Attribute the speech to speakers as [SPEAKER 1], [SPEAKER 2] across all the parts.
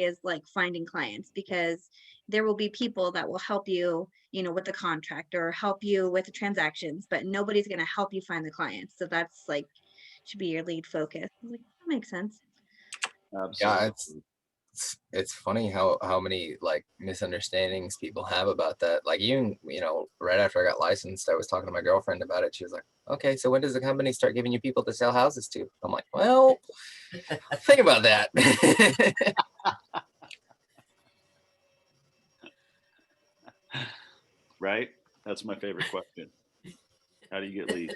[SPEAKER 1] is like finding clients, because there will be people that will help you, you know, with the contract or help you with the transactions, but nobody's going to help you find the clients. So that's like, should be your lead focus. I was like, that makes sense.
[SPEAKER 2] Absolutely.
[SPEAKER 3] Yeah, it's funny how many like misunderstandings people have about that. Like even, you know, right after I got licensed, I was talking to my girlfriend about it. She was like, okay, so when does the company start giving you people to sell houses to? I'm like, well, think about that.
[SPEAKER 2] Right? That's my favorite question. How do you get leads?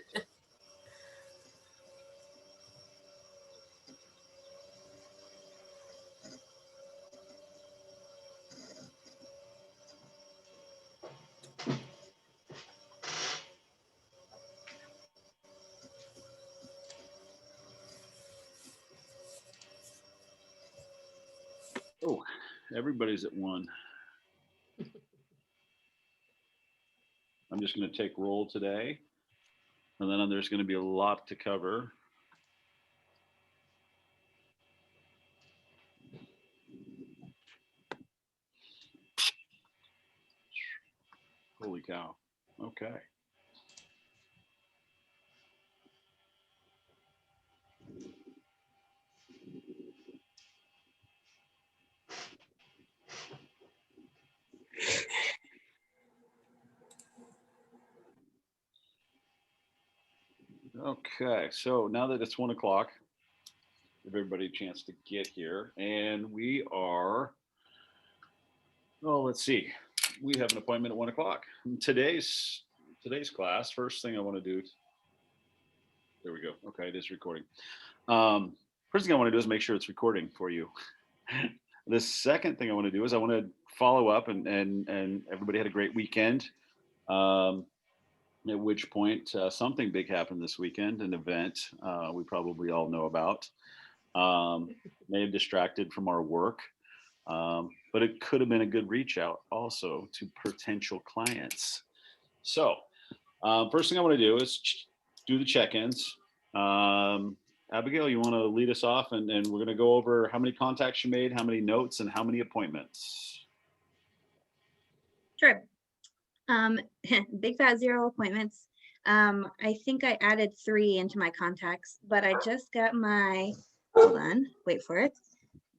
[SPEAKER 2] Oh, everybody's at 1. I'm just going to take roll today, and then there's going to be a lot to cover. Holy cow. Okay. Okay, so now that it's 1 o'clock, give everybody a chance to get here, and we are. Oh, let's see. We have an appointment at 1 o'clock. Today's class. First thing I want to do. There we go. Okay, it is recording. First thing I want to do is make sure it's recording for you. The second thing I want to do is I want to follow up, and everybody had a great weekend. At which point something big happened this weekend, an event we probably all know about. May have distracted from our work, but it could have been a good reach out also to potential clients. So first thing I want to do is do the check-ins. Abigail, you want to lead us off, and we're going to go over how many contacts you made, how many notes, and how many appointments.
[SPEAKER 1] Sure. Big fat 0 appointments. I think I added 3 into my contacts, but I just got my, hold on, wait for it,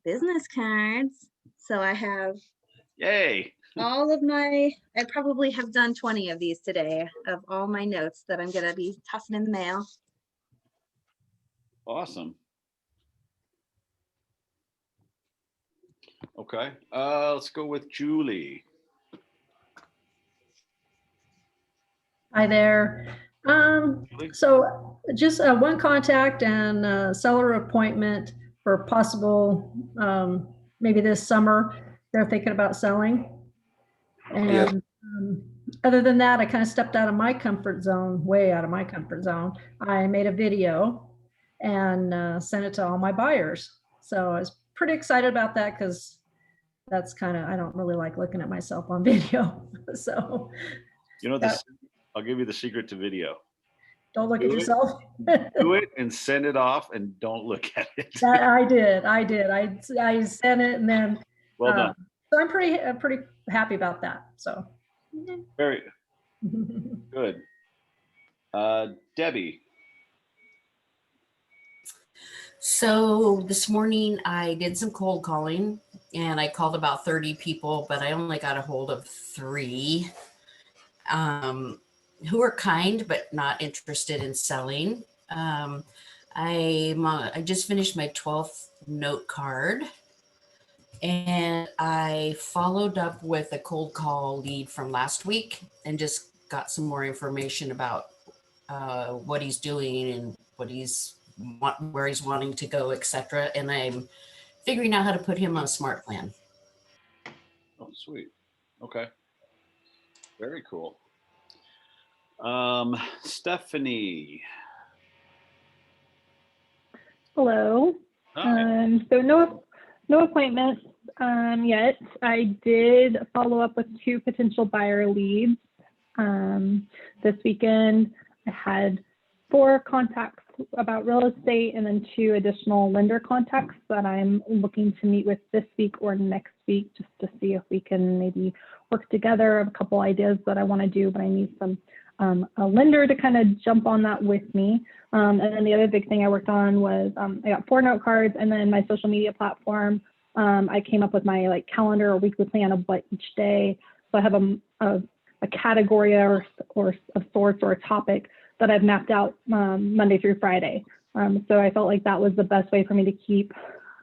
[SPEAKER 1] business cards. So I have
[SPEAKER 2] Yay.
[SPEAKER 1] all of my, I probably have done 20 of these today, of all my notes that I'm going to be tossing in the mail.
[SPEAKER 2] Awesome. Okay, let's go with Julie.
[SPEAKER 4] Hi there. So just one contact and a seller appointment for possible, maybe this summer, they're thinking about selling. And other than that, I kind of stepped out of my comfort zone, way out of my comfort zone. I made a video and sent it to all my buyers. So I was pretty excited about that because that's kind of, I don't really like looking at myself on video. So,
[SPEAKER 2] you know, this, I'll give you the secret to video.
[SPEAKER 4] Don't look at yourself.
[SPEAKER 2] Do it and send it off, and don't look at it.
[SPEAKER 4] I did. I sent it, and then.
[SPEAKER 2] Well done.
[SPEAKER 4] So I'm pretty happy about that. So.
[SPEAKER 2] Very good. Debbie.
[SPEAKER 5] So this morning I did some cold calling, and I called about 30 people, but I only got a hold of 3 who are kind but not interested in selling. I just finished my 12th note card, and I followed up with a cold call lead from last week and just got some more information about what he's doing and where he's wanting to go, etc. And I'm figuring out how to put him on a smart plan.
[SPEAKER 2] Oh, sweet. Okay. Very cool. Stephanie.
[SPEAKER 6] Hello.
[SPEAKER 2] Hi.
[SPEAKER 6] So no appointments yet. I did follow up with 2 potential buyer leads. This weekend I had 4 contacts about real estate, and then 2 additional lender contacts that I'm looking to meet with this week or next week, just to see if we can maybe work together. I have a couple ideas that I want to do, but I need some a lender to kind of jump on that with me. And then the other big thing I worked on was I got 4 note cards, and then my social media platform. I came up with my like calendar or weekly plan of what each day. So I have a category or of sorts or a topic that I've mapped out Monday through Friday. So I felt like that was the best way for me to keep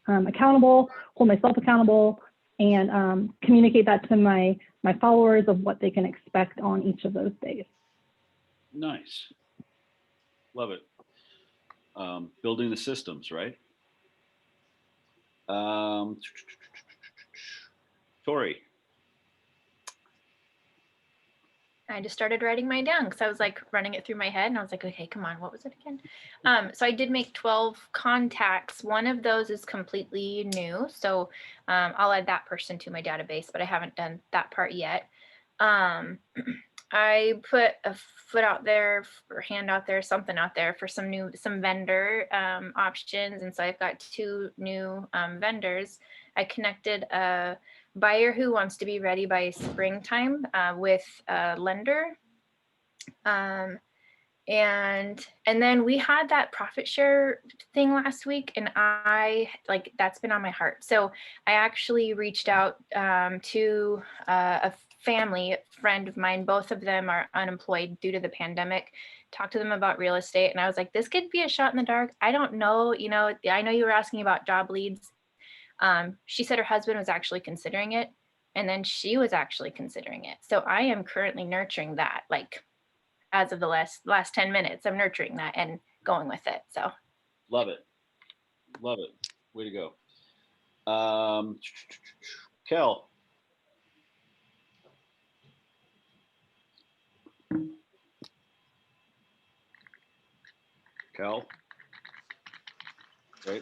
[SPEAKER 6] accountable, hold myself accountable, and communicate that to my followers of what they can expect on each of those days.
[SPEAKER 2] Nice. Love it. Building the systems, right? Tori.
[SPEAKER 7] I just started writing mine down because I was like running it through my head and I was like, okay, come on, what was it again? So I did make 12 contacts. One of those is completely new. So I'll add that person to my database, but I haven't done that part yet. I put a foot out there or hand out there, something out there for some vendor options. And so I've got 2 new vendors. I connected a buyer who wants to be ready by springtime with a lender. And then we had that profit share thing last week, and that's been on my heart. So I actually reached out to a family friend of mine. Both of them are unemployed due to the pandemic. Talked to them about real estate, and I was like, this could be a shot in the dark. I don't know, I know you were asking about job leads. She said her husband was actually considering it, and then she was actually considering it. So I am currently nurturing that, like as of the last 10 minutes, I'm nurturing that and going with it. So
[SPEAKER 2] Love it. Love it. Way to go. Kel. Cal. Right.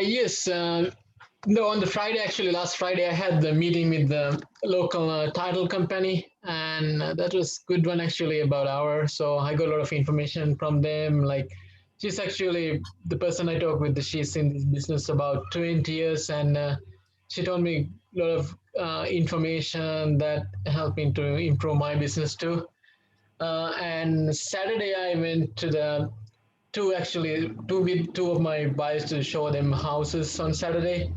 [SPEAKER 8] Yes. No, on the Friday, actually, last Friday, I had the meeting with the local title company, and that was good one, actually, about an hour. So I got a lot of information from them. Like, she's actually the person I talk with. She's in this business about 20 years, and she told me a lot of information that helped me to improve my business too. And Saturday, I went to the two of my buyers to show them houses on Saturday.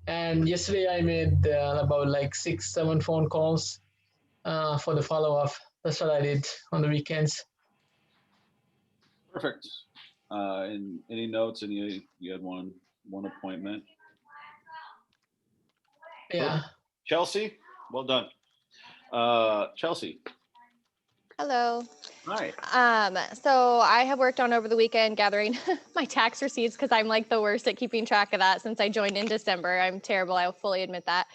[SPEAKER 8] And yesterday I made about like 6-7 phone calls for the follow-up. That's what I did on the weekends.
[SPEAKER 2] Perfect. And any notes? You had one appointment?
[SPEAKER 8] Yeah.
[SPEAKER 2] Perfect. Chelsea, well done. Chelsea.
[SPEAKER 9] Hello.
[SPEAKER 2] Hi.
[SPEAKER 9] So I have worked on over the weekend gathering my tax receipts because I'm like the worst at keeping track of that since I joined in December. I'm terrible. I'll fully admit that.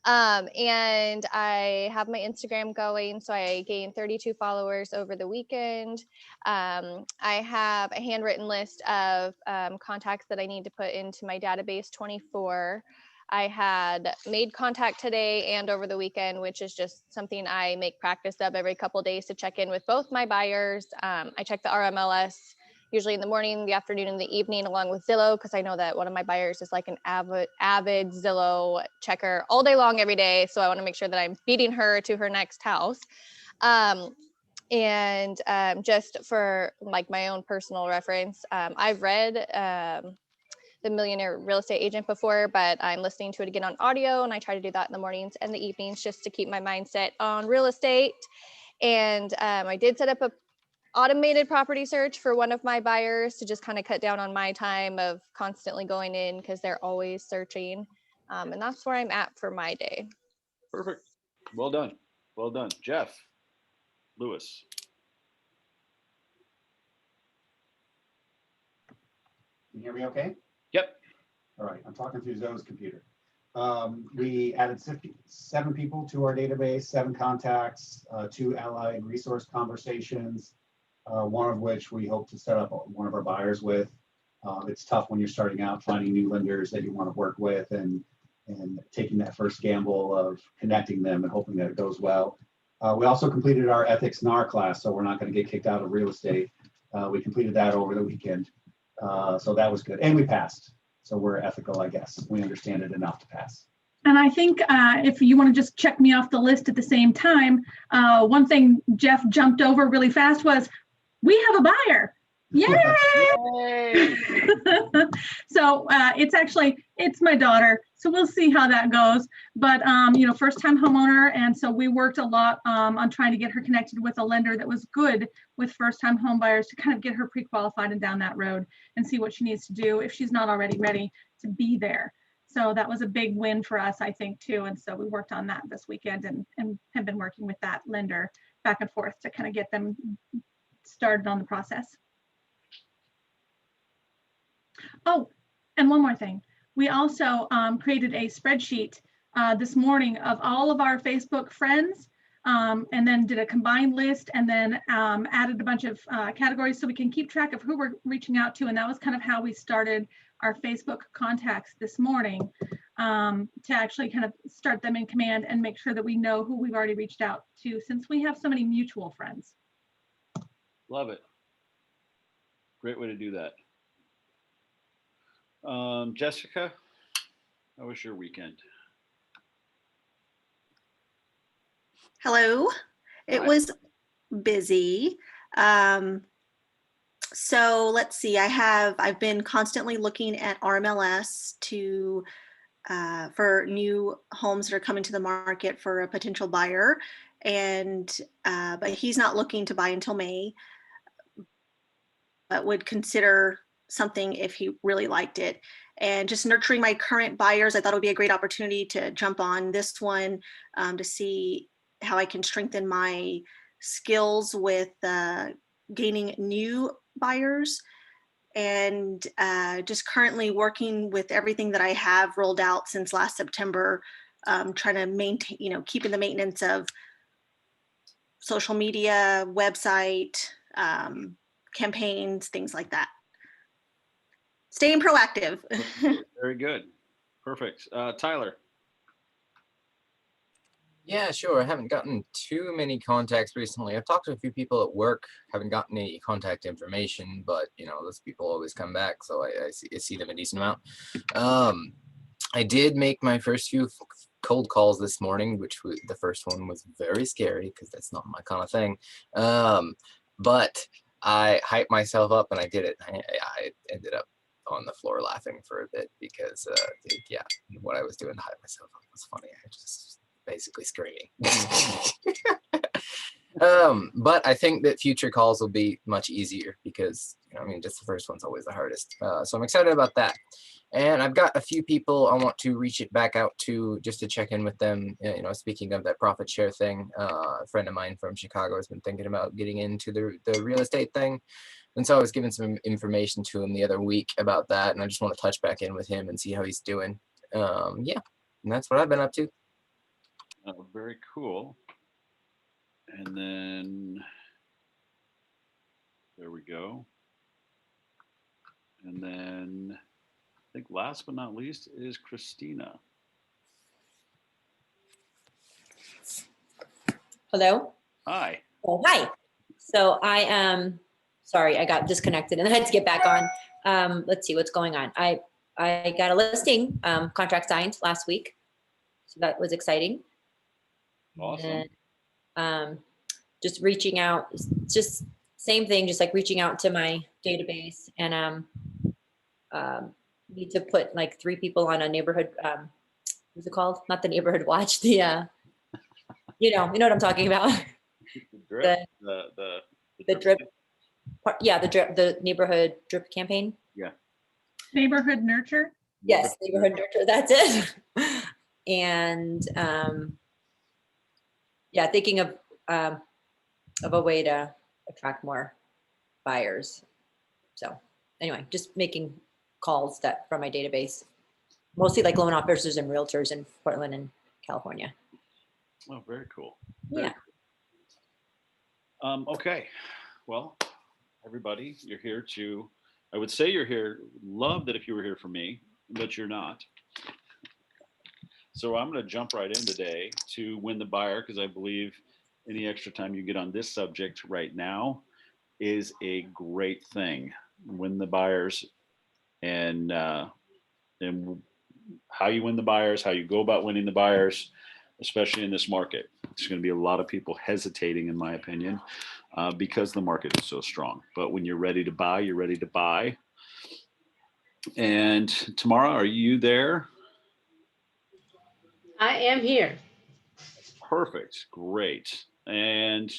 [SPEAKER 9] And I have my Instagram going. So I gained 32 followers over the weekend. I have a handwritten list of contacts that I need to put into my database, 24. I had made contact today and over the weekend, which is just something I make practice of every couple of days to check in with both my buyers. I check the RMLS usually in the morning, the afternoon, and the evening, along with Zillow, because I know that one of my buyers is like an avid Zillow checker all day long, every day. So I want to make sure that I'm beating her to her next house. And just for like my own personal reference, I've read The Millionaire Real Estate Agent before, but I'm listening to it again on audio, and I try to do that in the mornings and the evenings just to keep my mindset on real estate. And I did set up a automated property search for one of my buyers to just kind of cut down on my time of constantly going in because they're always searching. And that's where I'm at for my day.
[SPEAKER 2] Perfect. Well done. Well done. Jeff Lewis.
[SPEAKER 10] Can you hear me okay?
[SPEAKER 2] Yep.
[SPEAKER 10] All right, I'm talking through Zoe's computer. We added 7 people to our database, 7 contacts, 2 allied resource conversations, one of which we hope to set up one of our buyers with. It's tough when you're starting out finding new lenders that you want to work with and taking that first gamble of connecting them and hoping that it goes well. We also completed our ethics NAR class, so we're not going to get kicked out of real estate. We completed that over the weekend. So that was good. And we passed. So we're ethical, I guess. We understand it enough to pass.
[SPEAKER 11] And I think if you want to just check me off the list at the same time, one thing Jeff jumped over really fast was, we have a buyer. Yay! So it's my daughter. So we'll see how that goes. But, first time homeowner. And so we worked a lot on trying to get her connected with a lender that was good with first time home buyers to kind of get her pre-qualified and down that road and see what she needs to do if she's not already ready to be there. So that was a big win for us, I think, too. And so we worked on that this weekend and have been working with that lender back and forth to kind of get them started on the process. Oh, and one more thing. We also created a spreadsheet this morning of all of our Facebook friends, and then did a combined list, and then added a bunch of categories so we can keep track of who we're reaching out to. And that was kind of how we started our Facebook contacts this morning, to actually kind of start them in command and make sure that we know who we've already reached out to, since we have so many mutual friends.
[SPEAKER 2] Love it. Great way to do that. Jessica, how was your weekend?
[SPEAKER 12] Hello. It
[SPEAKER 2] Hi.
[SPEAKER 12] was busy. So let's see. I've been constantly looking at RMLS to for new homes that are coming to the market for a potential buyer, and but he's not looking to buy until May, but would consider something if he really liked it. And just nurturing my current buyers, I thought it would be a great opportunity to jump on this one to see how I can strengthen my skills with gaining new buyers. And just currently working with everything that I have rolled out since last September, trying to maintain, keeping the maintenance of social media, website, campaigns, things like that. Staying proactive.
[SPEAKER 2] Very good. Perfect. Tyler.
[SPEAKER 3] Yeah, sure. I haven't gotten too many contacts recently. I've talked to a few people at work, haven't gotten any contact information, but those people always come back, so I see them a decent amount. I did make my first few cold calls this morning, which the first one was very scary because that's not my kind of thing. But I hyped myself up and I did it. I ended up on the floor laughing for a bit because what I was doing to hype myself up was funny. I just basically screaming. But I think that future calls will be much easier because just the first one's always the hardest. So I'm excited about that. And I've got a few people I want to reach it back out to just to check in with them. Speaking of that profit share thing, a friend of mine from Chicago has been thinking about getting into the real estate thing. And so I was giving some information to him the other week about that. And I just want to touch back in with him and see how he's doing. And that's what I've been up to.
[SPEAKER 2] Oh, very cool. And then there we go. And then I think last but not least is Christina.
[SPEAKER 13] Hello.
[SPEAKER 2] Hi.
[SPEAKER 13] Oh, hi. So I am sorry, I got disconnected and I had to get back on. Let's see what's going on. I got a listing contract signed last week, so that was exciting.
[SPEAKER 2] Awesome.
[SPEAKER 13] And, just reaching out, just same thing, just like reaching out to my database, and need to put like 3 people on a neighborhood, what's it called? Not the neighborhood watch, the you know what I'm talking about.
[SPEAKER 2] The
[SPEAKER 13] drip, the neighborhood drip campaign.
[SPEAKER 2] Yeah.
[SPEAKER 11] Neighborhood nurture.
[SPEAKER 13] Yes, neighborhood nurture. That's it. And thinking of a way to attract more buyers. So anyway, just making calls from my database, mostly like loan officers and realtors in Portland and California.
[SPEAKER 2] Oh, very cool. Very cool. Okay. Well, everybody, you're here I would say you're here. Love that if you were here for me, but you're not. So I'm going to jump right in today to win the buyer, because I believe any extra time you get on this subject right now is a great thing. Win the buyers, and how you win the buyers, how you go about winning the buyers, especially in this market. There's going to be a lot of people hesitating, in my opinion, because the market is so strong. But when you're ready to buy, you're ready to buy. And Tamara, are you there?
[SPEAKER 14] I am here.
[SPEAKER 2] Perfect. Great. And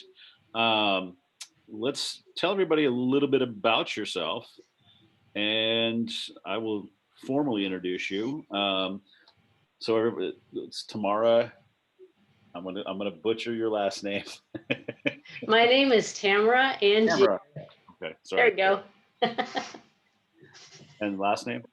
[SPEAKER 2] let's tell everybody a little bit about yourself, and I will formally introduce you. So everybody, it's Tamara. I'm gonna butcher your last name.
[SPEAKER 14] My name is Tamara Angier.
[SPEAKER 2] Tamara. Okay, sorry.
[SPEAKER 14] There we go.
[SPEAKER 2] And last name?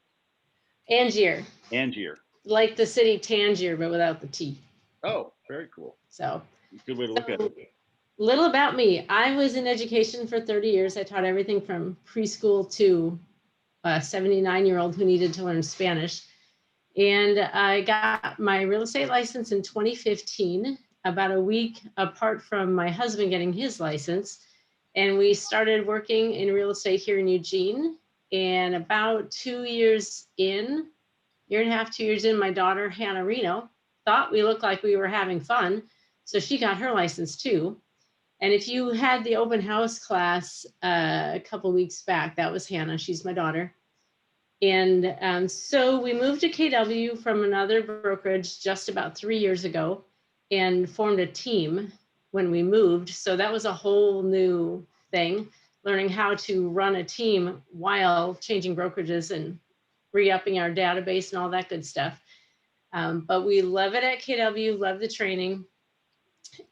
[SPEAKER 14] Angier.
[SPEAKER 2] Angier.
[SPEAKER 14] Like the city Tangier, but without the T.
[SPEAKER 2] Oh, very cool.
[SPEAKER 14] So
[SPEAKER 2] good way to look at it.
[SPEAKER 14] Little about me. I was in education for 30 years. I taught everything from preschool to a 79-year-old who needed to learn Spanish. And I got my real estate license in 2015, about a week apart from my husband getting his license. And we started working in real estate here in Eugene. And about 2 years in, year and a half, 2 years in, my daughter, Hannah Reno, thought we looked like we were having fun. So she got her license too. And if you had the open house class a couple weeks back, that was Hannah, she's my daughter. And so we moved to KW from another brokerage just about 3 years ago and formed a team when we moved. So that was a whole new thing, learning how to run a team while changing brokerages and re-upping our database and all that good stuff. But we love it at KW, love the training.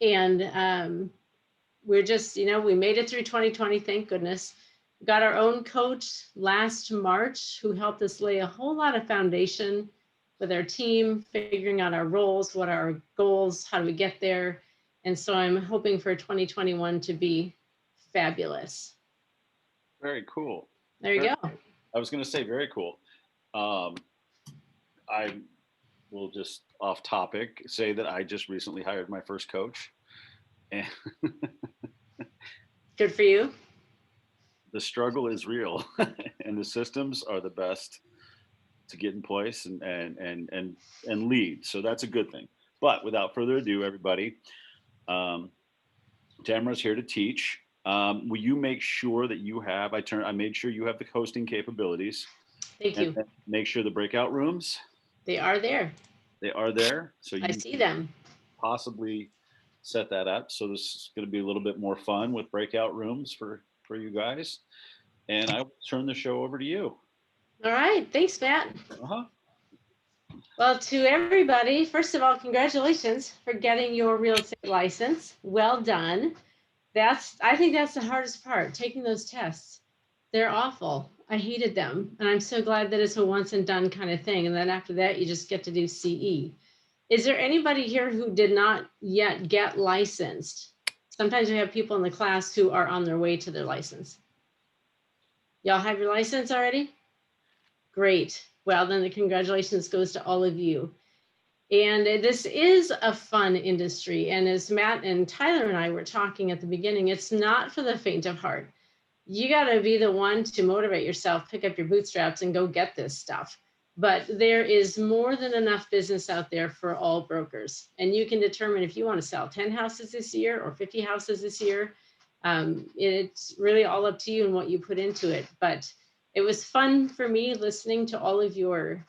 [SPEAKER 14] And we're just, we made it through 2020, thank goodness. Got our own coach last March who helped us lay a whole lot of foundation with our team, figuring out our roles, what are our goals, how do we get there. And so I'm hoping for 2021 to be fabulous.
[SPEAKER 2] Very cool.
[SPEAKER 14] There you go.
[SPEAKER 2] I was going to say very cool. I will just off topic say that I just recently hired my first coach. And
[SPEAKER 14] good for you.
[SPEAKER 2] The struggle is real, and the systems are the best to get in place and lead. So that's a good thing. But without further ado, everybody, Tamara's here to teach. Will you make sure that you have? I made sure you have the hosting capabilities.
[SPEAKER 14] Thank you.
[SPEAKER 2] And make sure the breakout rooms.
[SPEAKER 14] They are there.
[SPEAKER 2] They are there. So
[SPEAKER 14] I see them.
[SPEAKER 2] Possibly set that up. So this is going to be a little bit more fun with breakout rooms for you guys. And I will turn the show over to you.
[SPEAKER 14] All right. Thanks, Matt. Well, to everybody, first of all, congratulations for getting your real estate license. Well done. I think that's the hardest part, taking those tests. They're awful. I hated them. And I'm so glad that it's a once and done kind of thing. And then after that, you just get to do CE. Is there anybody here who did not yet get licensed? Sometimes we have people in the class who are on their way to their license. Y'all have your license already? Great. Well, then the congratulations goes to all of you. And this is a fun industry. And as Matt and Tyler and I were talking at the beginning, it's not for the faint of heart. You got to be the one to motivate yourself, pick up your bootstraps and go get this stuff. But there is more than enough business out there for all brokers. And you can determine if you want to sell 10 houses this year or 50 houses this year. It's really all up to you and what you put into it. But it was fun for me listening to all of your,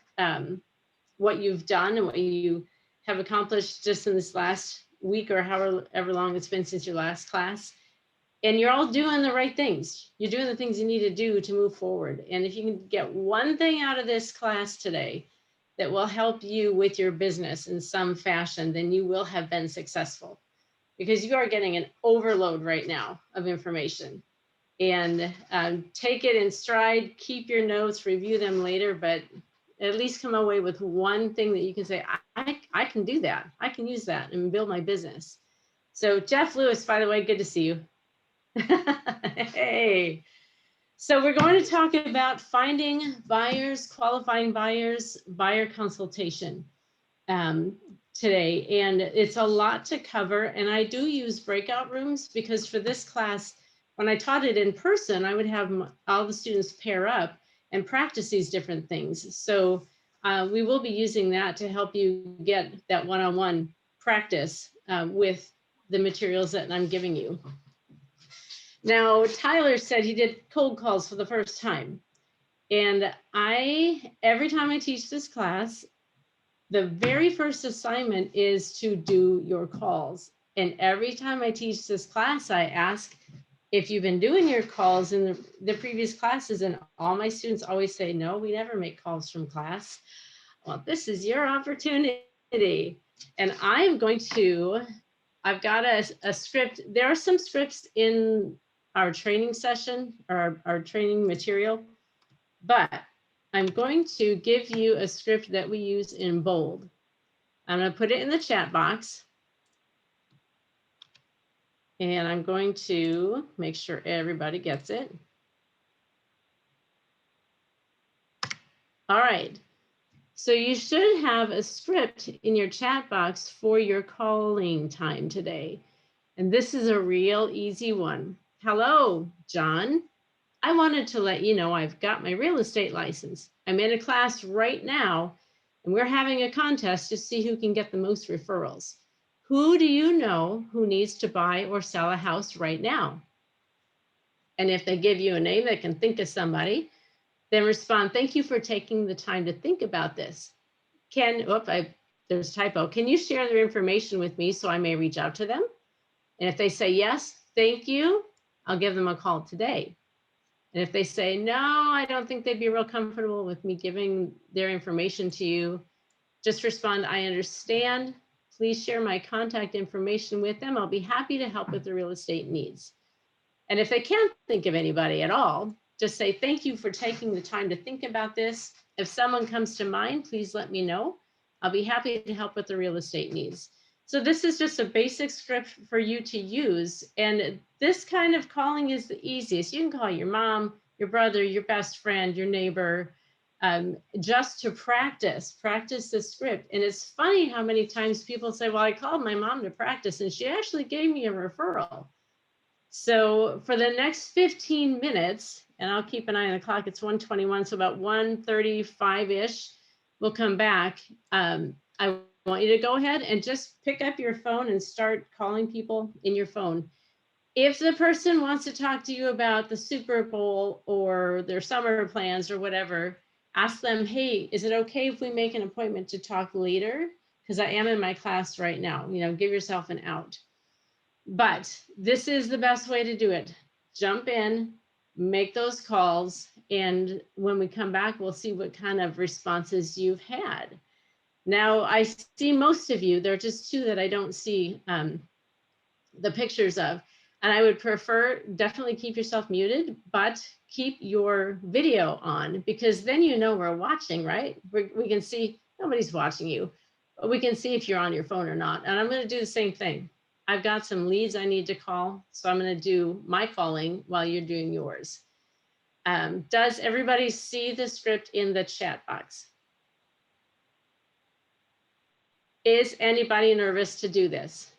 [SPEAKER 14] what you've done and what you have accomplished just in this last week or however long it's been since your last class. And you're all doing the right things. You're doing the things you need to do to move forward. And if you can get one thing out of this class today that will help you with your business in some fashion, then you will have been successful, because you are getting an overload right now of information. And take it in stride, keep your notes, review them later, but at least come away with one thing that you can say, I can do that. I can use that and build my business. So Jeff Lewis, by the way, good to see you. Hey, so we're going to talk about finding buyers, qualifying buyers, buyer consultation today. And it's a lot to cover. And I do use breakout rooms because for this class, when I taught it in person, I would have all the students pair up and practice these different things. So we will be using that to help you get that one-on-one practice with the materials that I'm giving you. Now, Tyler said he did cold calls for the first time. And every time I teach this class, the very first assignment is to do your calls. And every time I teach this class, I ask if you've been doing your calls in the previous classes, and all my students always say, no, we never make calls from class. Well, this is your opportunity. And I've got a script. There are some scripts in our training session or our training material, but I'm going to give you a script that we use in bold. I'm going to put it in the chat box. And I'm going to make sure everybody gets it. All right. So you should have a script in your chat box for your calling time today. And this is a real easy one. Hello, John. I wanted to let you know I've got my real estate license. I'm in a class right now, and we're having a contest to see who can get the most referrals. Who do you know who needs to buy or sell a house right now? And if they give you a name that can think of somebody, then respond, thank you for taking the time to think about this. There's a typo. Can you share their information with me so I may reach out to them? And if they say yes, thank you, I'll give them a call today. And if they say, no, I don't think they'd be real comfortable with me giving their information to you, just respond, I understand. Please share my contact information with them. I'll be happy to help with the real estate needs. And if they can't think of anybody at all, just say, thank you for taking the time to think about this. If someone comes to mind, please let me know. I'll be happy to help with the real estate needs. So this is just a basic script for you to use. And this kind of calling is the easiest. You can call your mom, your brother, your best friend, your neighbor, just to practice the script. And it's funny how many times people say, well, I called my mom to practice and she actually gave me a referral. So for the next 15 minutes, and I'll keep an eye on the clock, it's 1:21, so about 1:35-ish, we'll come back. I want you to go ahead and just pick up your phone and start calling people in your phone. If the person wants to talk to you about the Super Bowl or their summer plans or whatever, ask them, hey, is it okay if we make an appointment to talk later? Because I am in my class right now. Give yourself an out. But this is the best way to do it. Jump in, make those calls, and when we come back, we'll see what kind of responses you've had. Now, I see most of you. There are just two that I don't see the pictures of. And I would prefer, definitely keep yourself muted, but keep your video on, because then we're watching, right? We can see, nobody's watching you, but we can see if you're on your phone or not. And I'm going to do the same thing. I've got some leads I need to call, so I'm going to do my calling while you're doing yours. Does everybody see the script in the chat box? Is anybody nervous to do this?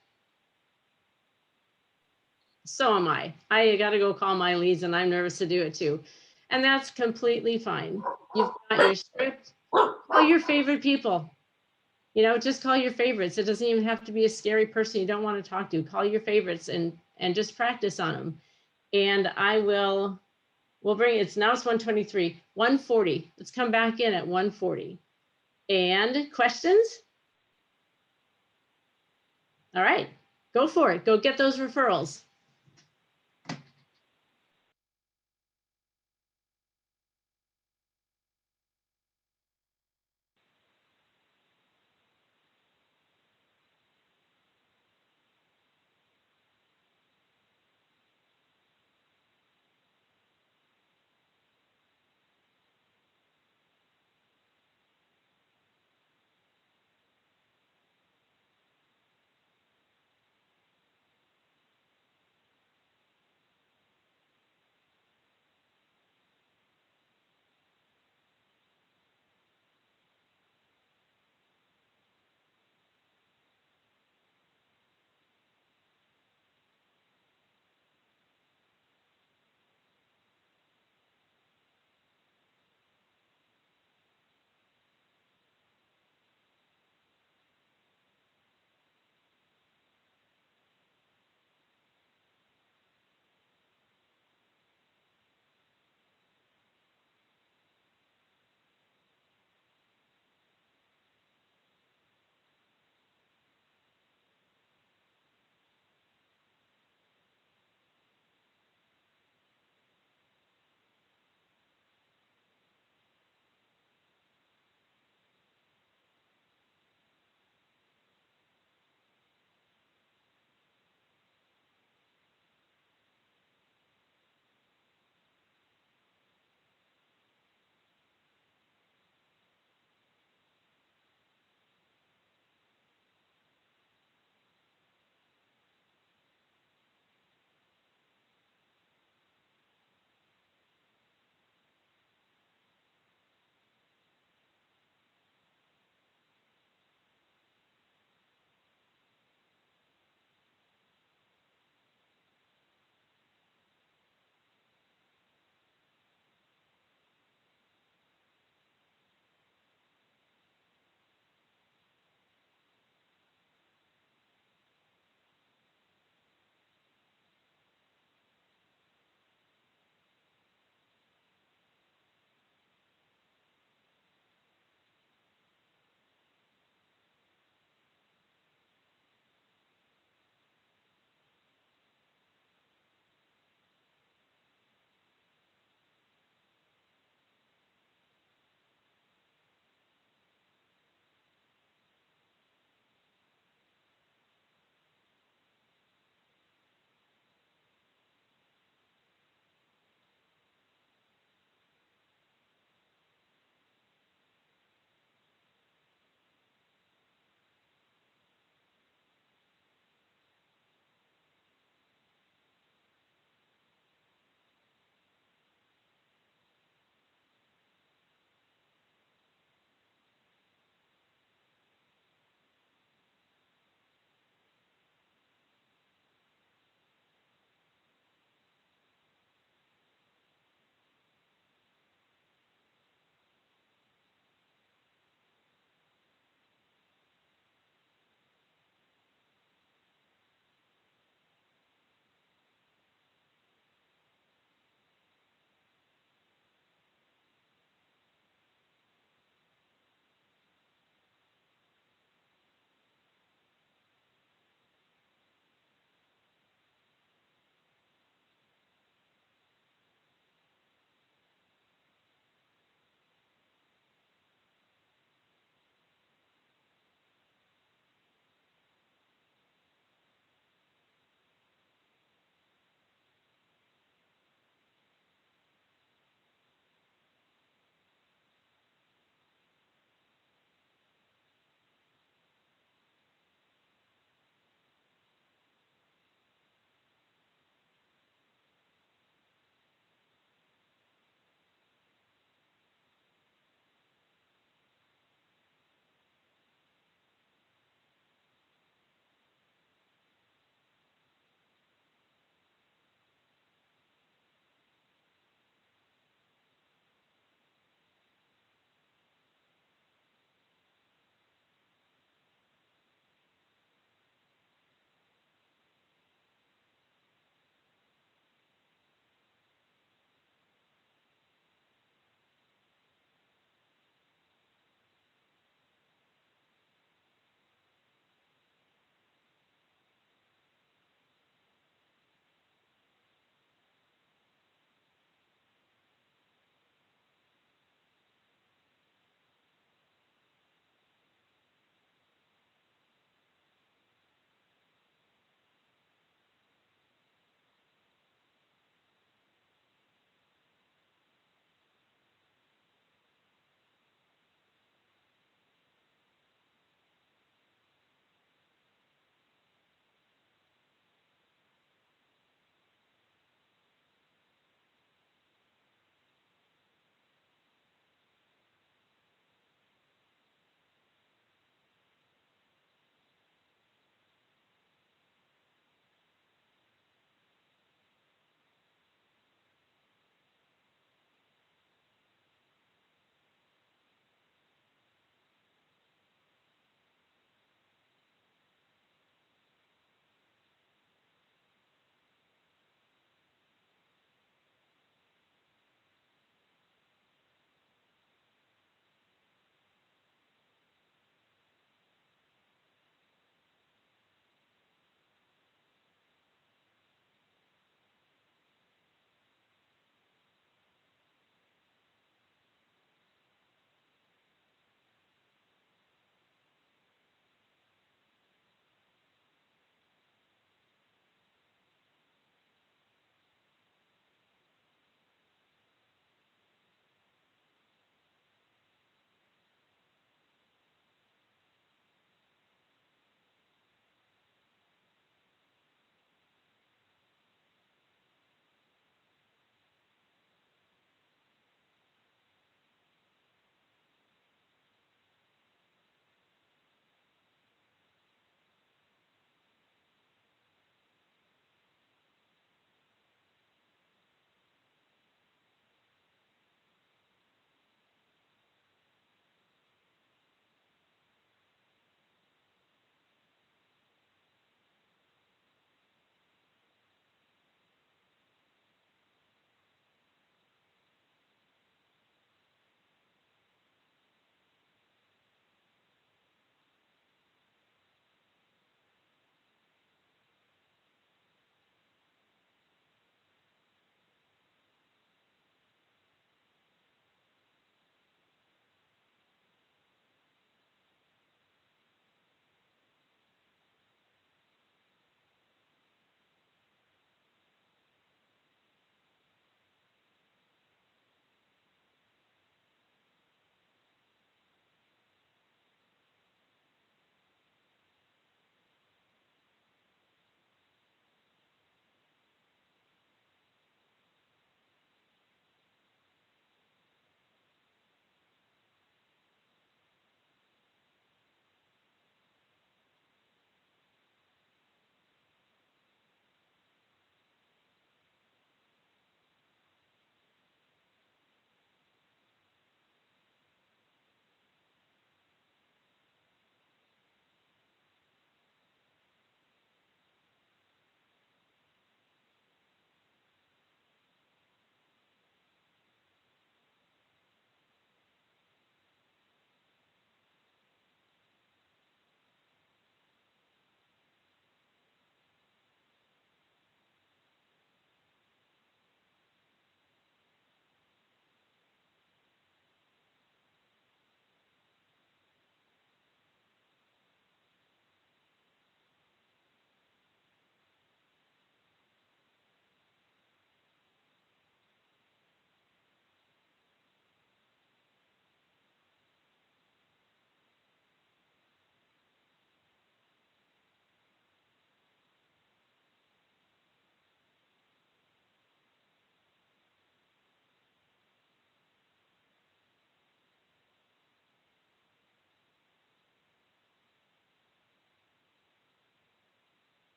[SPEAKER 14] So am I. I got to go call my leads and I'm nervous to do it too. And that's completely fine. You've got your script. Call your favorite people. Just call your favorites. It doesn't even have to be a scary person you don't want to talk to. Call your favorites and just practice on them. And we'll bring it's 1:23, 1:40. Let's come back in at 1:40. And questions? All right, go for it. Go get those referrals.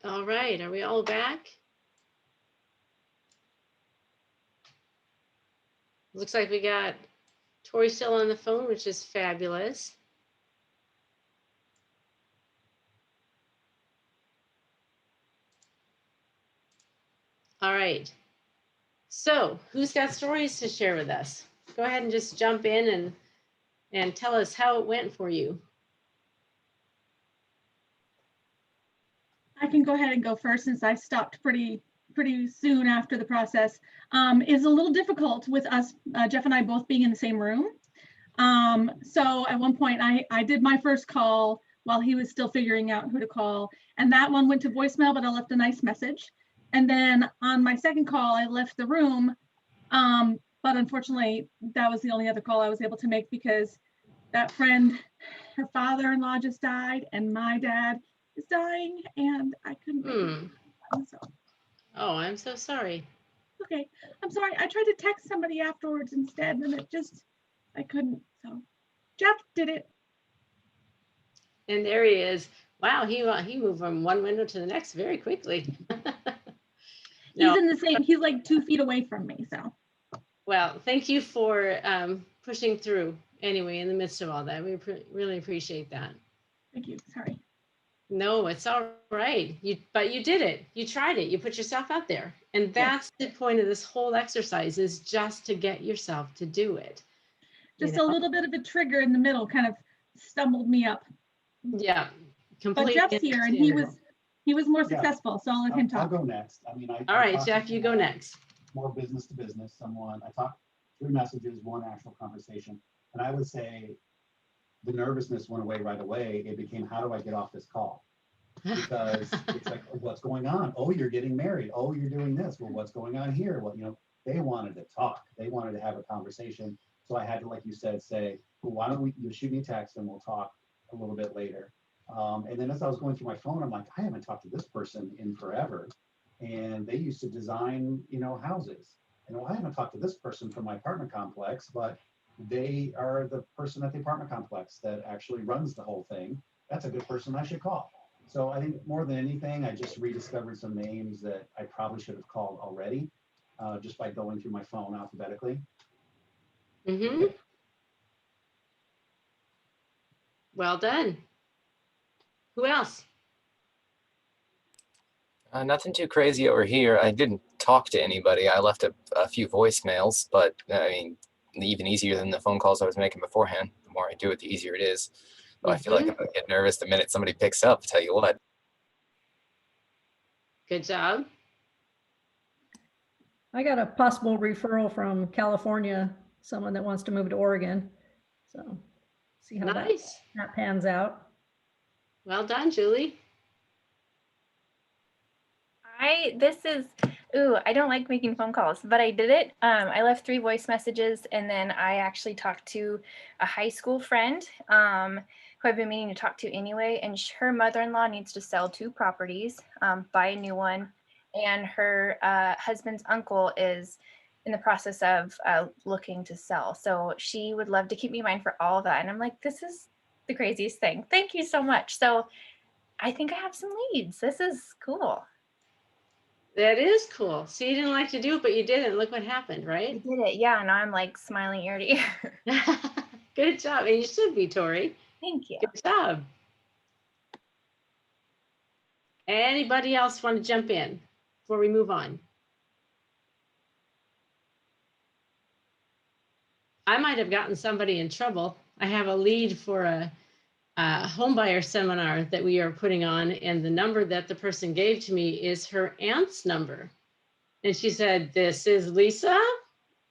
[SPEAKER 14] All right, are we all back? Looks like we got Tori still on the phone, which is fabulous. All right. So who's got stories to share with us? Go ahead and just jump in and tell us how it went for you.
[SPEAKER 11] I can go ahead and go first since I stopped pretty soon after the process. It's a little difficult with us, Jeff and I both being in the same room. So at one point I did my first call while he was still figuring out who to call. And that one went to voicemail, but I left a nice message. And then on my second call, I left the room. But unfortunately, that was the only other call I was able to make because that friend, her father-in-law just died and my dad is dying and I couldn't make it. So.
[SPEAKER 14] Oh, I'm so sorry.
[SPEAKER 11] Okay, I'm sorry. I tried to text somebody afterwards instead and I couldn't. So Jeff did it.
[SPEAKER 14] And there he is. Wow, he moved from one window to the next very quickly.
[SPEAKER 11] No. He's in the same, he's like 2 feet away from me, so.
[SPEAKER 14] Well, thank you for pushing through anyway in the midst of all that. We really appreciate that.
[SPEAKER 11] Thank you, sorry.
[SPEAKER 14] No, it's all right. But you did it. You tried it. You put yourself out there. And that's the point of this whole exercise is just to get yourself to do it.
[SPEAKER 11] Just a little bit of a trigger in the middle kind of stumbled me up.
[SPEAKER 14] Yeah, completely.
[SPEAKER 11] But Jeff's here and he was more successful, so I'll let him talk.
[SPEAKER 10] I'll go next. I mean,
[SPEAKER 14] all right, Jeff, you go next.
[SPEAKER 10] More business to business, I talked 3 messages, 1 actual conversation. And I would say the nervousness went away right away. It became, how do I get off this call? Because it's like, what's going on? Oh, you're getting married. Oh, you're doing this. Well, what's going on here? Well, they wanted to talk. They wanted to have a conversation. So I had to, like you said, say, well, why don't you shoot me a text and we'll talk a little bit later. And then as I was going through my phone, I'm like, I haven't talked to this person in forever. And they used to design, houses. And I haven't talked to this person from my apartment complex, but they are the person at the apartment complex that actually runs the whole thing. That's a good person I should call. So I think more than anything, I just rediscovered some names that I probably should have called already, just by going through my phone alphabetically.
[SPEAKER 14] Mm-hmm. Well done. Who else?
[SPEAKER 3] Nothing too crazy over here. I didn't talk to anybody. I left a few voicemails, but I mean, even easier than the phone calls I was making beforehand. The more I do it, the easier it is. So I feel like I'm gonna get nervous the minute somebody picks up, tell you what.
[SPEAKER 14] Good job.
[SPEAKER 4] I got a possible referral from California, someone that wants to move to Oregon. So see how that pans out.
[SPEAKER 14] Well done, Julie.
[SPEAKER 7] I don't like making phone calls, but I did it. I left 3 voice messages and then I actually talked to a high school friend who I've been meaning to talk to anyway. And her mother-in-law needs to sell 2 properties, buy a new one. And her husband's uncle is in the process of looking to sell. So she would love to keep me in mind for all of that. And I'm like, this is the craziest thing. Thank you so much. So I think I have some leads. This is cool.
[SPEAKER 14] That is cool. So you didn't like to do it, but you did it. Look what happened, right?
[SPEAKER 7] I did it. Yeah. Now I'm like smiling ear to ear.
[SPEAKER 14] Good job. And you should be, Tori.
[SPEAKER 7] Thank you.
[SPEAKER 14] Good job. Anybody else want to jump in before we move on? I might have gotten somebody in trouble. I have a lead for a homebuyer seminar that we are putting on, and the number that the person gave to me is her aunt's number. And she said, "This is Lisa.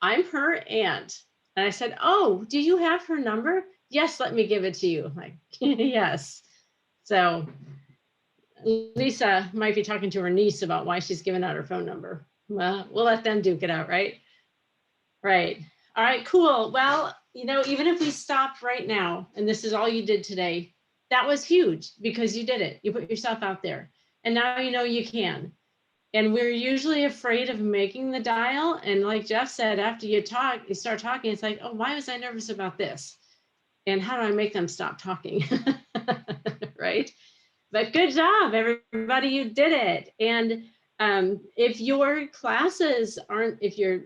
[SPEAKER 14] I'm her aunt." And I said, "Oh, do you have her number?" "Yes, let me give it to you." I'm like, yes. So Lisa might be talking to her niece about why she's giving out her phone number. Well, we'll let them duke it out, right? Right. All right, cool. Well, even if we stopped right now and this is all you did today, that was huge because you did it. You put yourself out there and now you can. And we're usually afraid of making the dial. And like Jeff said, after you start talking, it's like, oh, why was I nervous about this? And how do I make them stop talking? Right? But good job, everybody, you did it. And if your classes aren't, if your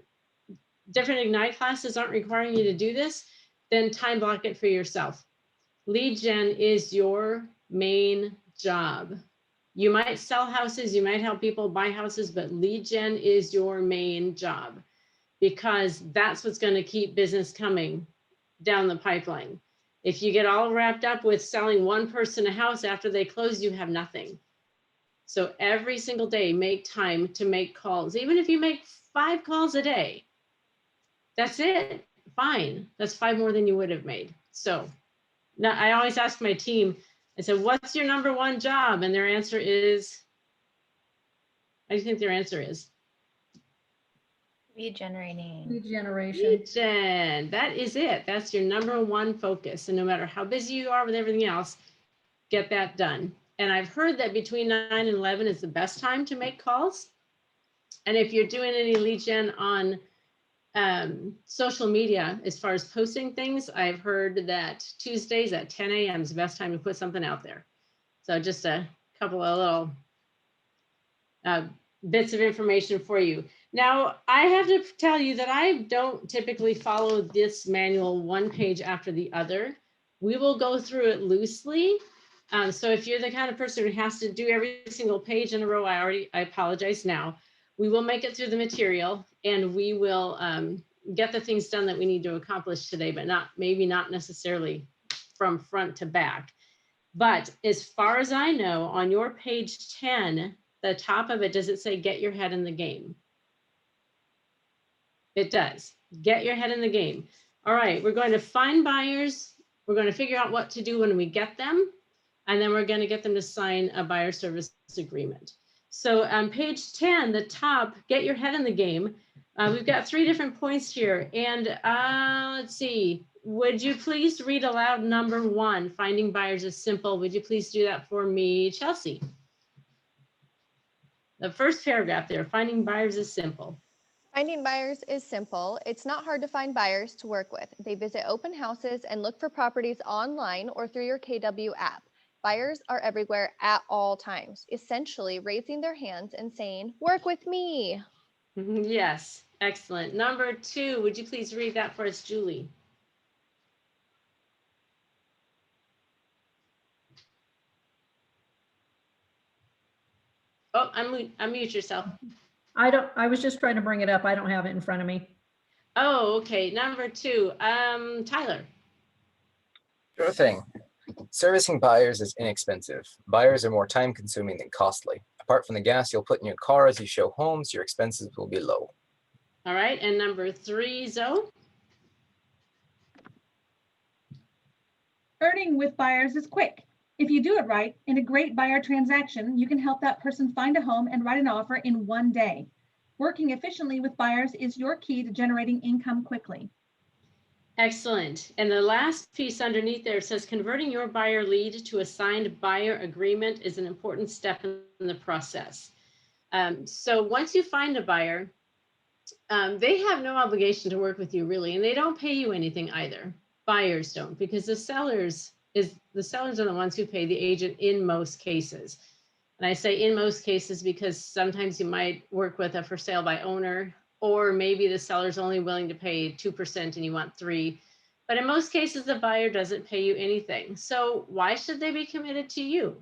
[SPEAKER 14] different Ignite classes aren't requiring you to do this, then time block it for yourself. Lead gen is your main job. You might sell houses, you might help people buy houses, but lead gen is your main job because that's what's going to keep business coming down the pipeline. If you get all wrapped up with selling one person a house after they close, you have nothing. So every single day, make time to make calls. Even if you make 5 calls a day, that's it. Fine. That's 5 more than you would have made. So now I always ask my team, I said, what's your number one job? And their answer is, what do you think their answer is?
[SPEAKER 7] Lead generating.
[SPEAKER 4] Lead generation.
[SPEAKER 14] Lead gen. That is it. That's your number one focus. And no matter how busy you are with everything else, get that done. And I've heard that between 9 and 11 is the best time to make calls. And if you're doing any lead gen on social media, as far as posting things, I've heard that Tuesdays at 10 a.m. is the best time to put something out there. So just a couple of little bits of information for you. Now, I have to tell you that I don't typically follow this manual one page after the other. We will go through it loosely. So if you're the kind of person who has to do every single page in a row, I apologize now. We will make it through the material and we will get the things done that we need to accomplish today, but maybe not necessarily from front to back. But as far as I know, on your page 10, the top of it, does it say get your head in the game? It does. Get your head in the game. All right, we're going to find buyers. We're going to figure out what to do when we get them. And then we're going to get them to sign a buyer service agreement. So on page 10, the top, get your head in the game. We've got 3 different points here. And let's see, would you please read aloud number 1, finding buyers is simple. Would you please do that for me, Chelsea? The first paragraph there, finding buyers is simple.
[SPEAKER 9] Finding buyers is simple. It's not hard to find buyers to work with. They visit open houses and look for properties online or through your KW app. Buyers are everywhere at all times, essentially raising their hands and saying, work with me.
[SPEAKER 14] Yes, excellent. Number 2, would you please read that for us, Julie? Oh, unmute yourself.
[SPEAKER 4] I was just trying to bring it up. I don't have it in front of me.
[SPEAKER 14] Oh, okay. Number 2, Tyler.
[SPEAKER 3] Sure thing. Servicing buyers is inexpensive. Buyers are more time consuming than costly. Apart from the gas you'll put in your car as you show homes, your expenses will be low.
[SPEAKER 14] All right, and number 3, Zoe.
[SPEAKER 11] Earning with buyers is quick. If you do it right, in a great buyer transaction, you can help that person find a home and write an offer in 1 day. Working efficiently with buyers is your key to generating income quickly.
[SPEAKER 14] Excellent. And the last piece underneath there says converting your buyer lead to a signed buyer agreement is an important step in the process. So once you find a buyer, they have no obligation to work with you really, and they don't pay you anything either. Buyers don't, because the sellers are the ones who pay the agent in most cases. And I say in most cases because sometimes you might work with a for sale by owner, or maybe the seller's only willing to pay 2% and you want 3%. But in most cases, the buyer doesn't pay you anything. So why should they be committed to you?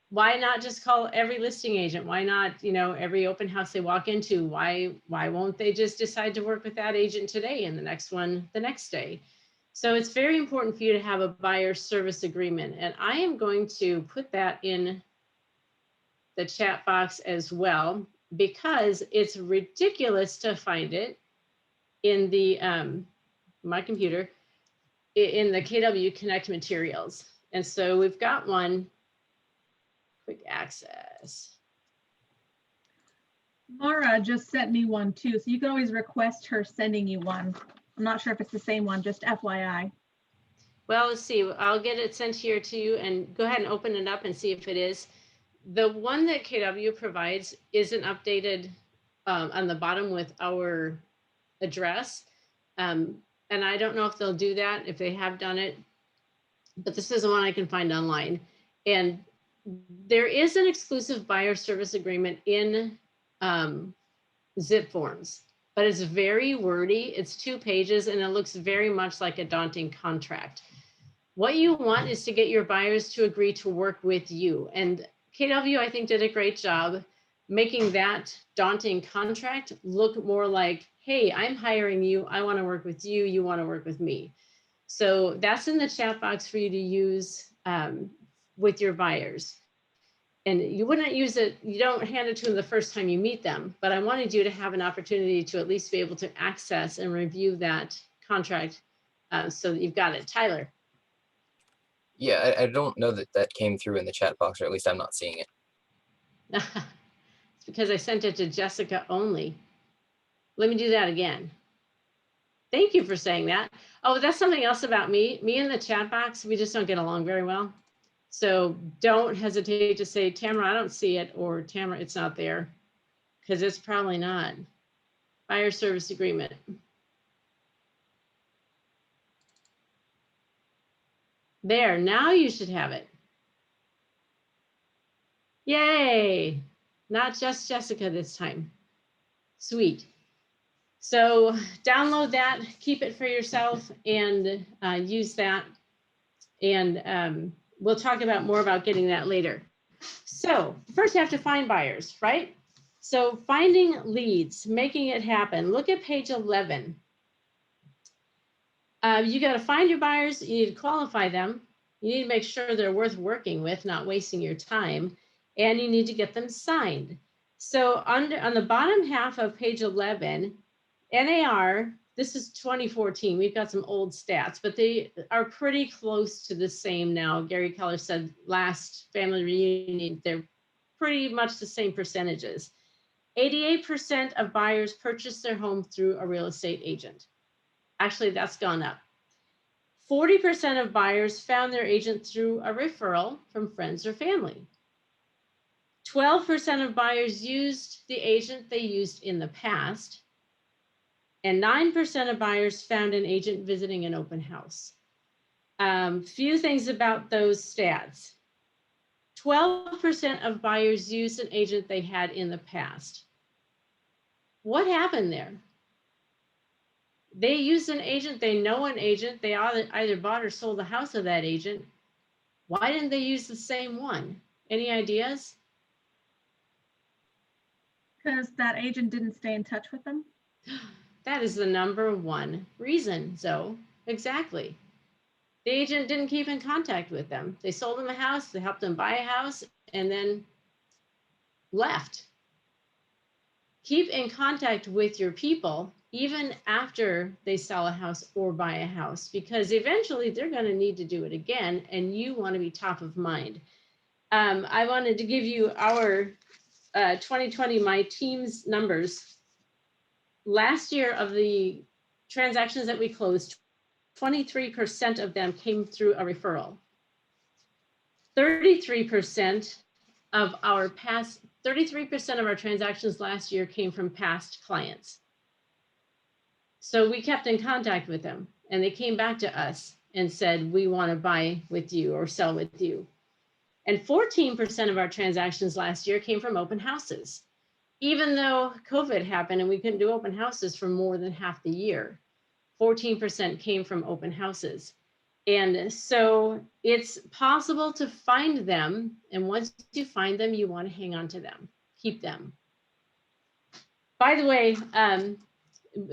[SPEAKER 14] Why not just call every listing agent? Why not, every open house they walk into? Why won't they just decide to work with that agent today and the next one the next day? So it's very important for you to have a buyer service agreement. And I am going to put that in the chat box as well, because it's ridiculous to find it in the my computer in the KW Connect materials. And so we've got one, quick access.
[SPEAKER 11] Mara just sent me one too, so you can always request her sending you one. I'm not sure if it's the same one, just FYI.
[SPEAKER 14] Well, let's see. I'll get it sent here to you and go ahead and open it up and see if it is. The one that KW provides isn't updated on the bottom with our address. And I don't know if they'll do that, if they have done it, but this is the one I can find online. And there is an exclusive buyer service agreement in zip forms, but it's very wordy. It's 2 pages and it looks very much like a daunting contract. What you want is to get your buyers to agree to work with you. And KW, I think, did a great job making that daunting contract look more like, hey, I'm hiring you. I want to work with you. You want to work with me. So that's in the chat box for you to use with your buyers. And you wouldn't use it, you don't hand it to them the first time you meet them, but I wanted you to have an opportunity to at least be able to access and review that contract so that you've got it. Tyler.
[SPEAKER 3] Yeah, I don't know that that came through in the chat box, or at least I'm not seeing it.
[SPEAKER 14] It's because I sent it to Jessica only. Let me do that again. Thank you for saying that. Oh, that's something else about me. Me and the chat box, we just don't get along very well. So don't hesitate to say, Tamara, I don't see it, or Tamara, it's not there, because it's probably not. Buyer service agreement. There, now you should have it. Yay! Not just Jessica this time. Sweet. So download that, keep it for yourself, and use that. And we'll talk about more about getting that later. So first you have to find buyers, right? So finding leads, making it happen. Look at page 11. You got to find your buyers. You need to qualify them. You need to make sure they're worth working with, not wasting your time. And you need to get them signed. So on the bottom half of page 11, NAR, this is 2014. We've got some old stats, but they are pretty close to the same now. Gary Keller said last family reunion, they're pretty much the same percentages. 88% of buyers purchase their home through a real estate agent. Actually, that's gone up. 40% of buyers found their agent through a referral from friends or family. 12% of buyers used the agent they used in the past. And 9% of buyers found an agent visiting an open house. Few things about those stats. 12% of buyers used an agent they had in the past. What happened there? They used an agent, they know an agent, they either bought or sold the house of that agent. Why didn't they use the same one? Any ideas?
[SPEAKER 11] Because that agent didn't stay in touch with them.
[SPEAKER 14] That is the number one reason, Zoe. Exactly. The agent didn't keep in contact with them. They sold them a house, they helped them buy a house, and then left. Keep in contact with your people even after they sell a house or buy a house, because eventually they're going to need to do it again, and you want to be top of mind. I wanted to give you our 2020 My Team's numbers. Last year, of the transactions that we closed, 23% of them came through a referral. 33% of our 33% of our transactions last year came from past clients. So we kept in contact with them, and they came back to us and said, we want to buy with you or sell with you. And 14% of our transactions last year came from open houses. Even though COVID happened and we couldn't do open houses for more than half the year, 14% came from open houses. And so it's possible to find them. And once you find them, you want to hang on to them, keep them. By the way,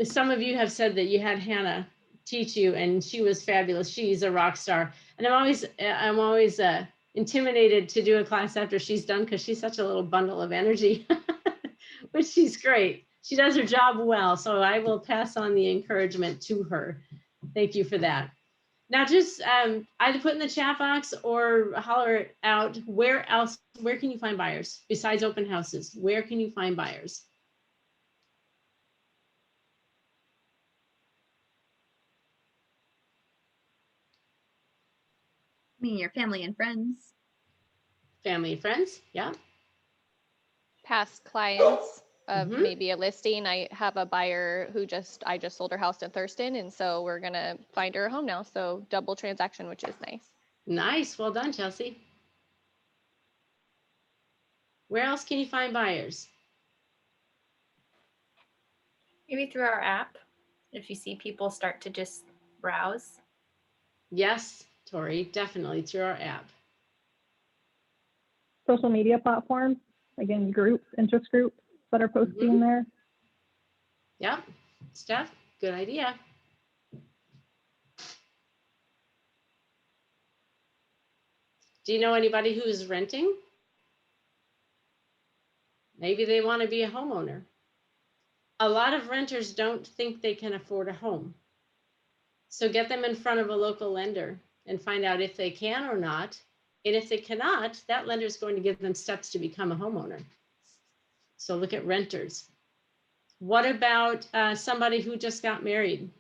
[SPEAKER 14] some of you have said that you had Hannah teach you, and she was fabulous. She's a rock star. And I'm always intimidated to do a class after she's done, because she's such a little bundle of energy, but she's great. She does her job well. So I will pass on the encouragement to her. Thank you for that. Now, just either put in the chat box or holler it out. Where can you find buyers besides open houses? Where can you find buyers?
[SPEAKER 1] I mean, your family and friends.
[SPEAKER 14] Family and friends, yeah.
[SPEAKER 9] Past clients of maybe a listing. I have a buyer who I just sold her house in Thurston, and so we're gonna find her a home now. So double transaction, which is nice.
[SPEAKER 14] Nice, well done, Chelsea. Where else can you find buyers?
[SPEAKER 7] Maybe through our app, if you see people start to just browse.
[SPEAKER 14] Yes, Tori, definitely through our app.
[SPEAKER 6] Social media platforms, again, groups, interest groups that are posting there.
[SPEAKER 14] Yep, Steph, good idea. Do you know anybody who's renting? Maybe they want to be a homeowner. A lot of renters don't think they can afford a home. So get them in front of a local lender and find out if they can or not. And if they cannot, that lender is going to give them steps to become a homeowner. So look at renters. What about somebody who just got married? Do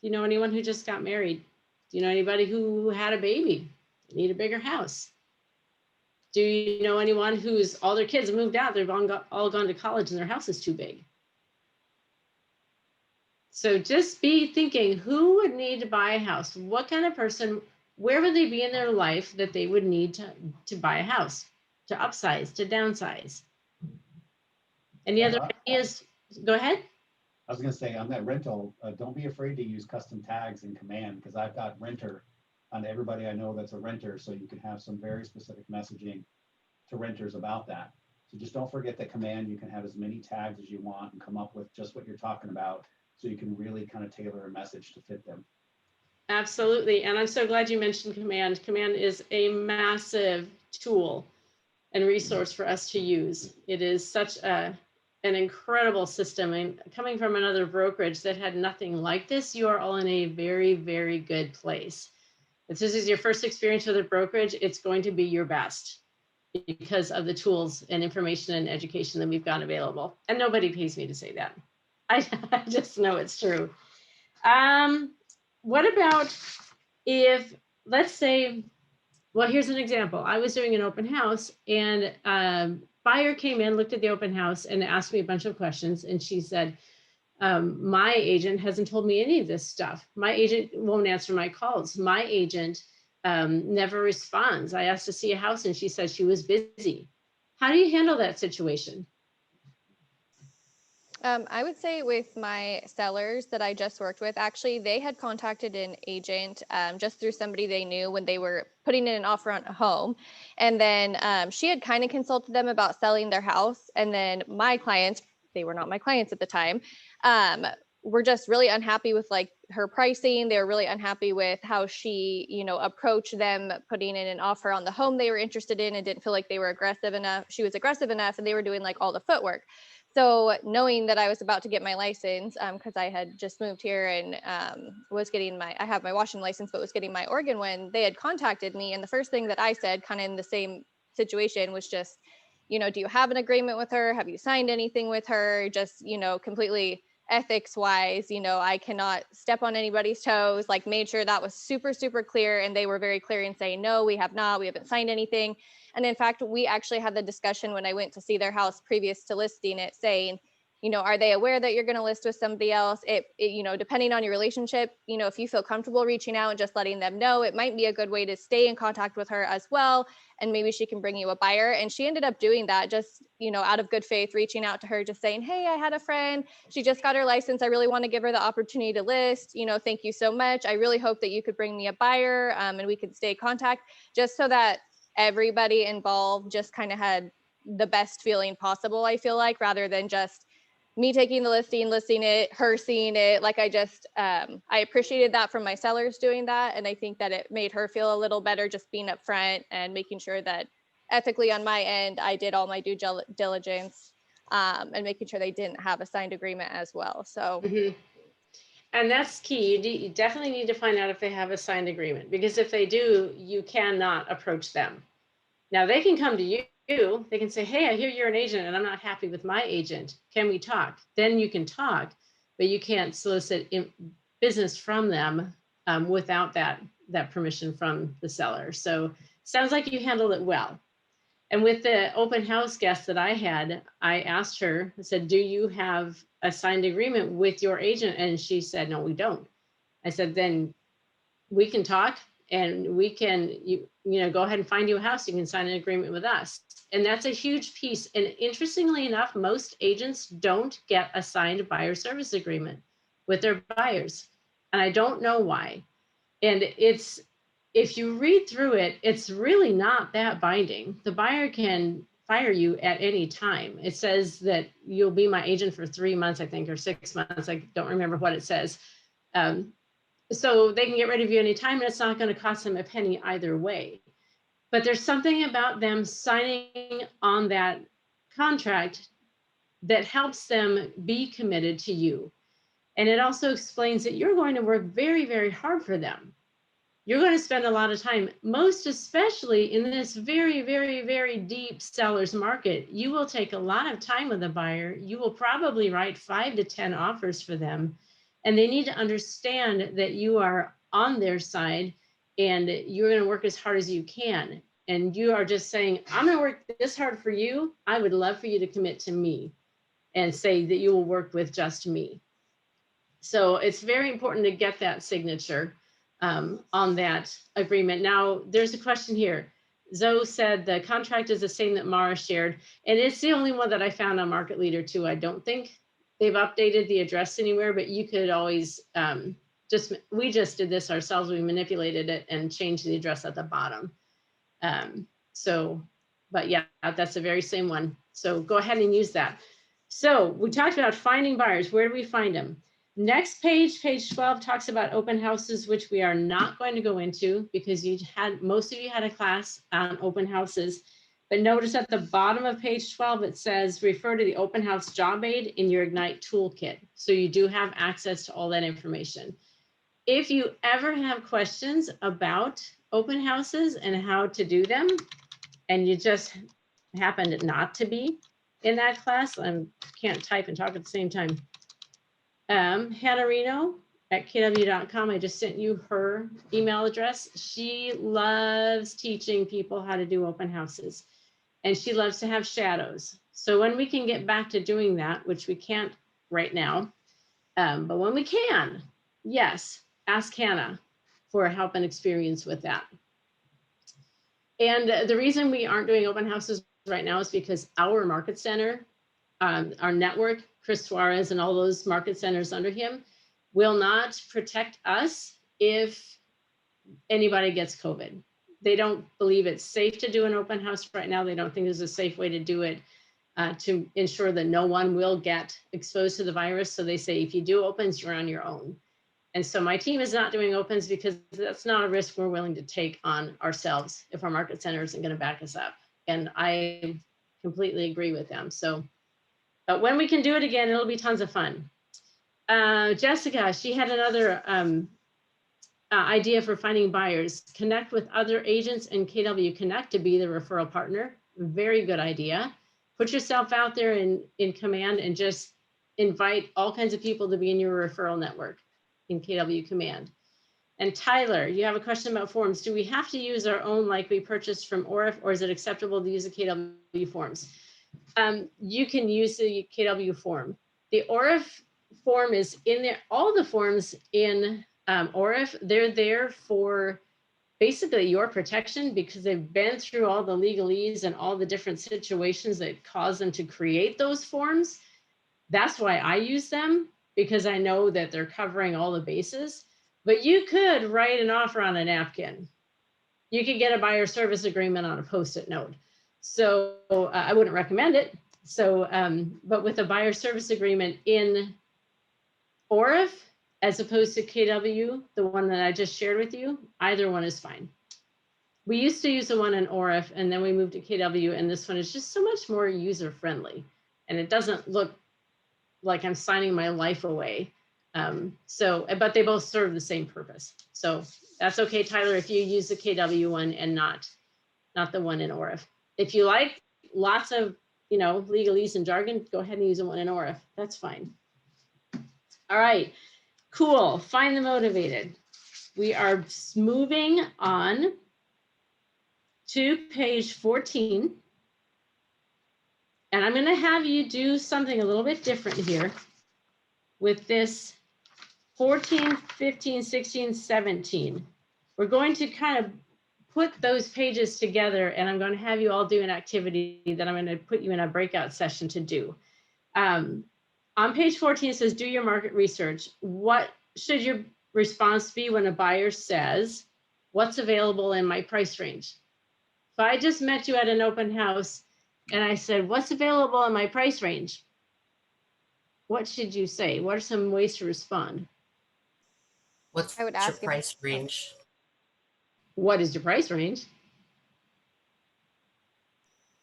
[SPEAKER 14] you know anyone who just got married? Do you know anybody who had a baby, need a bigger house? Do you know anyone who's all their kids have moved out, they've all gone to college and their house is too big? So just be thinking, who would need to buy a house? What kind of person, where would they be in their life that they would need to buy a house, to upsize, to downsize? Any other ideas? Go ahead.
[SPEAKER 10] I was going to say on that rental, don't be afraid to use custom tags in Command, because I've got renter on everybody I know that's a renter, so you can have some very specific messaging to renters about that. So just don't forget that Command, you can have as many tags as you want and come up with just what you're talking about, so you can really kind of tailor a message to fit them.
[SPEAKER 14] Absolutely. And I'm so glad you mentioned Command. Command is a massive tool and resource for us to use. It is such an incredible system. And coming from another brokerage that had nothing like this, you are all in a very, very good place. If this is your first experience with a brokerage, it's going to be your best because of the tools and information and education that we've got available. And nobody pays me to say that. I just know it's true. What about if, let's say, well, here's an example. I was doing an open house and buyer came in, looked at the open house and asked me a bunch of questions. And she said, my agent hasn't told me any of this stuff. My agent won't answer my calls. My agent never responds. I asked to see a house and she said she was busy. How do you handle that situation?
[SPEAKER 9] I would say with my sellers that I just worked with, actually, they had contacted an agent just through somebody they knew when they were putting in an offer on a home. And then she had kind of consulted them about selling their house. And then my clients, they were not my clients at the time, were just really unhappy with like her pricing. They were really unhappy with how she, you know, approached them putting in an offer on the home they were interested in and didn't feel like they were aggressive enough. She was aggressive enough and they were doing like all the footwork. So knowing that I was about to get my license, because I had just moved here and was getting I have my Washington license, but was getting my Oregon one, they had contacted me. And the first thing that I said, kind of in the same situation, was just, you know, do you have an agreement with her? Have you signed anything with her? Just, you know, completely ethics wise, you know, I cannot step on anybody's toes, like made sure that was super, super clear. And they were very clear in saying, no, we have not, we haven't signed anything. And in fact, we actually had the discussion when I went to see their house previous to listing it, saying, you know, are they aware that you're going to list with somebody else? It, you know, depending on your relationship, you know, if you feel comfortable reaching out and just letting them know, it might be a good way to stay in contact with her as well. And maybe she can bring you a buyer. And she ended up doing that, just, you know, out of good faith, reaching out to her, just saying, hey, I had a friend, she just got her license. I really want to give her the opportunity to list, you know, thank you so much. I really hope that you could bring me a buyer and we could stay in contact, just so that everybody involved just kind of had the best feeling possible, I feel like, rather than just me taking the listing, listing it, her seeing it. Like I just, I appreciated that from my sellers doing that. And I think that it made her feel a little better just being upfront and making sure that ethically on my end, I did all my due diligence and making sure they didn't have a signed agreement as well. So.
[SPEAKER 14] Mm-hmm. And that's key. You definitely need to find out if they have a signed agreement, because if they do, you cannot approach them. Now they can come to you. They can say, hey, I hear you're an agent and I'm not happy with my agent. Can we talk? Then you can talk, but you can't solicit business from them without that permission from the seller. So sounds like you handled it well. And with the open house guest that I had, I asked her, I said, do you have a signed agreement with your agent? And she said, no, we don't. I said, then we can talk and we can, you know, go ahead and find you a house. You can sign an agreement with us. And that's a huge piece. And interestingly enough, most agents don't get a signed buyer service agreement with their buyers. And I don't know why. And it's, if you read through it, it's really not that binding. The buyer can fire you at any time. It says that you'll be my agent for 3 months, I think, or 6 months. I don't remember what it says. So they can get rid of you anytime, and it's not going to cost them a penny either way. But there's something about them signing on that contract that helps them be committed to you. And it also explains that you're going to work very, very hard for them. You're going to spend a lot of time, most especially in this very, very, very deep seller's market. You will take a lot of time with a buyer. You will probably write 5 to 10 offers for them. And they need to understand that you are on their side and you're going to work as hard as you can. And you are just saying, I'm going to work this hard for you. I would love for you to commit to me and say that you will work with just me. So it's very important to get that signature on that agreement. Now, there's a question here. Zoe said the contract is the same that Mara shared, and it's the only one that I found on Market Leader too. I don't think they've updated the address anywhere, but you could always we just did this ourselves. We manipulated it and changed the address at the bottom. But yeah, that's the very same one. So go ahead and use that. So we talked about finding buyers. Where do we find them? Next page, page 12, talks about open houses, which we are not going to go into because most of you had a class on open houses. But notice at the bottom of page 12, it says, refer to the open house job aid in your Ignite toolkit. So you do have access to all that information. If you ever have questions about open houses and how to do them, and you just happened not to be in that class, I can't type and talk at the same time. Hannah Reno at kw.com, I just sent you her email address. She loves teaching people how to do open houses, and she loves to have shadows. So when we can get back to doing that, which we can't right now, but when we can, yes, ask Hannah for help and experience with that. And the reason we aren't doing open houses right now is because our market center, our network, Chris Suarez and all those market centers under him, will not protect us if anybody gets COVID. They don't believe it's safe to do an open house right now. They don't think there's a safe way to do it to ensure that no one will get exposed to the virus. So they say, if you do opens, you're on your own. And so my team is not doing opens because that's not a risk we're willing to take on ourselves if our market center isn't going to back us up. And I completely agree with them. So, but when we can do it again, it'll be tons of fun. Jessica, she had another idea for finding buyers. Connect with other agents in KW Connect to be the referral partner. Very good idea. Put yourself out there in command and just invite all kinds of people to be in your referral network in KW Command. And Tyler, you have a question about forms. Do we have to use our own like we purchased from ORIF, or is it acceptable to use the KW forms? You can use the KW form. The ORIF form is in there. All the forms in ORIF, they're there for basically your protection because they've been through all the legalese and all the different situations that cause them to create those forms. That's why I use them, because I know that they're covering all the bases. But you could write an offer on a napkin. You could get a buyer service agreement on a Post-it note. So I wouldn't recommend it. So, but with a buyer service agreement in ORIF, as opposed to KW, the one that I just shared with you, either one is fine. We used to use the one in ORIF, and then we moved to KW, and this one is just so much more user-friendly. And it doesn't look like I'm signing my life away. But they both serve the same purpose. So that's okay, Tyler, if you use the KW one and not the one in ORIF. If you like lots of, legalese and jargon, go ahead and use the one in ORIF. That's fine. All right, cool. Find the motivated. We are moving on to page 14. And I'm going to have you do something a little bit different here with this 14, 15, 16, 17. we're going to kind of put those pages together, and I'm going to have you all do an activity that I'm going to put you in a breakout session to do. On page 14, it says, do your market research. What should your response be when a buyer says, what's available in my price range? If I just met you at an open house and I said, what's available in my price range? What should you say? What are some ways to respond?
[SPEAKER 5] What's
[SPEAKER 9] I would
[SPEAKER 5] your
[SPEAKER 9] ask if,
[SPEAKER 5] price range?
[SPEAKER 14] What is your price range?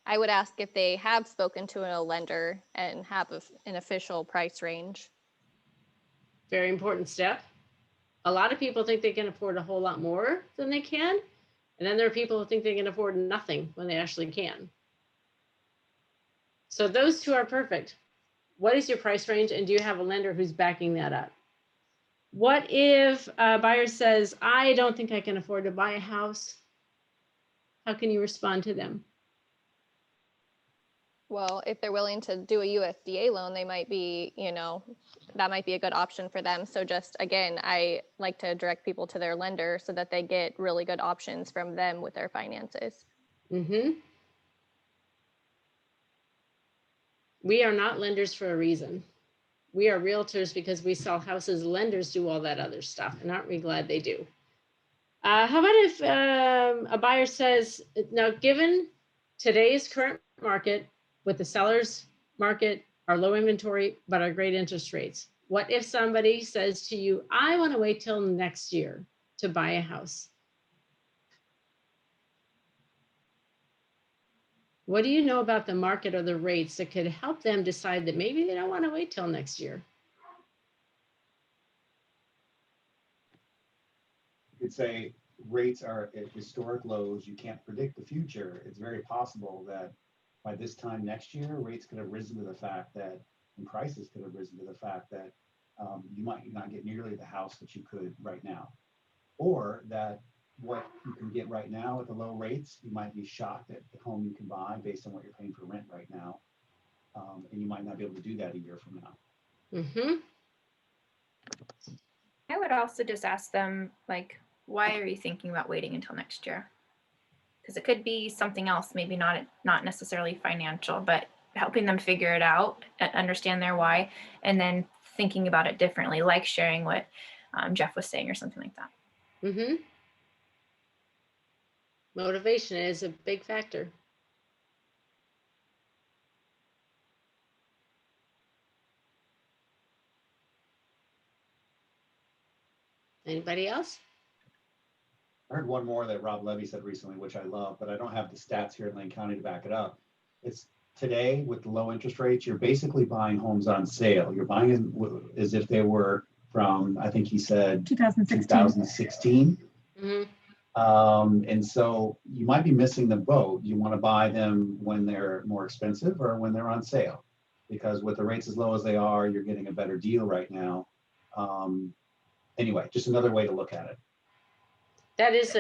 [SPEAKER 9] I would ask if they have spoken to a lender and have an official price range.
[SPEAKER 14] Very important step. A lot of people think they can afford a whole lot more than they can. And then there are people who think they can afford nothing when they actually can. So those two are perfect. What is your price range? And do you have a lender who's backing that up? What if a buyer says, I don't think I can afford to buy a house? How can you respond to them?
[SPEAKER 9] Well, if they're willing to do a USDA loan, they might be, that might be a good option for them. So just, again, I like to direct people to their lender so that they get really good options from them with their finances.
[SPEAKER 14] Mm-hmm. We are not lenders for a reason. We are realtors because we sell houses. Lenders do all that other stuff, and aren't we glad they do? How about if a buyer says, now given today's current market with the seller's market, our low inventory, but our great interest rates, what if somebody says to you, I want to wait till next year to buy a house? What do you know about the market or the rates that could help them decide that maybe they don't want to wait till next year?
[SPEAKER 10] You could say rates are at historic lows. You can't predict the future. It's very possible that by this time next year, rates could have risen to the fact that, and prices could have risen to the fact that you might not get nearly the house that you could right now. Or that what you can get right now at the low rates, you might be shocked at the home you can buy based on what you're paying for rent right now. And you might not be able to do that a year from now.
[SPEAKER 14] Mm-hmm.
[SPEAKER 7] I would also just ask them, like, why are you thinking about waiting until next year? Because it could be something else, maybe not necessarily financial, but helping them figure it out, understand their why, and then thinking about it differently, like sharing what Jeff was saying or something like that.
[SPEAKER 14] Mm-hmm. Motivation is a big factor. Anybody else?
[SPEAKER 10] I heard one more that Rob Levy said recently, which I love, but I don't have the stats here in Lane County to back it up. It's today with the low interest rates, you're basically buying homes on sale. You're buying as if they were from, I think he said 2016.
[SPEAKER 14] Mm-hmm.
[SPEAKER 10] And so you might be missing the boat. You want to buy them when they're more expensive or when they're on sale, because with the rates as low as they are, you're getting a better deal right now. Anyway, just another way to look at it.
[SPEAKER 14] That is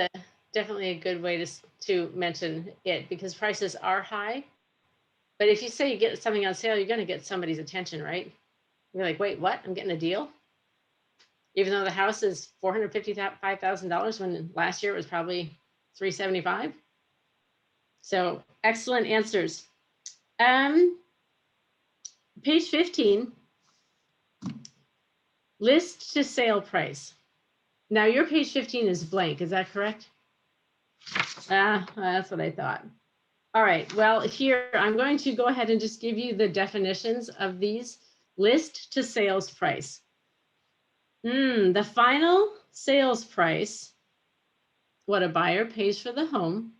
[SPEAKER 14] definitely a good way to mention it, because prices are high. But if you say you get something on sale, you're going to get somebody's attention, right? You're like, wait, what? I'm getting a deal? Even though the house is $455,000 when last year it was probably $375,000. So excellent answers. Page 15, list to sale price. Now your page 15 is blank, is that correct? That's what I thought. All right, well, here I'm going to go ahead and just give you the definitions of these. List to sales price. The final sales price, what a buyer pays for the home,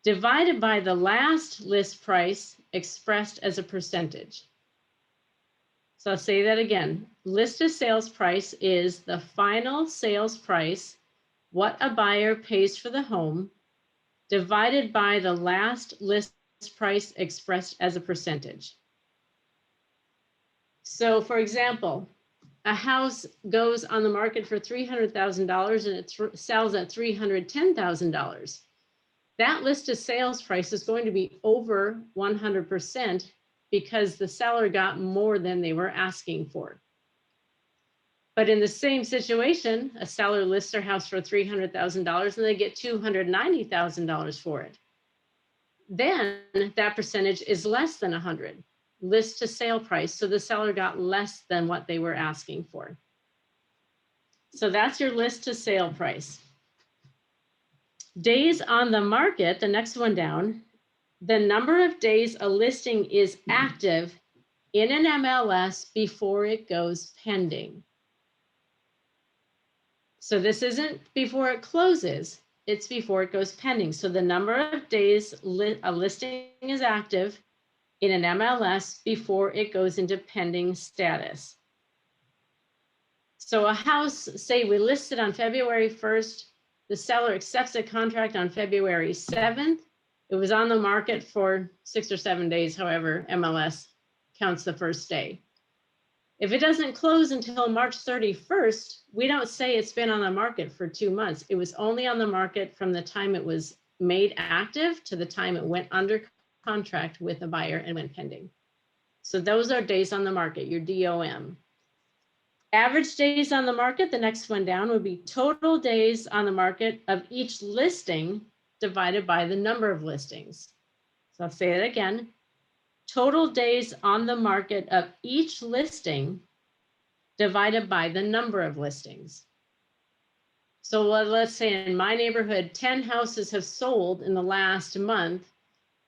[SPEAKER 14] divided by the last list price expressed as a percentage. So I'll say that again. List to sales price is the final sales price, what a buyer pays for the home, divided by the last list price expressed as a percentage. So for example, a house goes on the market for $300,000 and it sells at $310,000. That list of sales price is going to be over 100% because the seller got more than they were asking for. But in the same situation, a seller lists their house for $300,000 and they get $290,000 for it. Then that percentage is less than 100, list to sale price. So the seller got less than what they were asking for. So that's your list to sale price. Days on the market, the next one down, the number of days a listing is active in an MLS before it goes pending. So this isn't before it closes, it's before it goes pending. So the number of days a listing is active in an MLS before it goes into pending status. So a house, say we listed on February 1st, the seller accepts a contract on February 7th. It was on the market for 6 or 7 days, however, MLS counts the first day. If it doesn't close until March 31st, we don't say it's been on the market for 2 months. It was only on the market from the time it was made active to the time it went under contract with a buyer and went pending. So those are days on the market, your DOM. Average days on the market, the next one down, would be total days on the market of each listing divided by the number of listings. So I'll say it again. Total days on the market of each listing divided by the number of listings. So let's say in my neighborhood, 10 houses have sold in the last month,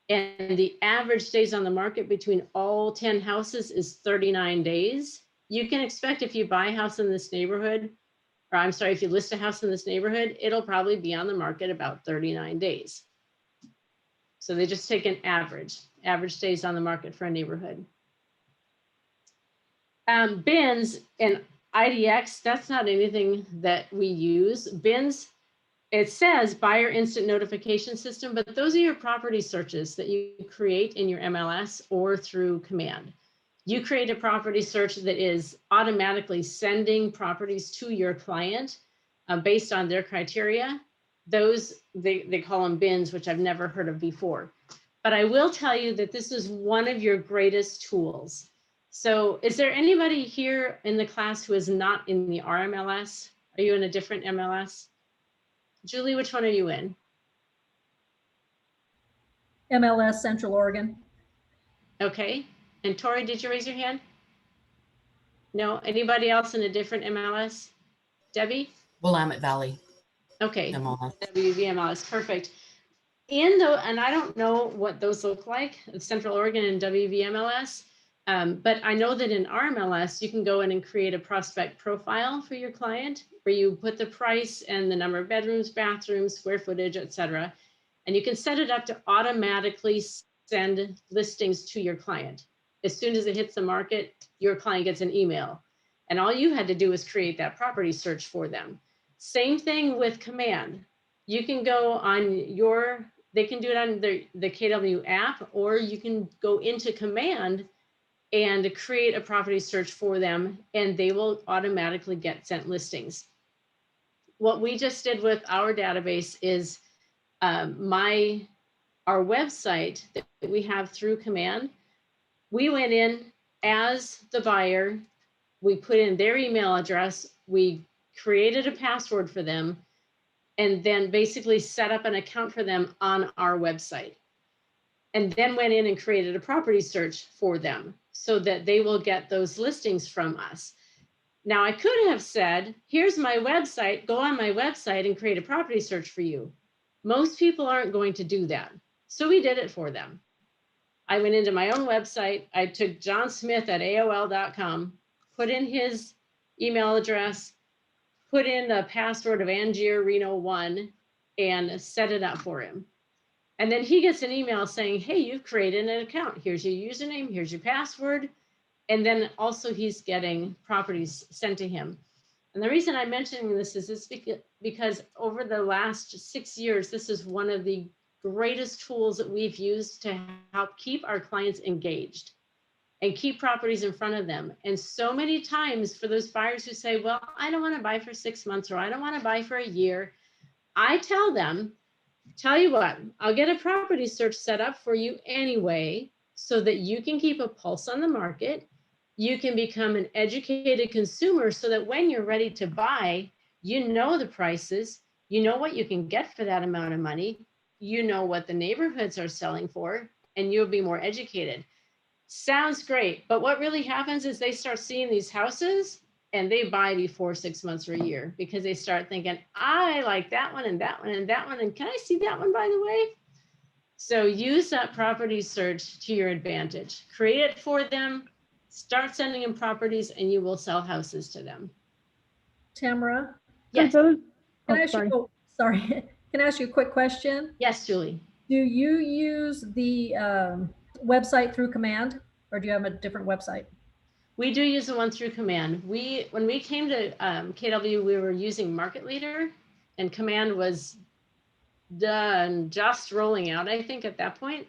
[SPEAKER 14] and the average days on the market between all 10 houses is 39 days. You can expect if you buy a house in this neighborhood, or I'm sorry, if you list a house in this neighborhood, it'll probably be on the market about 39 days. So they just take an average days on the market for a neighborhood. Bins and IDX, that's not anything that we use. Bins, it says buyer instant notification system, but those are your property searches that you create in your MLS or through command. You create a property search that is automatically sending properties to your client based on their criteria. Those, they call them bins, which I've never heard of before. But I will tell you that this is one of your greatest tools. So is there anybody here in the class who is not in the RMLS? Are you in a different MLS? Julie, which one are you in?
[SPEAKER 4] MLS Central Oregon.
[SPEAKER 14] Okay. And Tori, did you raise your hand? No. Anybody else in a different MLS? Debbie?
[SPEAKER 5] Willamette Valley.
[SPEAKER 14] Okay.
[SPEAKER 5] MLS.
[SPEAKER 14] WVMLS, perfect. And I don't know what those look like, Central Oregon and WVMLS, but I know that in RMLS, you can go in and create a prospect profile for your client where you put the price and the number of bedrooms, bathrooms, square footage, et cetera. And you can set it up to automatically send listings to your client. As soon as it hits the market, your client gets an email. And all you had to do was create that property search for them. Same thing with command. You can go on they can do it on the KW app, or you can go into command and create a property search for them, and they will automatically get sent listings. What we just did with our database is our website that we have through command. We went in as the buyer, we put in their email address, we created a password for them, and then basically set up an account for them on our website. And then went in and created a property search for them so that they will get those listings from us. Now I could have said, here's my website, go on my website and create a property search for you. Most people aren't going to do that. So we did it for them. I went into my own website. I took johnsmith@aol.com, put in his email address, put in the password of Angier Reno 1 and set it up for him. And then he gets an email saying, hey, you've created an account. Here's your username, here's your password. And then also he's getting properties sent to him. And the reason I'm mentioning this is because over the last 6 years, this is one of the greatest tools that we've used to help keep our clients engaged and keep properties in front of them. And so many times for those buyers who say, well, I don't want to buy for 6 months, or I don't want to buy for a year, I tell them, tell you what, I'll get a property search set up for you anyway, so that you can keep a pulse on the market. you can become an educated consumer so that when you're ready to buy, you know the prices, you know what you can get for that amount of money, you know what the neighborhoods are selling for, and you'll be more educated. Sounds great, but what really happens is they start seeing these houses and they buy before 6 months or a year because they start thinking, I like that one and that one and that one, and can I see that one, by the way? So use that property search to your advantage. Create it for them, start sending them properties, and you will sell houses to them.
[SPEAKER 4] Tamara?
[SPEAKER 14] Yes.
[SPEAKER 4] Can I ask you, sorry, can I ask you a quick question?
[SPEAKER 14] Yes, Julie.
[SPEAKER 4] Do you use the website through Command, or do you have a different website?
[SPEAKER 14] We do use the one through Command. When we came to KW, we were using Market Leader, and Command was done, just rolling out, I think, at that point.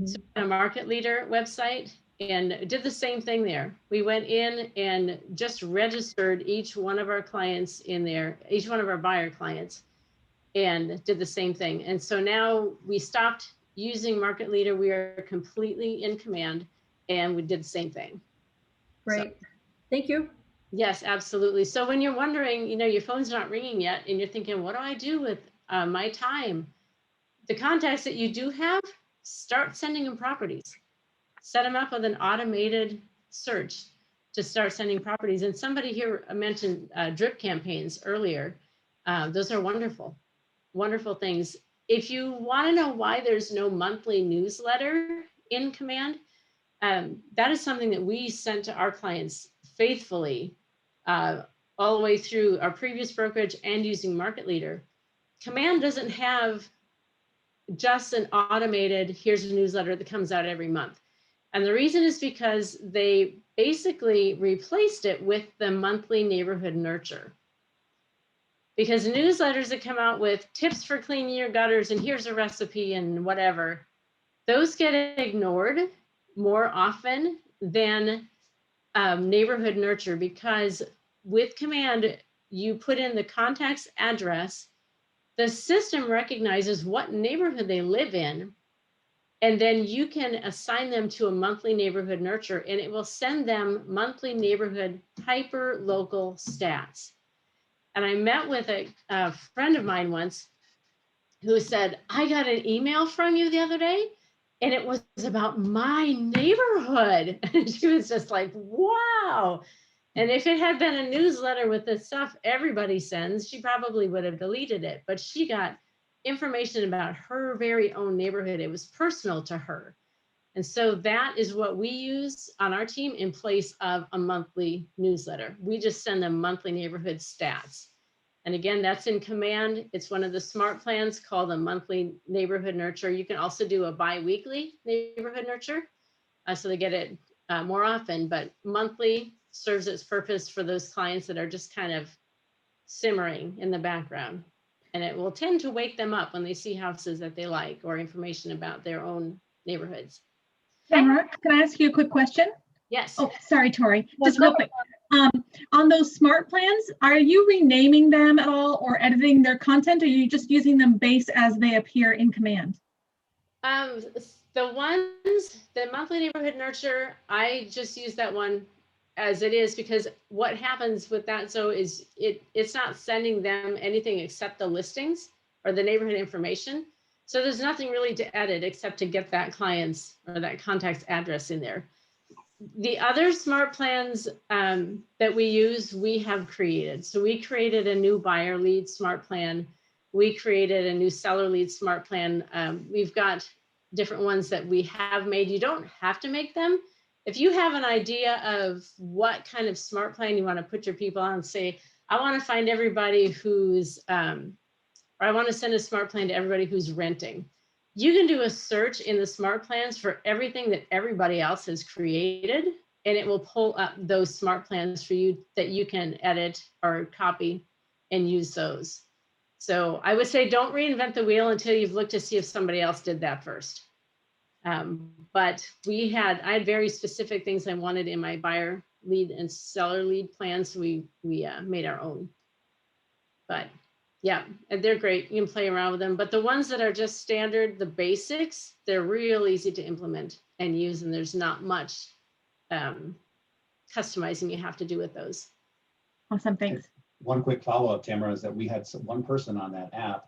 [SPEAKER 14] So a Market Leader website, and did the same thing there. We went in and just registered each one of our clients in there, each one of our buyer clients, and did the same thing. And so now we stopped using Market Leader. We are completely in Command, and we did the same thing.
[SPEAKER 4] Great. Thank you.
[SPEAKER 14] Yes, absolutely. So when you're wondering, your phone's not ringing yet, and you're thinking, what do I do with my time? The contacts that you do have, start sending them properties. Set them up with an automated search to start sending properties. And somebody here mentioned drip campaigns earlier. Those are wonderful, wonderful things. If you want to know why there's no monthly newsletter in Command, that is something that we sent to our clients faithfully all the way through our previous brokerage and using Market Leader. Command doesn't have just an automated, here's a newsletter that comes out every month. And the reason is because they basically replaced it with the monthly neighborhood nurture. Because newsletters that come out with tips for cleaning your gutters and here's a recipe and whatever, those get ignored more often than neighborhood nurture, because with Command, you put in the contact's address, the system recognizes what neighborhood they live in, and then you can assign them to a monthly neighborhood nurture, and it will send them monthly neighborhood hyper local stats. And I met with a friend of mine once who said, I got an email from you the other day, and it was about my neighborhood. And she was just like, wow. And if it had been a newsletter with the stuff everybody sends, she probably would have deleted it. But she got information about her very own neighborhood. It was personal to her. And so that is what we use on our team in place of a monthly newsletter. We just send them monthly neighborhood stats. And again, that's in Command. It's one of the smart plans called a monthly neighborhood nurture. You can also do a bi-weekly neighborhood nurture. So they get it more often, but monthly serves its purpose for those clients that are just kind of simmering in the background. And it will tend to wake them up when they see houses that they like or information about their own neighborhoods.
[SPEAKER 11] Tamara, can I ask you a quick question?
[SPEAKER 14] Yes.
[SPEAKER 11] Oh, sorry, Tori. Just real quick. On those smart plans, are you renaming them at all or editing their content, or are you just using them based as they appear in Command?
[SPEAKER 14] The monthly neighborhood nurture, I just use that one as it is, because what happens with that, so is it's not sending them anything except the listings or the neighborhood information. So there's nothing really to edit except to get that client's or that contact's address in there. The other smart plans that we use, we have created. So we created a new buyer lead smart plan. We created a new seller lead smart plan. We've got different ones that we have made. You don't have to make them. If you have an idea of what kind of smart plan you want to put your people on, say, I want to find everybody who's, or I want to send a smart plan to everybody who's renting. You can do a search in the smart plans for everything that everybody else has created, and it will pull up those smart plans for you that you can edit or copy and use those. So I would say don't reinvent the wheel until you've looked to see if somebody else did that first. But I had very specific things I wanted in my buyer lead and seller lead plans. So we made our own. But yeah, and they're great. You can play around with them. But the ones that are just standard, the basics, they're real easy to implement and use. And there's not much customizing you have to do with those.
[SPEAKER 11] Awesome, thanks.
[SPEAKER 10] One quick follow-up, Tamara, is that we had one person on that app,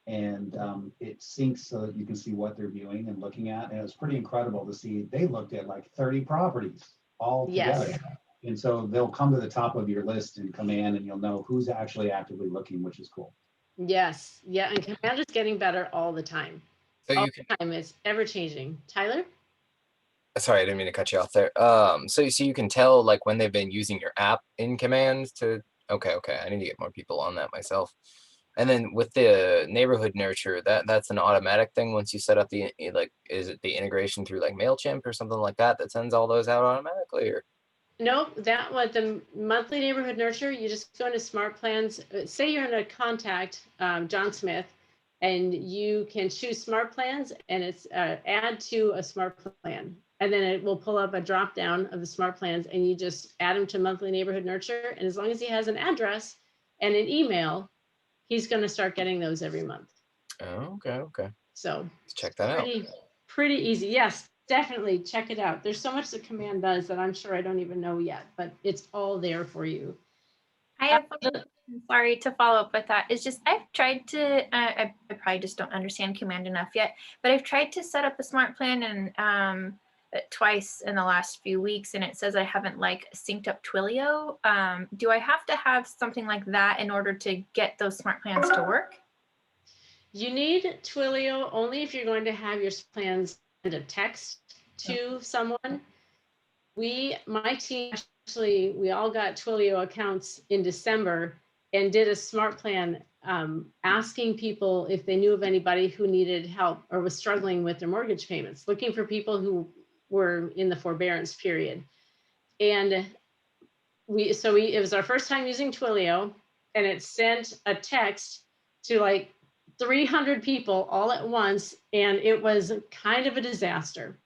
[SPEAKER 10] and it syncs so that you can see what they're viewing and looking at. And it was pretty incredible to see. They looked at like 30 properties all together.
[SPEAKER 14] Yes.
[SPEAKER 10] And so they'll come to the top of your list in Command, and you'll know who's actually actively looking, which is cool.
[SPEAKER 14] Yes, yeah, and Command is getting better all the time.
[SPEAKER 3] So
[SPEAKER 14] All
[SPEAKER 3] you can,
[SPEAKER 14] the time, it's ever changing. Tyler?
[SPEAKER 3] sorry, I didn't mean to cut you off there. So you can tell like when they've been using your app in Command to, okay, I need to get more people on that myself. And then with the neighborhood nurture, that's an automatic thing once you set up the, like, is it the integration through like MailChimp or something like that that sends all those out automatically, or?
[SPEAKER 14] Nope, that was the monthly neighborhood nurture. You just go into smart plans. Say you're in a contact, John Smith, and you can choose smart plans, and it's add to a smart plan. And then it will pull up a drop down of the smart plans, and you just add them to monthly neighborhood nurture. And as long as he has an address and an email, he's going to start getting those every month.
[SPEAKER 3] Oh, okay.
[SPEAKER 14] So
[SPEAKER 3] Let's check that out.
[SPEAKER 14] Pretty easy. Yes, definitely check it out. There's so much that Command does that I'm sure I don't even know yet, but it's all there for you.
[SPEAKER 7] I have, sorry to follow up with that. It's just, I've tried to, I probably just don't understand Command enough yet, but I've tried to set up a smart plan and twice in the last few weeks, and it says I haven't like synced up Twilio. Do I have to have something like that in order to get those smart plans to work?
[SPEAKER 14] You need Twilio only if you're going to have your plans send a text to someone. My team actually, we all got Twilio accounts in December and did a smart plan asking people if they knew of anybody who needed help or was struggling with their mortgage payments, looking for people who were in the forbearance period. And it was our first time using Twilio, and it sent a text to like 300 people all at once, and it was kind of a disaster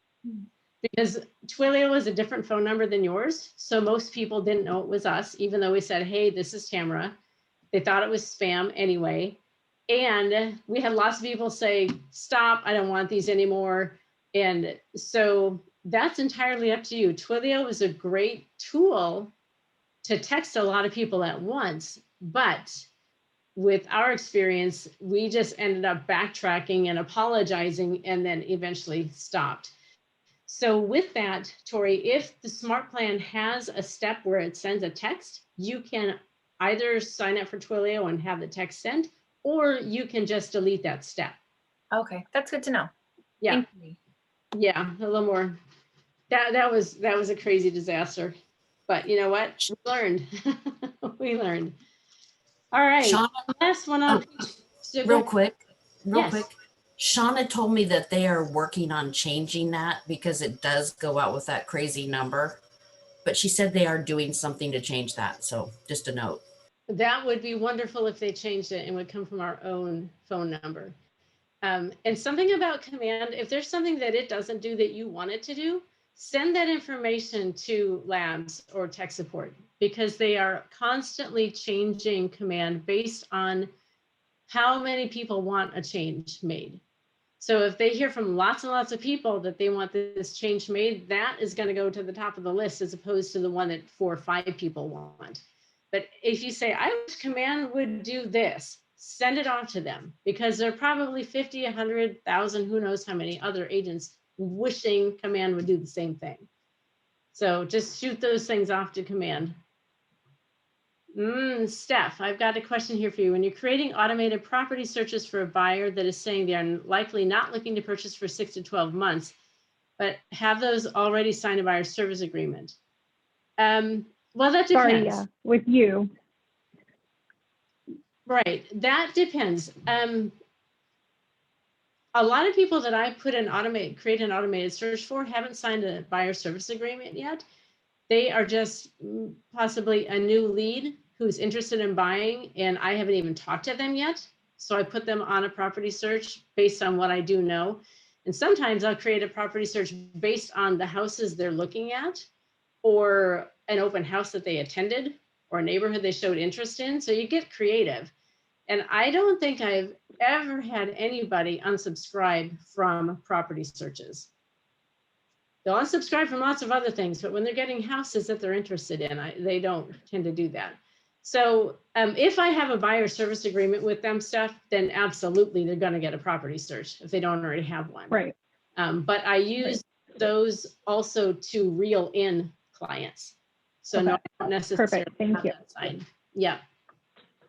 [SPEAKER 14] because Twilio was a different phone number than yours. So most people didn't know it was us, even though we said, hey, this is Tamara. They thought it was spam anyway. And we had lots of people say, stop, I don't want these anymore. And so that's entirely up to you. Twilio is a great tool to text a lot of people at once, but with our experience, we just ended up backtracking and apologizing and then eventually stopped. So with that, Tori, if the smart plan has a step where it sends a text, you can either sign up for Twilio and have the text sent, or you can just delete that step.
[SPEAKER 7] Okay, that's good to know.
[SPEAKER 14] Yeah. Yeah, a little more. That was a crazy disaster. But you know what? We learned. We learned. All right.
[SPEAKER 5] Shauna,
[SPEAKER 14] last one on
[SPEAKER 5] real quick.
[SPEAKER 14] Yes.
[SPEAKER 5] Shauna told me that they are working on changing that because it does go out with that crazy number. But she said they are doing something to change that. So just a note.
[SPEAKER 14] That would be wonderful if they changed it and would come from our own phone number. And something about Command, if there's something that it doesn't do that you want it to do, send that information to labs or tech support, because they are constantly changing Command based on how many people want a change made. So if they hear from lots and lots of people that they want this change made, that is going to go to the top of the list as opposed to the one that 4 or 5 people want. But if you say, I wish Command would do this, send it off to them, because there are probably 50, 100,000, who knows how many other agents wishing Command would do the same thing. So just shoot those things off to Command. Steph, I've got a question here for you. When you're creating automated property searches for a buyer that is saying they are likely not looking to purchase for 6 to 12 months, but have those already signed a buyer service agreement. Well, that depends.
[SPEAKER 6] Sorry, yeah, with you.
[SPEAKER 14] Right, that depends. A lot of people that I create an automated search for haven't signed a buyer service agreement yet. They are just possibly a new lead who's interested in buying, and I haven't even talked to them yet. So I put them on a property search based on what I do know. And sometimes I'll create a property search based on the houses they're looking at, or an open house that they attended, or a neighborhood they showed interest in. So you get creative. And I don't think I've ever had anybody unsubscribe from property searches. They'll unsubscribe from lots of other things, but when they're getting houses that they're interested in, they don't tend to do that. So if I have a buyer service agreement with them stuff, then absolutely they're going to get a property search if they don't already have one.
[SPEAKER 11] Right.
[SPEAKER 14] But I use those also to reel in clients. So
[SPEAKER 11] Okay.
[SPEAKER 14] not necessarily.
[SPEAKER 11] Perfect. Thank you.
[SPEAKER 14] Side. Yeah.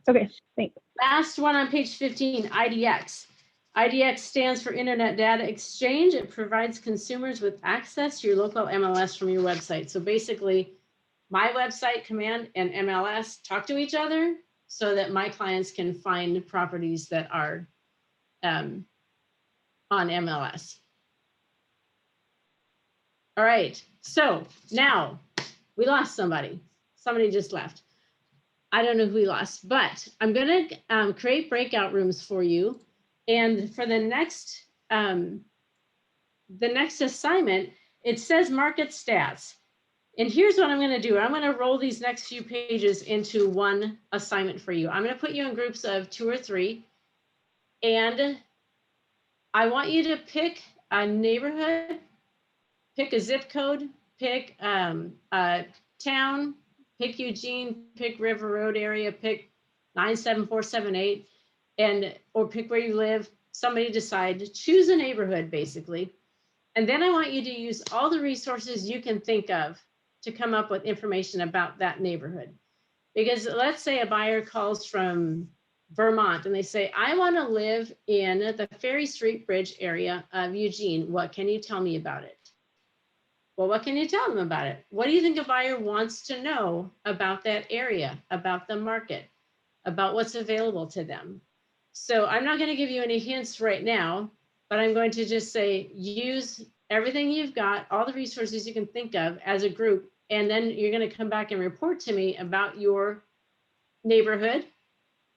[SPEAKER 11] Okay. Thanks.
[SPEAKER 14] Last one on page 15, IDX. IDX stands for Internet Data Exchange. It provides consumers with access to your local MLS from your website. So basically, my website, Command, and MLS talk to each other so that my clients can find properties that are on MLS. All right, so now we lost somebody. Somebody just left. I don't know who we lost, but I'm going to create breakout rooms for you. And for the next assignment, it says market stats. And here's what I'm going to do. I'm going to roll these next few pages into one assignment for you. I'm going to put you in groups of 2 or 3. And I want you to pick a neighborhood, pick a zip code, pick a town, pick Eugene, pick River Road area, pick 97478, or pick where you live. Somebody decide, choose a neighborhood basically. And then I want you to use all the resources you can think of to come up with information about that neighborhood. Because let's say a buyer calls from Vermont and they say, I want to live in the Ferry Street Bridge area of Eugene. What can you tell me about it? Well, what can you tell them about it? What do you think a buyer wants to know about that area, about the market, about what's available to them? So I'm not going to give you any hints right now, but I'm going to just say, use everything you've got, all the resources you can think of as a group, and then you're going to come back and report to me about your neighborhood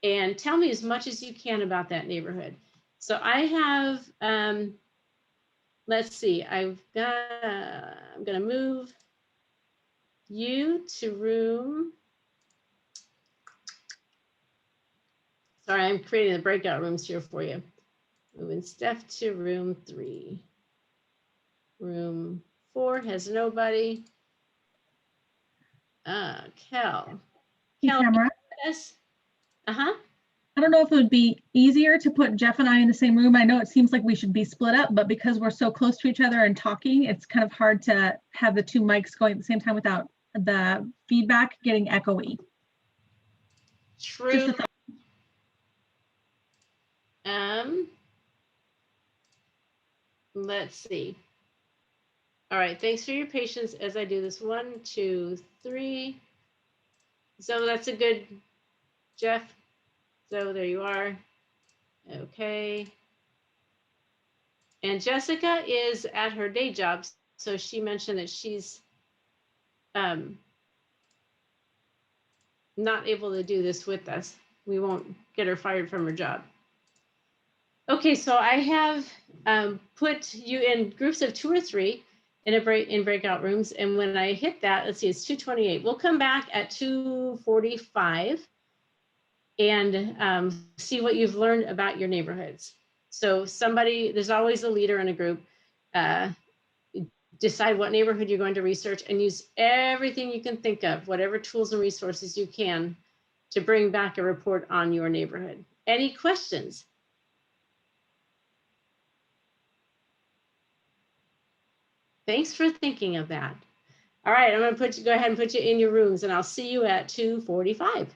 [SPEAKER 14] and tell me as much as you can about that neighborhood. So I have, let's see, I'm going to move you to room. Sorry, I'm creating the breakout rooms here for you. Moving Steph to room 3. Room 4 has nobody. Kel.
[SPEAKER 11] Hey,
[SPEAKER 14] Kel,
[SPEAKER 11] Tamara.
[SPEAKER 14] yes. Uh-huh.
[SPEAKER 11] I don't know if it would be easier to put Jeff and I in the same room. I know it seems like we should be split up, but because we're so close to each other and talking, it's kind of hard to have the 2 mics going at the same time without the feedback getting echoey.
[SPEAKER 14] True. Let's see. All right, thanks for your patience as I do this. 1, 2, 3. So that's a good, Jeff. So there you are. Okay. And Jessica is at her day job. So she mentioned that she's not able to do this with us. We won't get her fired from her job. Okay, so I have put you in groups of 2 or 3 in breakout rooms. And when I hit that, let's see, it's 2:28. We'll come back at 2:45 and see what you've learned about your neighborhoods. So there's always a leader in a group. Decide what neighborhood you're going to research and use everything you can think of, whatever tools and resources you can to bring back a report on your neighborhood. Any questions? Thanks for thinking of that. All right, I'm going to go ahead and put you in your rooms, and I'll see you at 2:45.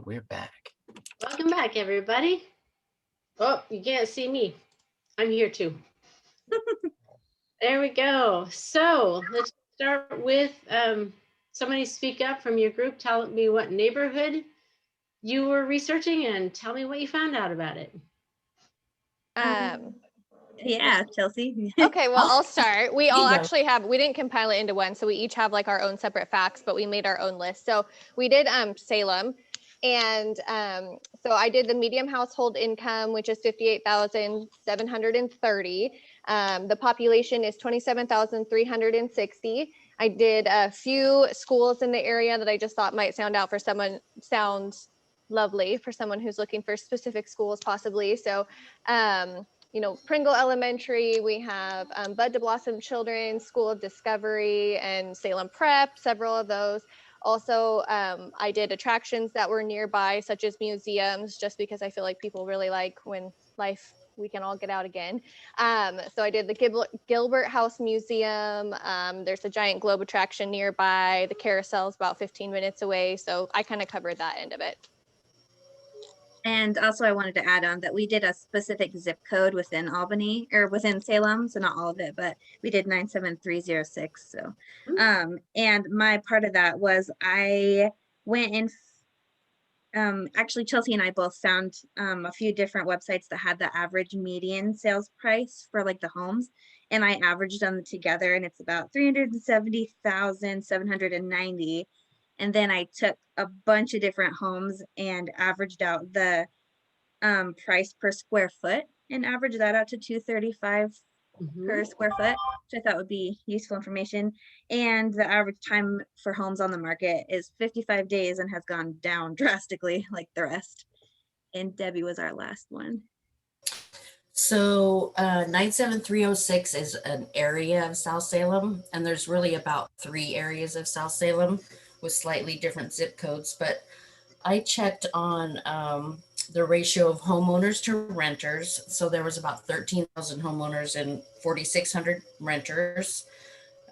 [SPEAKER 3] And we're back.
[SPEAKER 14] Welcome back, everybody. Oh, you can't see me. I'm here too. There we go. So let's start with somebody speak up from your group. Tell me what neighborhood you were researching and tell me what you found out about it.
[SPEAKER 1] Yeah, Chelsea.
[SPEAKER 9] Okay, well, I'll start. We all
[SPEAKER 5] go.
[SPEAKER 9] actually have, we didn't compile it into one, so we each have like our own separate facts, but we made our own list. So we did Salem, and so I did the medium household income, which is 58,730. The population is 27,360. I did a few schools in the area that I just thought might sounds lovely for someone who's looking for specific schools possibly. So Pringle Elementary, we have Bud to Blossom Children's School of Discovery and Salem Prep, several of those. Also, I did attractions that were nearby, such as museums, just because I feel like people really like when we can all get out again. So I did the Gilbert House Museum. There's a giant globe attraction nearby. The carousel is about 15 minutes away. So I kind of covered that end of it.
[SPEAKER 1] And also I wanted to add on that we did a specific zip code within Albany or within Salem. So not all of it, but we did 97306. So, and my part of that was I went in, actually Chelsea and I both found a few different websites that had the average median sales price for like the homes. And I averaged them together and it's about 370,790. And then I took a bunch of different homes and averaged out the price per square foot and averaged that out to $235 per square foot, which I thought would be useful information. And the average time for homes on the market is 55 days and has gone down drastically like the rest. And Debbie was our last one.
[SPEAKER 5] So 97306 is an area of South Salem, and there's really about 3 areas of South Salem with slightly different zip codes. But I checked on the ratio of homeowners to renters. So there was about 13,000 homeowners and 4,600 renters.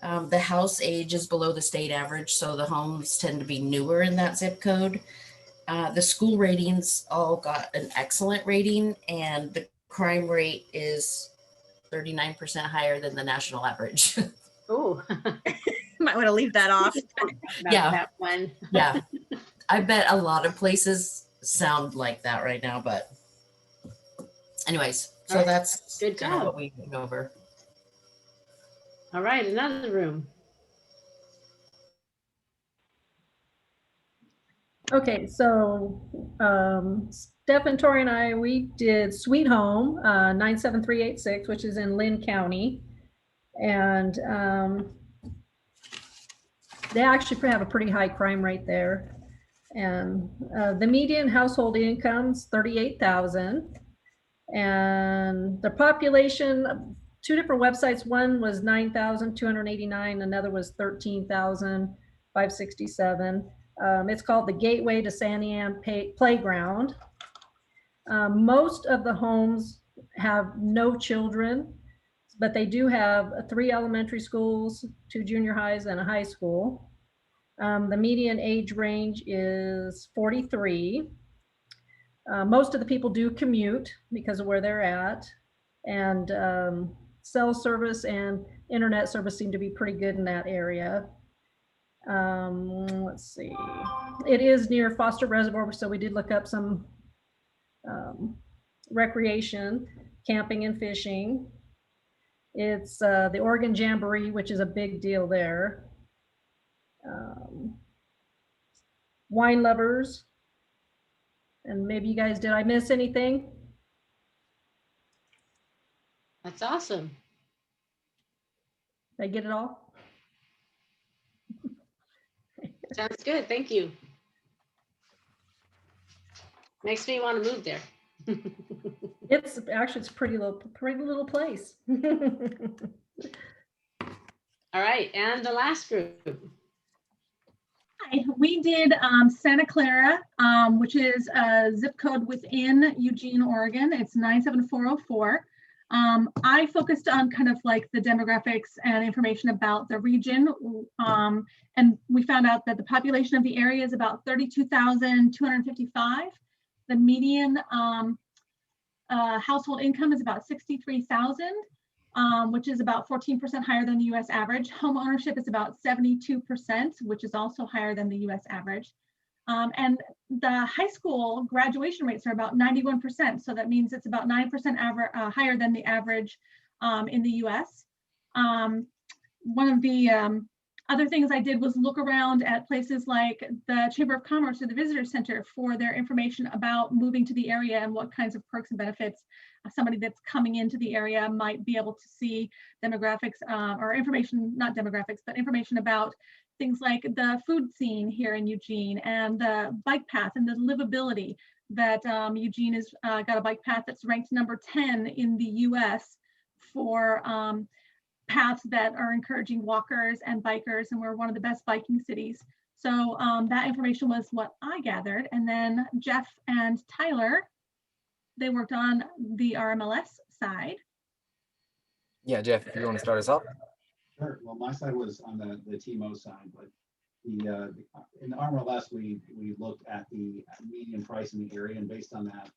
[SPEAKER 5] The house age is below the state average, so the homes tend to be newer in that zip code. The school ratings all got an excellent rating, and the crime rate is 39% higher than the national average.
[SPEAKER 14] Oh,
[SPEAKER 1] might want to leave that off.
[SPEAKER 5] Yeah.
[SPEAKER 14] That one.
[SPEAKER 5] Yeah. I bet a lot of places sound like that right now, but anyways, so
[SPEAKER 14] All right.
[SPEAKER 5] that's
[SPEAKER 14] Good
[SPEAKER 5] kind of
[SPEAKER 14] job.
[SPEAKER 5] what we went over.
[SPEAKER 14] All right, another room.
[SPEAKER 4] Okay, so Steph and Tori and I, we did Sweet Home 97386, which is in Lynn County. And they actually have a pretty high crime rate there. And the median household income is 38,000. And the population, 2 different websites, one was 9,289, another was 13,567. It's called the Gateway to Santiam Playground. Most of the homes have no children, but they do have 3 elementary schools, 2 junior highs, and a high school. The median age range is 43. Most of the people do commute because of where they're at, and cell service and internet service seem to be pretty good in that area. Let's see. It is near Foster Reservoir, so we did look up some recreation, camping and fishing. It's the Oregon Jamboree, which is a big deal there. Wine lovers. And maybe you guys, did I miss anything?
[SPEAKER 14] That's awesome.
[SPEAKER 4] Did I get it all?
[SPEAKER 14] Sounds good. Thank you. Makes me want to move there.
[SPEAKER 4] It's actually, it's a pretty little place.
[SPEAKER 14] All right, and the last group.
[SPEAKER 11] Hi, we did Santa Clara, which is a zip code within Eugene, Oregon. It's 97404. I focused on kind of like the demographics and information about the region. And we found out that the population of the area is about 32,255. The median household income is about 63,000, which is about 14% higher than the US average. Home ownership is about 72%, which is also higher than the US average. And the high school graduation rates are about 91%. So that means it's about 9% higher than the average in the US. One of the other things I did was look around at places like the Chamber of Commerce or the Visitor Center for their information about moving to the area and what kinds of perks and benefits somebody that's coming into the area might be able to see. Demographics or information, not demographics, but information about things like the food scene here in Eugene and the bike path and the livability that Eugene has got a bike path that's ranked number 10 in the US for paths that are encouraging walkers and bikers, and we're one of the best biking cities. So that information was what I gathered. And then Jeff and Tyler, they worked on the RMLS side.
[SPEAKER 3] Yeah, Jeff, if you want to start us off.
[SPEAKER 10] Sure. Well, my side was on the TMO side, but in the RMLS, we looked at the median price in the area, and based on that,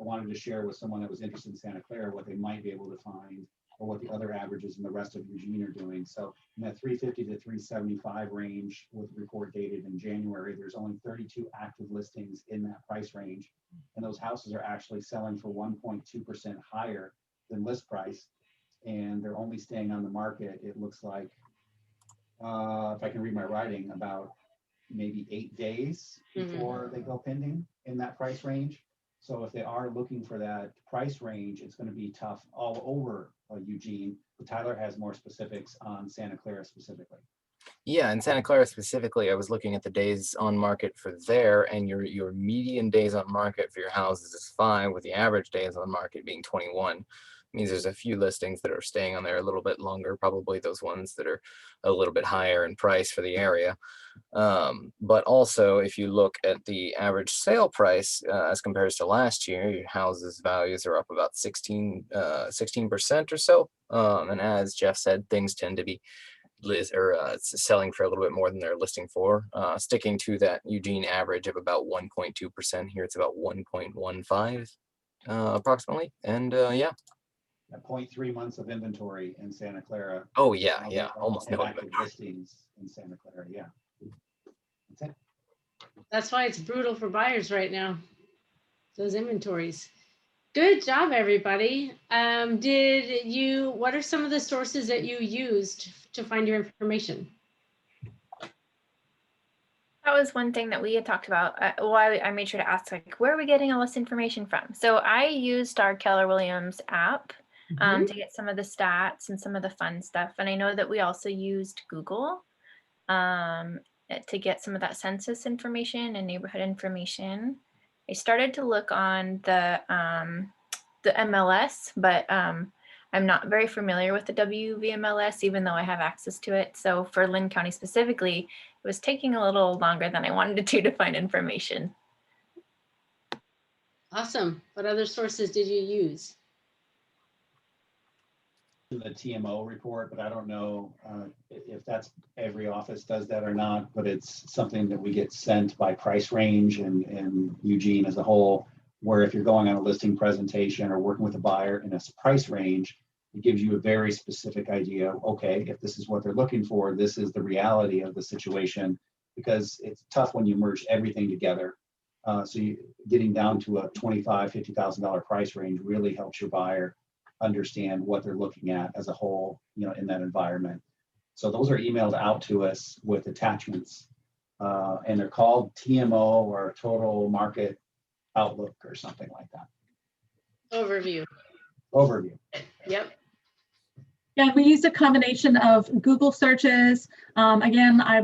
[SPEAKER 10] I wanted to share with someone that was interested in Santa Clara what they might be able to find or what the other averages in the rest of Eugene are doing. So in that 350 to 375 range with the report dated in January, there's only 32 active listings in that price range. And those houses are actually selling for 1.2% higher than list price. And they're only staying on the market, it looks like, if I can read my writing, about maybe 8 days before they go pending in that price range. So if they are looking for that price range, it's going to be tough all over Eugene. But Tyler has more specifics on Santa Clara specifically.
[SPEAKER 3] Yeah, in Santa Clara specifically, I was looking at the days on market for there, and your median days on market for your houses is 5, with the average days on market being 21. Means there's a few listings that are staying on there a little bit longer, probably those ones that are a little bit higher in price for the area. But also, if you look at the average sale price as compared to last year, your houses values are up about 16% or so. And as Jeff said, things tend to be selling for a little bit more than they're listing for. Sticking to that Eugene average of about 1.2%, here it's about 1.15 approximately. And yeah.
[SPEAKER 10] 0.3 months of inventory in Santa Clara.
[SPEAKER 3] Oh yeah, almost no
[SPEAKER 10] active listings in Santa Clara. Yeah, that's it.
[SPEAKER 14] That's why it's brutal for buyers right now. Those inventories. Good job, everybody. What are some of the sources that you used to find your information?
[SPEAKER 7] That was one thing that we had talked about. I made sure to ask, like, where are we getting all this information from? So I used our Keller Williams app to get some of the stats and some of the fun stuff. And I know that we also used Google to get some of that census information and neighborhood information. I started to look on the MLS, but I'm not very familiar with the WVMLS, even though I have access to it. So for Lynn County specifically, it was taking a little longer than I wanted it to find information.
[SPEAKER 14] Awesome. What other sources did you use?
[SPEAKER 10] The TMO report, but I don't know if that's every office does that or not, but it's something that we get sent by price range and Eugene as a whole, where if you're going on a listing presentation or working with a buyer in a price range, it gives you a very specific idea. Okay, if this is what they're looking for, this is the reality of the situation, because it's tough when you merge everything together. So getting down to a $25,000, $50,000 price range really helps your buyer understand what they're looking at as a whole, in that environment. So those are emailed out to us with attachments, and they're called TMO or Total Market Outlook or something like that.
[SPEAKER 14] Overview.
[SPEAKER 11] Yeah,
[SPEAKER 14] Yep.
[SPEAKER 11] we used a combination of Google searches. Again, I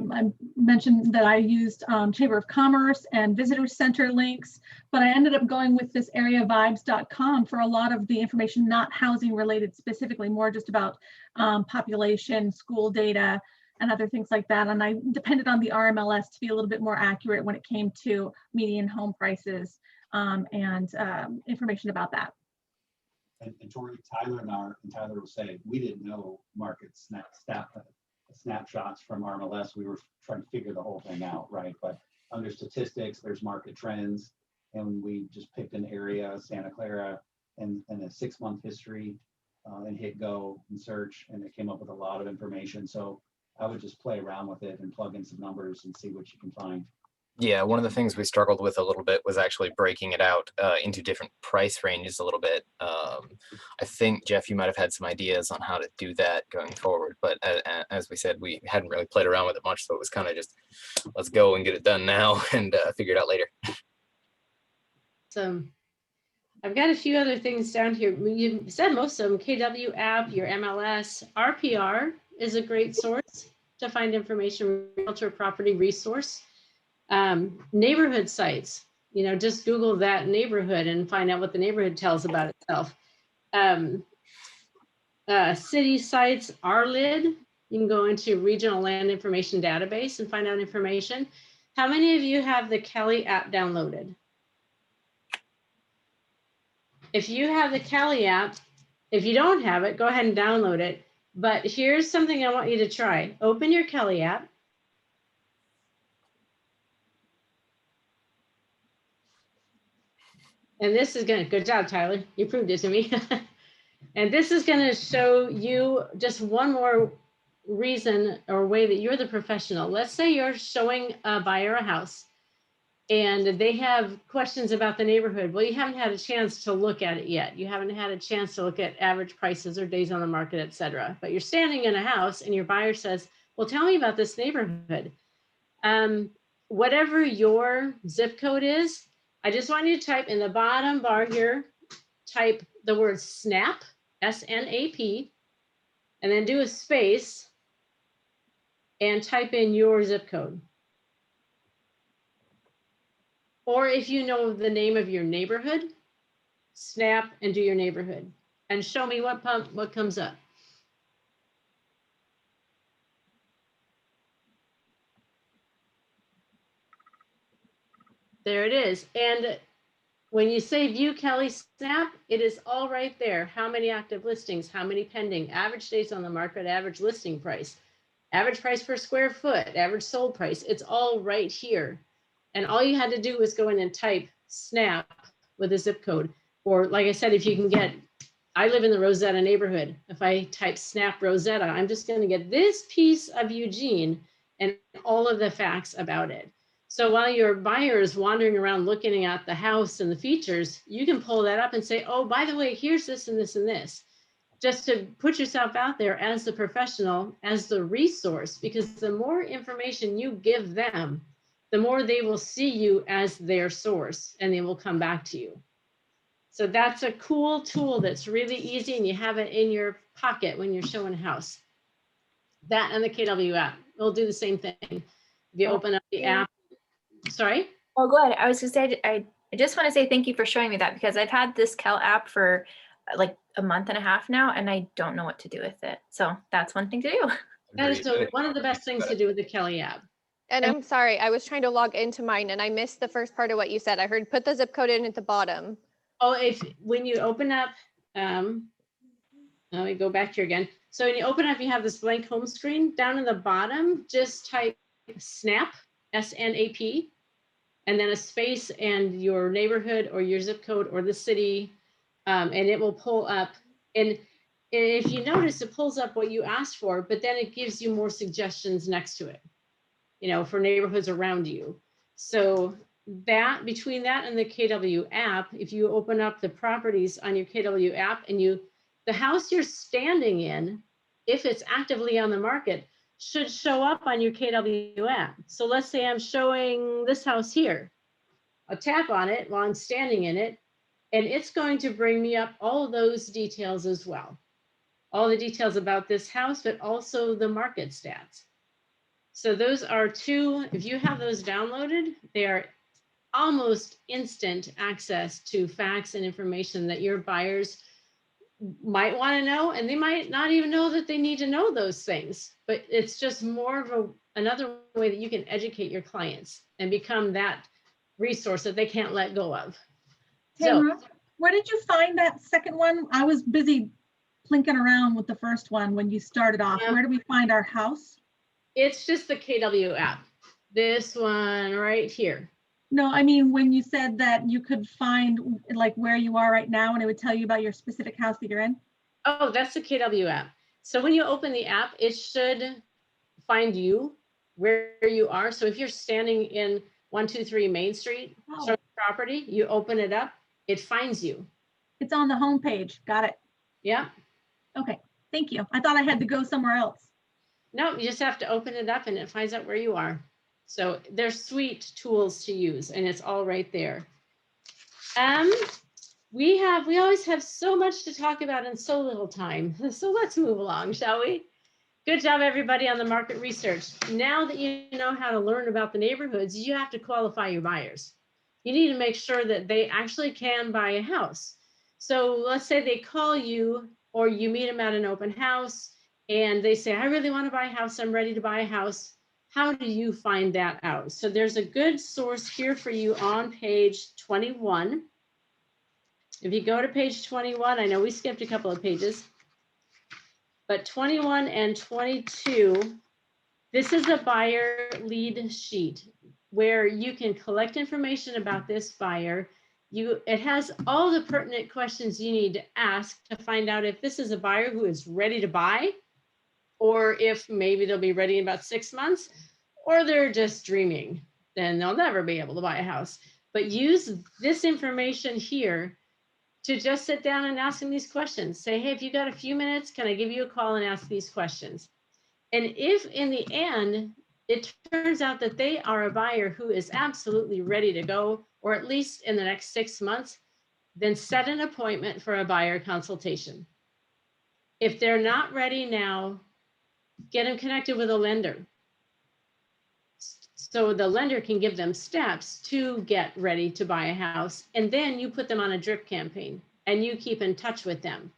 [SPEAKER 11] mentioned that I used Chamber of Commerce and Visitor Center links, but I ended up going with this areavibes.com for a lot of the information, not housing related specifically, more just about population, school data, and other things like that. And I depended on the RMLS to be a little bit more accurate when it came to median home prices and information about that.
[SPEAKER 10] and Tori, Tyler and Tyler will say, we didn't know market snapshots from RMLS. We were trying to figure the whole thing out, right? But under statistics, there's market trends, and we just picked an area, Santa Clara, and a 6-month history, and hit go and search, and it came up with a lot of information. So I would just play around with it and plug in some numbers and see what you can find.
[SPEAKER 3] Yeah, one of the things we struggled with a little bit was actually breaking it out into different price ranges a little bit. I think, Jeff, you might have had some ideas on how to do that going forward, but as we said, we hadn't really played around with it much, so it was kind of just, let's go and get it done now and figure it out later.
[SPEAKER 14] So I've got a few other things down here. You said most of them, KW app, your MLS, RPR is a great source to find information, realtor property resource. Neighborhood sites, just Google that neighborhood and find out what the neighborhood tells about itself. City sites, RLID, you can go into Regional Land Information Database and find out information. How many of you have the Kelly app downloaded? If you have the Kelly app, if you don't have it, go ahead and download it. But here's something I want you to try. Open your Kelly app. And this is good job, Tyler. You proved it to me. And this is going to show you just one more reason or way that you're the professional. Let's say you're showing a buyer a house and they have questions about the neighborhood. Well, you haven't had a chance to look at it yet. You haven't had a chance to look at average prices or days on the market, et cetera. But you're standing in a house and your buyer says, well, tell me about this neighborhood. Whatever your zip code is, I just want you to type in the bottom bar here, type the word SNAP, S-N-A-P, and then do a space and type in your zip code. Or if you know the name of your neighborhood, snap and do your neighborhood and show me what comes up. There it is. And when you say view Kelly Snap, it is all right there. How many active listings, how many pending, average days on the market, average listing price, average price per square foot, average sold price. It's all right here. And all you had to do was go in and type Snap with a zip code. Or like I said, if you can get, I live in the Rosetta neighborhood. If I type Snap Rosetta, I'm just going to get this piece of Eugene and all of the facts about it. So while your buyer is wandering around looking at the house and the features, you can pull that up and say, oh, by the way, here's this and this and this. Just to put yourself out there as the professional, as the resource, because the more information you give them, the more they will see you as their source and they will come back to you. So that's a cool tool that's really easy and you have it in your pocket when you're showing a house. That and the KW app will do the same thing. If you open up the app, sorry?
[SPEAKER 7] Oh, go ahead. I was going to say, I just want to say thank you for showing me that because I've had this Kel app for like a month and a half now, and I don't know what to do with it. So that's one thing to do.
[SPEAKER 14] That is one of the best things to do with the Kelly app.
[SPEAKER 9] And I'm sorry, I was trying to log into mine and I missed the first part of what you said. I heard put the zip code in at the bottom.
[SPEAKER 14] Oh, when you open up, let me go back here again. So when you open up, you have this blank home screen. Down in the bottom, just type SNAP, S-N-A-P, and then a space and your neighborhood or your zip code or the city, and it will pull up. And if you notice, it pulls up what you asked for, but then it gives you more suggestions next to it, for neighborhoods around you. So that between that and the KW app, if you open up the properties on your KW app and the house you're standing in, if it's actively on the market, should show up on your KW app. So let's say I'm showing this house here. I'll tap on it while I'm standing in it, and it's going to bring me up all of those details as well. All the details about this house, but also the market stats. So those are two, if you have those downloaded, they are almost instant access to facts and information that your buyers might want to know, and they might not even know that they need to know those things, but it's just more of another way that you can educate your clients and become that resource that they can't let go of. So
[SPEAKER 11] Where did you find that second one? I was busy plinking around with the first one when you started off. Where do we find our house?
[SPEAKER 14] It's just the KW app. This one right here.
[SPEAKER 11] No, I mean, when you said that you could find like where you are right now and it would tell you about your specific house that you're in.
[SPEAKER 14] Oh, that's the KW app. So when you open the app, it should find you where you are. So if you're standing in 123 Main Street, property, you open it up, it finds you.
[SPEAKER 11] It's on the home page. Got it.
[SPEAKER 14] Yeah.
[SPEAKER 11] Okay. Thank you. I thought I had to go somewhere else.
[SPEAKER 14] No, you just have to open it up and it finds out where you are. So they're sweet tools to use and it's all right there. We always have so much to talk about in so little time. So let's move along, shall we? Good job, everybody on the market research. Now that you know how to learn about the neighborhoods, you have to qualify your buyers. You need to make sure that they actually can buy a house. So let's say they call you or you meet them at an open house and they say, I really want to buy a house. I'm ready to buy a house. How do you find that out? So there's a good source here for you on page 21. If you go to page 21, I know we skipped a couple of pages, but 21 and 22, this is a buyer lead sheet where you can collect information about this buyer. It has all the pertinent questions you need to ask to find out if this is a buyer who is ready to buy, or if maybe they'll be ready in about 6 months, or they're just dreaming, then they'll never be able to buy a house. But use this information here to just sit down and ask them these questions. Say, hey, if you got a few minutes, can I give you a call and ask these questions? And if in the end, it turns out that they are a buyer who is absolutely ready to go, or at least in the next 6 months, then set an appointment for a buyer consultation. If they're not ready now, get them connected with a lender. So the lender can give them steps to get ready to buy a house. And then you put them on a drip campaign and you keep in touch with them.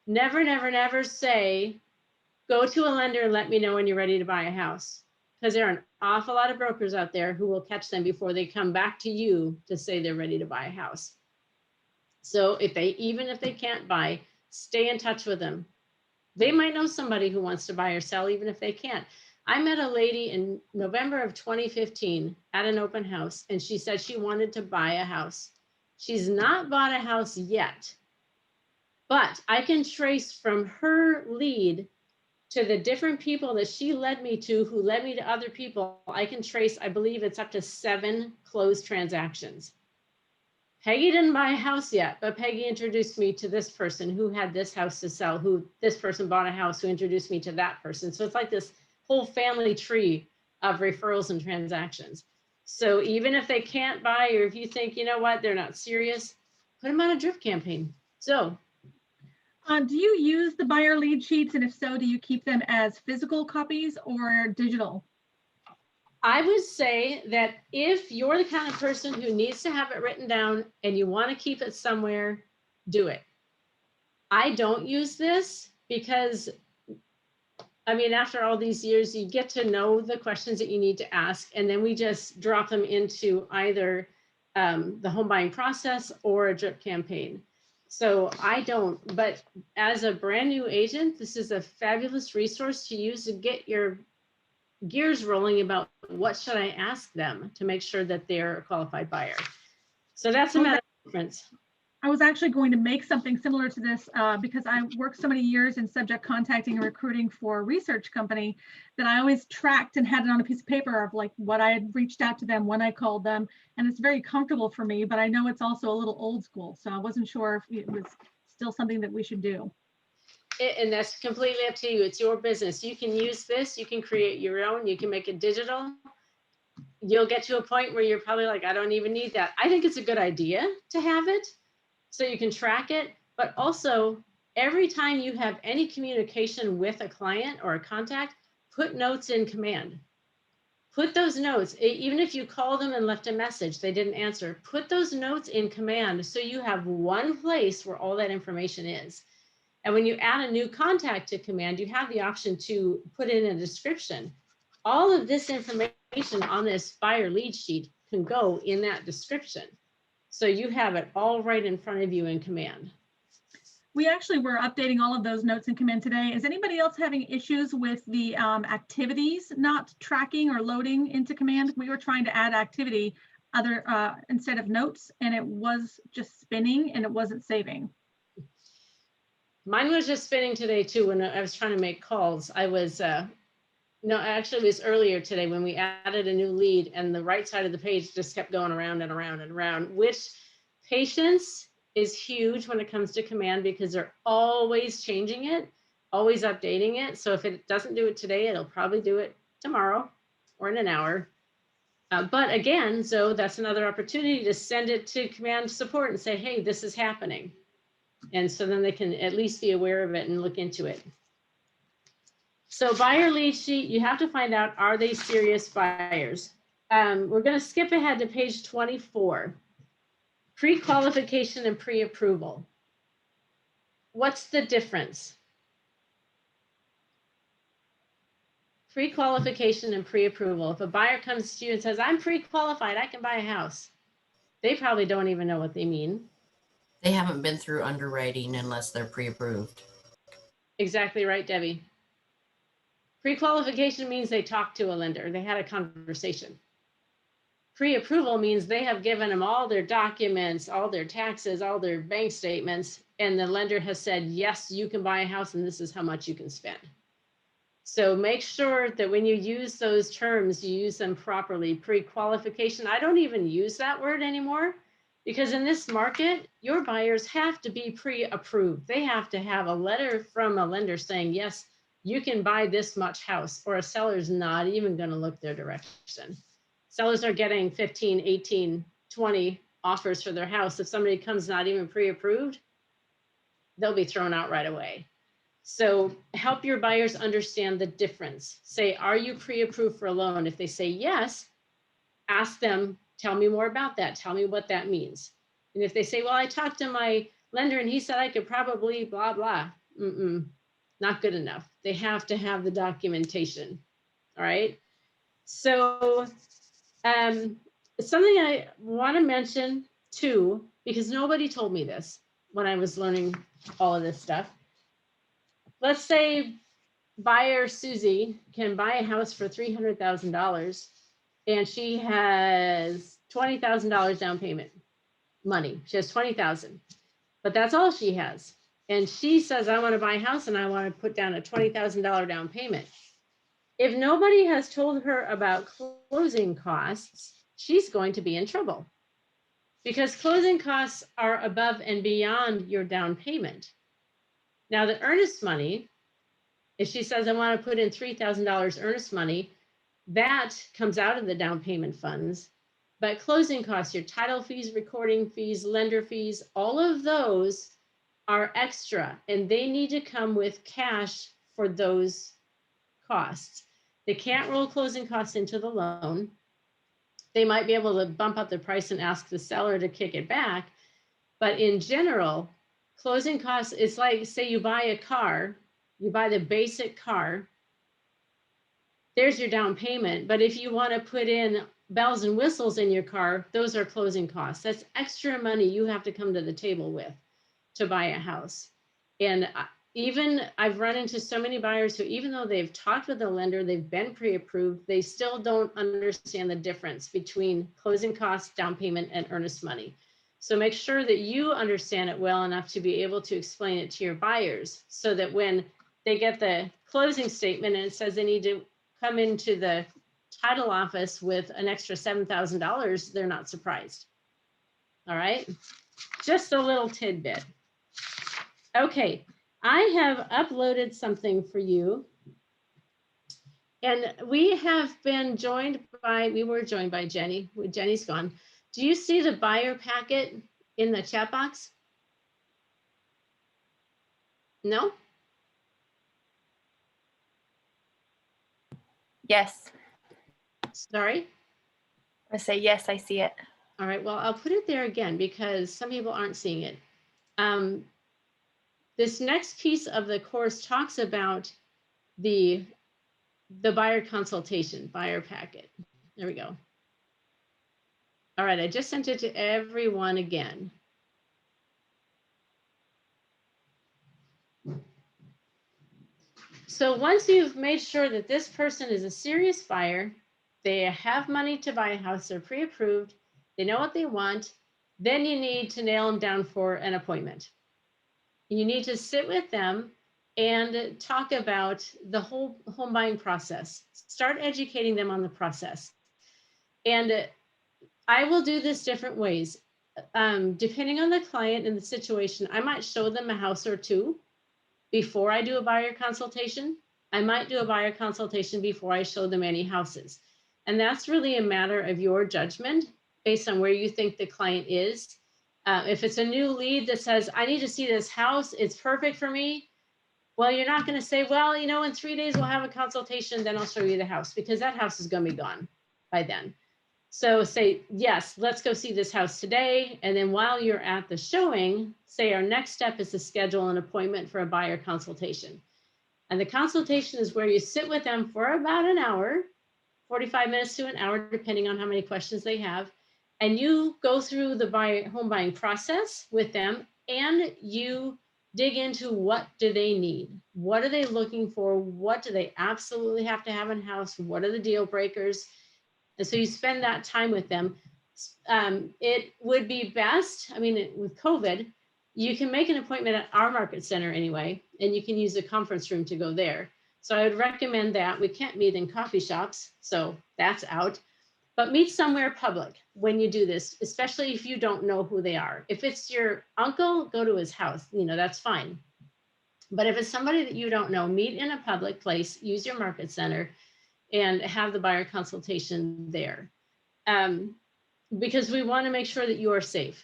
[SPEAKER 14] Never, never, never say, go to a lender and let me know when you're ready to buy a house. Because there are an awful lot of brokers out there who will catch them before they come back to you to say they're ready to buy a house. So even if they can't buy, stay in touch with them. They might know somebody who wants to buy or sell, even if they can't. I met a lady in November of 2015 at an open house, and she said she wanted to buy a house. She's not bought a house yet, but I can trace from her lead to the different people that she led me to, who led me to other people. I can trace, I believe it's up to 7 closed transactions. Peggy didn't buy a house yet, but Peggy introduced me to this person who had this house to sell, who this person bought a house, who introduced me to that person. So it's like this whole family tree of referrals and transactions. So even if they can't buy, or if you think, you know what, they're not serious, put them on a drip campaign. So
[SPEAKER 11] do you use the buyer lead sheets? And if so, do you keep them as physical copies or digital?
[SPEAKER 14] I would say that if you're the kind of person who needs to have it written down and you want to keep it somewhere, do it. I don't use this because, I mean, after all these years, you get to know the questions that you need to ask, and then we just drop them into either the home buying process or a drip campaign. So I don't, but as a brand new agent, this is a fabulous resource to use to get your gears rolling about what should I ask them to make sure that they're a qualified buyer. So that's a matter of difference.
[SPEAKER 11] I was actually going to make something similar to this because I worked so many years in subject contacting and recruiting for a research company that I always tracked and had it on a piece of paper of like what I had reached out to them, when I called them. And it's very comfortable for me, but I know it's also a little old school. So I wasn't sure if it was still something that we should do.
[SPEAKER 14] And that's completely up to you. It's your business. You can use this, you can create your own, you can make it digital. You'll get to a point where you're probably like, I don't even need that. I think it's a good idea to have it so you can track it, but also every time you have any communication with a client or a contact, put notes in command. Put those notes, even if you call them and left a message, they didn't answer, put those notes in command so you have one place where all that information is. And when you add a new contact to command, you have the option to put in a description. All of this information on this buyer lead sheet can go in that description. So you have it all right in front of you in Command.
[SPEAKER 11] We actually were updating all of those notes in Command today. Is anybody else having issues with the activities not tracking or loading into Command? We were trying to add activity instead of notes, and it was just spinning and it wasn't saving.
[SPEAKER 14] Mine was just spinning today too when I was trying to make calls. I was, no, actually it was earlier today when we added a new lead and the right side of the page just kept going around and around and around, which patience is huge when it comes to Command because they're always changing it, always updating it. So if it doesn't do it today, it'll probably do it tomorrow or in an hour. But again, so that's another opportunity to send it to Command support and say, hey, this is happening. And so then they can at least be aware of it and look into it. So buyer lead sheet, you have to find out, are they serious buyers? We're going to skip ahead to page 24. Pre-qualification and pre-approval. What's the difference? Pre-qualification and pre-approval. If a buyer comes to you and says, I'm pre-qualified, I can buy a house. They probably don't even know what they mean.
[SPEAKER 5] They haven't been through underwriting unless they're pre-approved.
[SPEAKER 14] Exactly right, Debbie. Pre-qualification means they talked to a lender. They had a conversation. Pre-approval means they have given them all their documents, all their taxes, all their bank statements, and the lender has said, yes, you can buy a house and this is how much you can spend. So make sure that when you use those terms, you use them properly. Pre-qualification, I don't even use that word anymore because in this market, your buyers have to be pre-approved. They have to have a letter from a lender saying, yes, you can buy this much house, or a seller's not even going to look their direction. Sellers are getting 15, 18, 20 offers for their house. If somebody comes not even pre-approved, they'll be thrown out right away. So help your buyers understand the difference. Say, are you pre-approved for a loan? If they say yes, ask them, tell me more about that. Tell me what that means. And if they say, well, I talked to my lender and he said I could probably blah, blah. Not good enough. They have to have the documentation. All right. So something I want to mention too, because nobody told me this when I was learning all of this stuff. Let's say buyer Susie can buy a house for $300,000 and she has $20,000 down payment money. She has $20,000, but that's all she has. And she says, I want to buy a house and I want to put down a $20,000 down payment. If nobody has told her about closing costs, she's going to be in trouble because closing costs are above and beyond your down payment. Now the earnest money, if she says, I want to put in $3,000 earnest money, that comes out of the down payment funds. But closing costs, your title fees, recording fees, lender fees, all of those are extra and they need to come with cash for those costs. They can't roll closing costs into the loan. They might be able to bump up the price and ask the seller to kick it back. But in general, closing costs, it's like, say you buy a car, you buy the basic car, there's your down payment. But if you want to put in bells and whistles in your car, those are closing costs. That's extra money you have to come to the table with to buy a house. And even I've run into so many buyers who, even though they've talked with the lender, they've been pre-approved, they still don't understand the difference between closing costs, down payment, and earnest money. So make sure that you understand it well enough to be able to explain it to your buyers so that when they get the closing statement and it says they need to come into the title office with an extra $7,000, they're not surprised. All right, just a little tidbit. Okay, I have uploaded something for you. And we have been joined by, we were joined by Jenny. Jenny's gone. Do you see the buyer packet in the chat box? No?
[SPEAKER 7] Yes.
[SPEAKER 14] Sorry?
[SPEAKER 7] I say, yes, I see it.
[SPEAKER 14] All right, well, I'll put it there again because some people aren't seeing it. This next piece of the course talks about the buyer consultation, buyer packet. There we go. All right, I just sent it to everyone again. So once you've made sure that this person is a serious buyer, they have money to buy a house, they're pre-approved, they know what they want, then you need to nail them down for an appointment. You need to sit with them and talk about the whole home buying process. Start educating them on the process. And I will do this different ways. Depending on the client and the situation, I might show them a house or two before I do a buyer consultation. I might do a buyer consultation before I show them any houses. And that's really a matter of your judgment based on where you think the client is. If it's a new lead that says, I need to see this house, it's perfect for me. Well, you're not going to say, well, you know, in 3 days we'll have a consultation, then I'll show you the house, because that house is going to be gone by then. So say, yes, let's go see this house today. And then while you're at the showing, say our next step is to schedule an appointment for a buyer consultation. And the consultation is where you sit with them for about an hour, 45 minutes to an hour, depending on how many questions they have. And you go through the home buying process with them, and you dig into what do they need? What are they looking for? What do they absolutely have to have in house? What are the deal breakers? And so you spend that time with them. It would be best, I mean, with COVID, you can make an appointment at our market center anyway, and you can use the conference room to go there. So I would recommend that. We can't meet in coffee shops, so that's out. But meet somewhere public when you do this, especially if you don't know who they are. If it's your uncle, go to his house, you know, that's fine. But if it's somebody that you don't know, meet in a public place, use your market center, and have the buyer consultation there. Because we want to make sure that you are safe.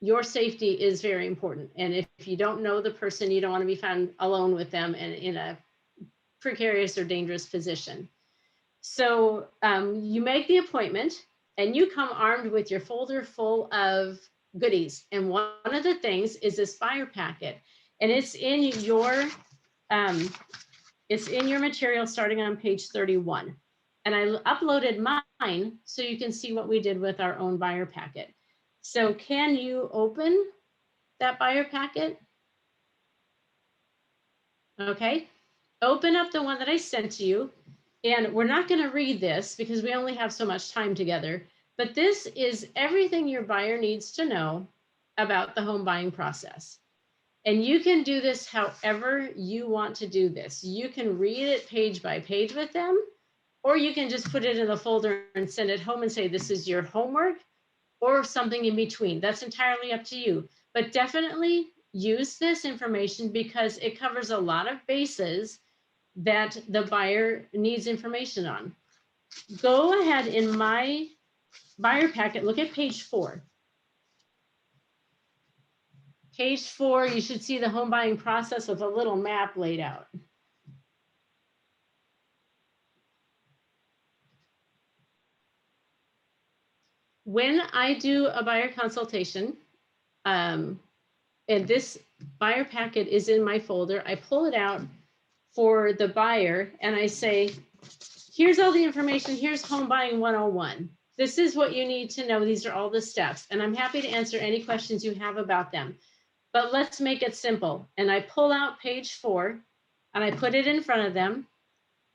[SPEAKER 14] Your safety is very important. And if you don't know the person, you don't want to be found alone with them and in a precarious or dangerous position. So you make the appointment and you come armed with your folder full of goodies. And one of the things is this buyer packet, and it's in your material starting on page 31. And I uploaded mine so you can see what we did with our own buyer packet. So can you open that buyer packet? Okay, open up the one that I sent to you. And we're not going to read this because we only have so much time together. But this is everything your buyer needs to know about the home buying process. And you can do this however you want to do this. You can read it page by page with them, or you can just put it in a folder and send it home and say, this is your homework, or something in between. That's entirely up to you. But definitely use this information because it covers a lot of bases that the buyer needs information on. Go ahead in my buyer packet, look at page 4. Page 4, you should see the home buying process with a little map laid out. When I do a buyer consultation, and this buyer packet is in my folder, I pull it out for the buyer and I say, here's all the information, here's home buying 101. This is what you need to know. These are all the steps. And I'm happy to answer any questions you have about them. But let's make it simple. And I pull out page 4 and I put it in front of them.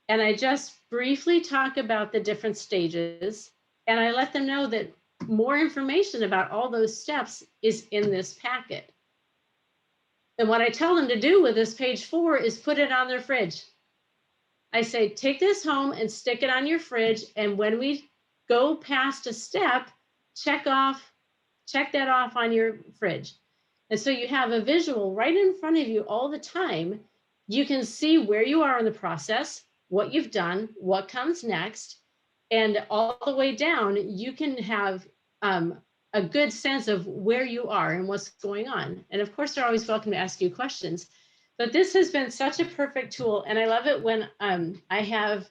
[SPEAKER 14] And I just briefly talk about the different stages. And I let them know that more information about all those steps is in this packet. And what I tell them to do with this page 4 is put it on their fridge. I say, take this home and stick it on your fridge. And when we go past a step, check that off on your fridge. And so you have a visual right in front of you all the time. You can see where you are in the process, what you've done, what comes next, and all the way down, you can have a good sense of where you are and what's going on. And of course, they're always welcome to ask you questions. But this has been such a perfect tool. And I love it when I have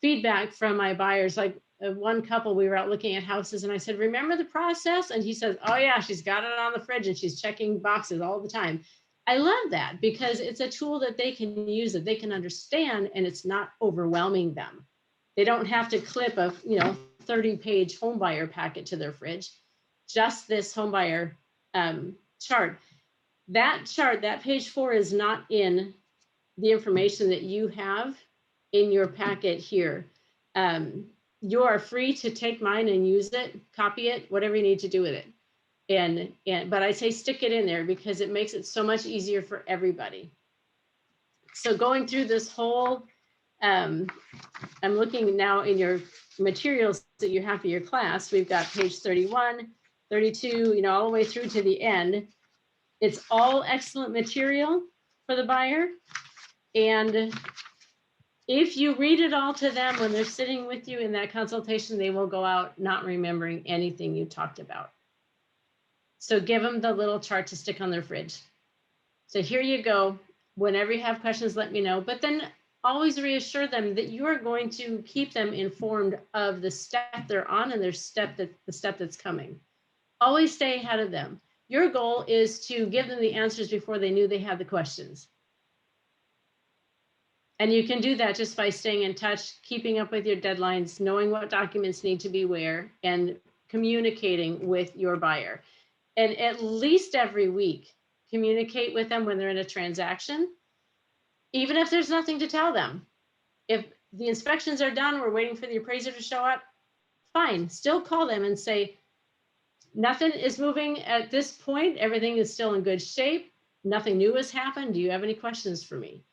[SPEAKER 14] feedback from my buyers. Like one couple, we were out looking at houses and I said, remember the process? And he says, oh yeah, she's got it on the fridge and she's checking boxes all the time. I love that because it's a tool that they can use, that they can understand, and it's not overwhelming them. They don't have to clip a 30-page home buyer packet to their fridge. Just this home buyer chart. That chart, that page 4 is not in the information that you have in your packet here. You are free to take mine and use it, copy it, whatever you need to do with it. But I say stick it in there because it makes it so much easier for everybody. So going through this whole, I'm looking now in your materials that you have for your class. We've got page 31, 32, all the way through to the end. It's all excellent material for the buyer. And if you read it all to them when they're sitting with you in that consultation, they will go out not remembering anything you talked about. So give them the little chart to stick on their fridge. So here you go. Whenever you have questions, let me know. But then always reassure them that you are going to keep them informed of the step they're on and the step that's coming. Always stay ahead of them. Your goal is to give them the answers before they knew they had the questions. And you can do that just by staying in touch, keeping up with your deadlines, knowing what documents need to be where, and communicating with your buyer. And at least every week, communicate with them when they're in a transaction, even if there's nothing to tell them. If the inspections are done, we're waiting for the appraiser to show up, fine, still call them and say, nothing is moving at this point. Everything is still in good shape. Nothing new has happened. Do you have any questions for me?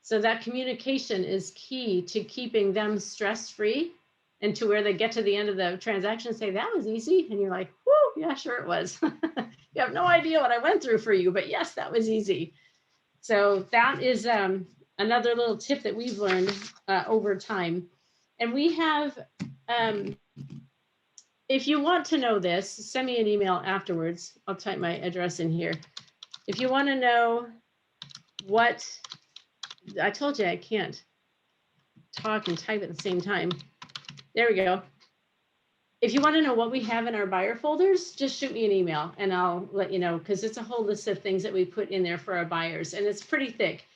[SPEAKER 14] So that communication is key to keeping them stress-free and to where they get to the end of the transaction and say, that was easy. And you're like, whoo, yeah, sure it was. You have no idea what I went through for you, but yes, that was easy. So that is another little tip that we've learned over time. And we have, if you want to know this, send me an email afterwards. I'll type my address in here. If you want to know what, I told you I can't talk and type at the same time. There we go. If you want to know what we have in our buyer folders, just shoot me an email and I'll let you know, because it's a whole list of things that we put in there for our buyers, and it's pretty thick.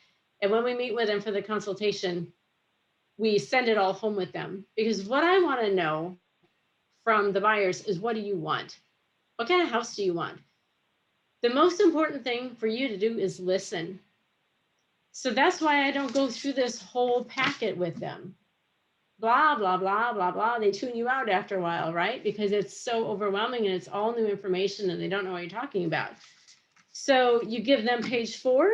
[SPEAKER 14] And when we meet with them for the consultation, we send it all home with them, because what I want to know from the buyers is, what do you want? What kind of house do you want? The most important thing for you to do is listen. So that's why I don't go through this whole packet with them. Blah, blah, blah, blah, blah. They tune you out after a while, right? Because it's so overwhelming and it's all new information and they don't know what you're talking about. So you give them page 4,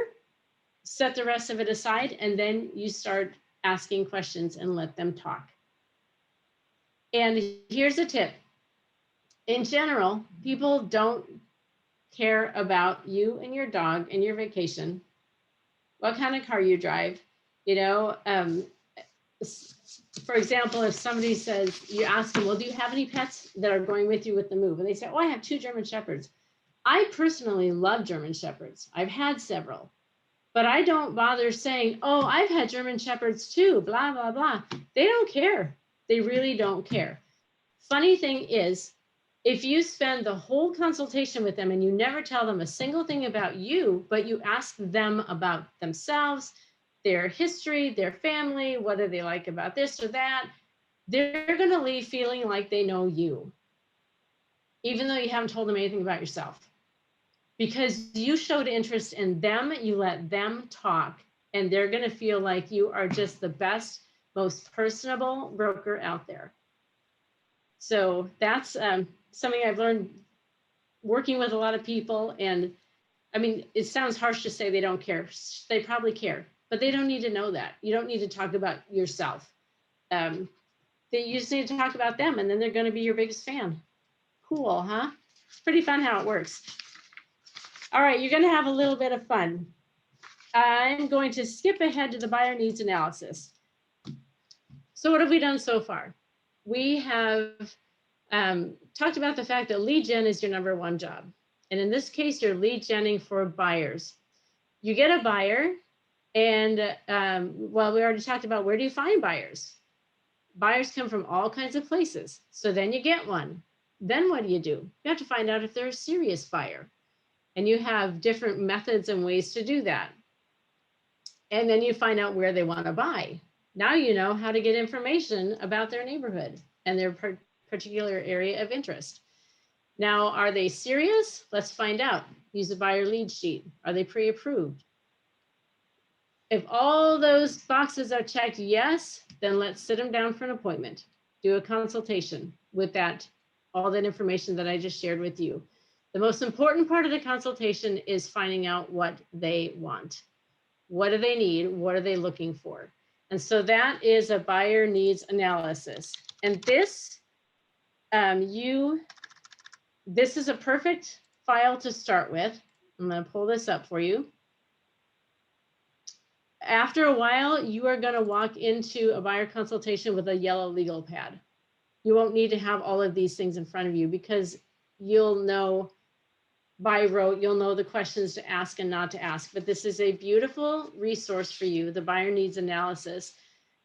[SPEAKER 14] set the rest of it aside, and then you start asking questions and let them talk. And here's a tip. In general, people don't care about you and your dog and your vacation, what kind of car you drive, for example, if somebody says, you ask them, well, do you have any pets that are going with you with the move? And they say, oh, I have 2 German Shepherds. I personally love German Shepherds. I've had several, but I don't bother saying, oh, I've had German Shepherds too, blah, blah, blah. They don't care. They really don't care. Funny thing is, if you spend the whole consultation with them and you never tell them a single thing about you, but you ask them about themselves, their history, their family, whether they like about this or that, they're going to leave feeling like they know you, even though you haven't told them anything about yourself. Because you showed interest in them, you let them talk, and they're going to feel like you are just the best, most personable broker out there. So that's something I've learned working with a lot of people. And I mean, it sounds harsh to say they don't care. They probably care, but they don't need to know that. You don't need to talk about yourself. You just need to talk about them, and then they're going to be your biggest fan. Cool, huh? It's pretty fun how it works. All right, you're going to have a little bit of fun. I'm going to skip ahead to the buyer needs analysis. So what have we done so far? We have talked about the fact that lead gen is your #1 job. And in this case, you're lead genning for buyers. You get a buyer, and well, we already talked about, where do you find buyers? Buyers come from all kinds of places. So then you get one. Then what do? You have to find out if they're a serious buyer. And you have different methods and ways to do that. And then you find out where they want to buy. Now you know how to get information about their neighborhood and their particular area of interest. Now, are they serious? Let's find out. Use the buyer lead sheet. Are they pre-approved? If all those boxes are checked yes, then let's sit them down for an appointment. Do a consultation with that, all that information that I just shared with you. The most important part of the consultation is finding out what they want. What do they need? What are they looking for? And so that is a buyer needs analysis. And this, this is a perfect file to start with. I'm going to pull this up for you. After a while, you are going to walk into a buyer consultation with a yellow legal pad. You won't need to have all of these things in front of you because you'll know by rote, you'll know the questions to ask and not to ask. But this is a beautiful resource for you, the buyer needs analysis,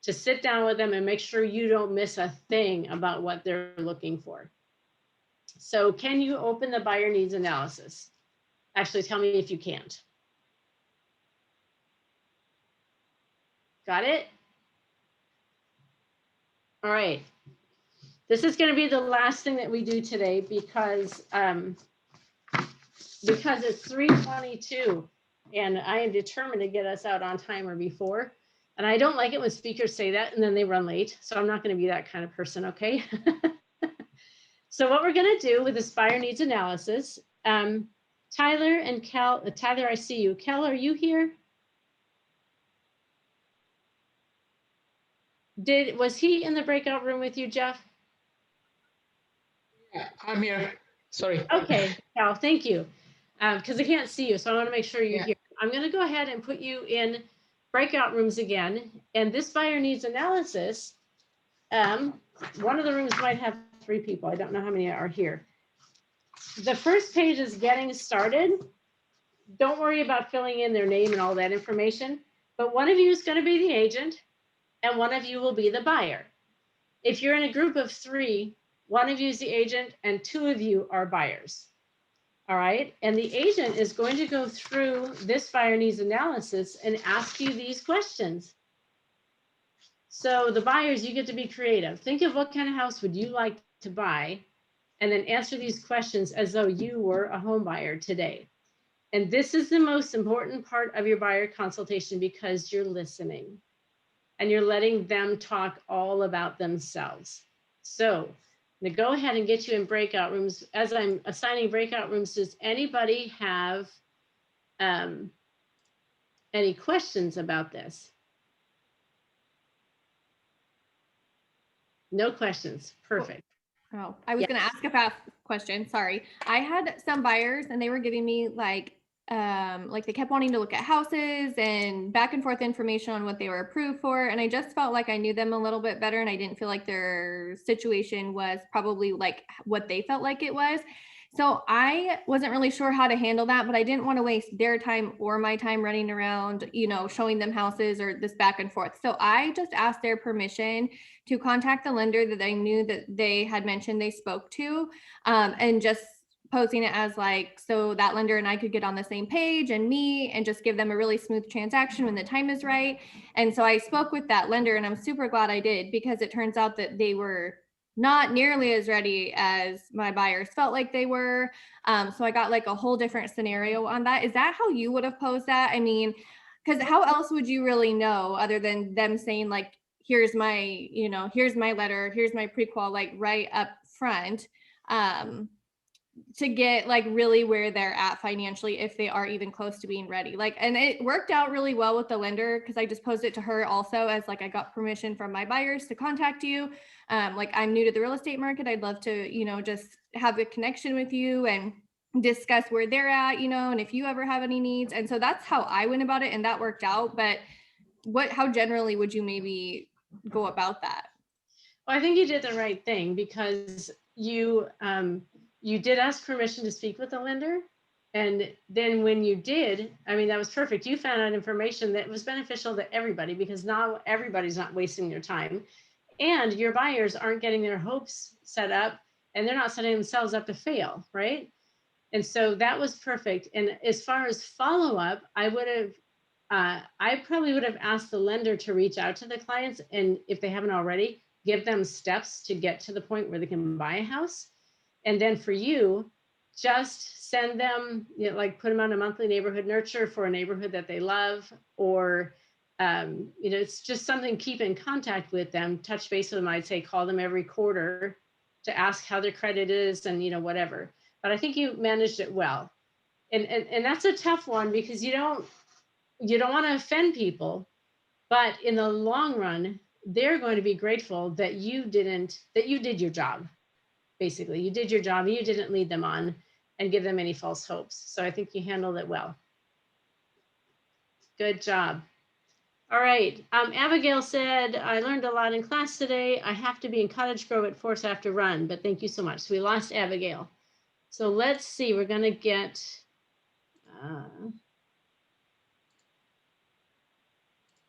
[SPEAKER 14] to sit down with them and make sure you don't miss a thing about what they're looking for. So can you open the buyer needs analysis? Actually, tell me if you can't. Got it? All right. This is going to be the last thing that we do today because it's 3:22 and I am determined to get us out on time or before. And I don't like it when speakers say that and then they run late. So I'm not going to be that kind of person, okay? So what we're going to do with this buyer needs analysis, Tyler and Kel, Tyler, I see you. Kel, are you here? Was he in the breakout room with you, Jeff?
[SPEAKER 8] Yeah, I'm here. Sorry.
[SPEAKER 14] Okay, Cal, thank you. Because I can't see you, so I want to make sure you're
[SPEAKER 8] Yeah.
[SPEAKER 14] here. I'm going to go ahead and put you in breakout rooms again. And this buyer needs analysis. One of the rooms might have 3 people. I don't know how many are here. The first page is getting started. Don't worry about filling in their name and all that information, but one of you is going to be the agent and one of you will be the buyer. If you're in a group of 3, one of you is the agent and 2 of you are buyers. All right. And the agent is going to go through this buyer needs analysis and ask you these questions. So the buyers, you get to be creative. Think of what kind of house would you like to buy and then answer these questions as though you were a home buyer today. And this is the most important part of your buyer consultation because you're listening and you're letting them talk all about themselves. So I'm gonna go ahead and get you in breakout rooms. As I'm assigning breakout rooms, does anybody have any questions about this? No questions. Perfect.
[SPEAKER 9] Oh, I was going to ask a fast question. Sorry. I had some buyers and they were giving me like they kept wanting to look at houses and back and forth information on what they were approved for. And I just felt like I knew them a little bit better and I didn't feel like their situation was probably like what they felt like it was. So I wasn't really sure how to handle that, but I didn't want to waste their time or my time running around, showing them houses or this back and forth. So I just asked their permission to contact the lender that I knew that they had mentioned they spoke to, and just posing it as so that lender and I could get on the same page and meet and just give them a really smooth transaction when the time is right. And so I spoke with that lender and I'm super glad I did because it turns out that they were not nearly as ready as my buyers felt like they were. So I got a whole different scenario on that. Is that how you would have posed that? I mean, because how else would you really know other than them saying here's my, here's my letter, here's my prequal, right up front, to get really where they're at financially, if they are even close to being ready. And it worked out really well with the lender because I just posed it to her also as I got permission from my buyers to contact you. I'm new to the real estate market. I'd love to, just have a connection with you and discuss where they're at, and if you ever have any needs. And so that's how I went about it and that worked out. But how generally would you maybe go about that?
[SPEAKER 14] Well, I think you did the right thing because you did ask permission to speak with the lender. And then when you did, I mean, that was perfect. You found out information that was beneficial to everybody because now everybody's not wasting their time and your buyers aren't getting their hopes set up and they're not setting themselves up to fail, right? And so that was perfect. And as far as follow-up, I I probably would have asked the lender to reach out to the clients, and if they haven't already, give them steps to get to the point where they can buy a house. And then for you, just send them, you know, like put them on a monthly neighborhood nurture for a neighborhood that they love, or you know, it's just something, keep in contact with them, touch base with them. I'd say call them every quarter to ask how their credit is and, you know, whatever. But I think you managed it well. And that's a tough one because you don't want to offend people, but in the long run, they're going to be grateful that you did your job. Basically, you did your job and you didn't lead them on and give them any false hopes. So I think you handled it well. Good job. All right. Abigail said, I learned a lot in class today. I have to be in Cottage Grove at 4, so I have to run, but thank you so much. So we lost Abigail. So let's see, we're going to get,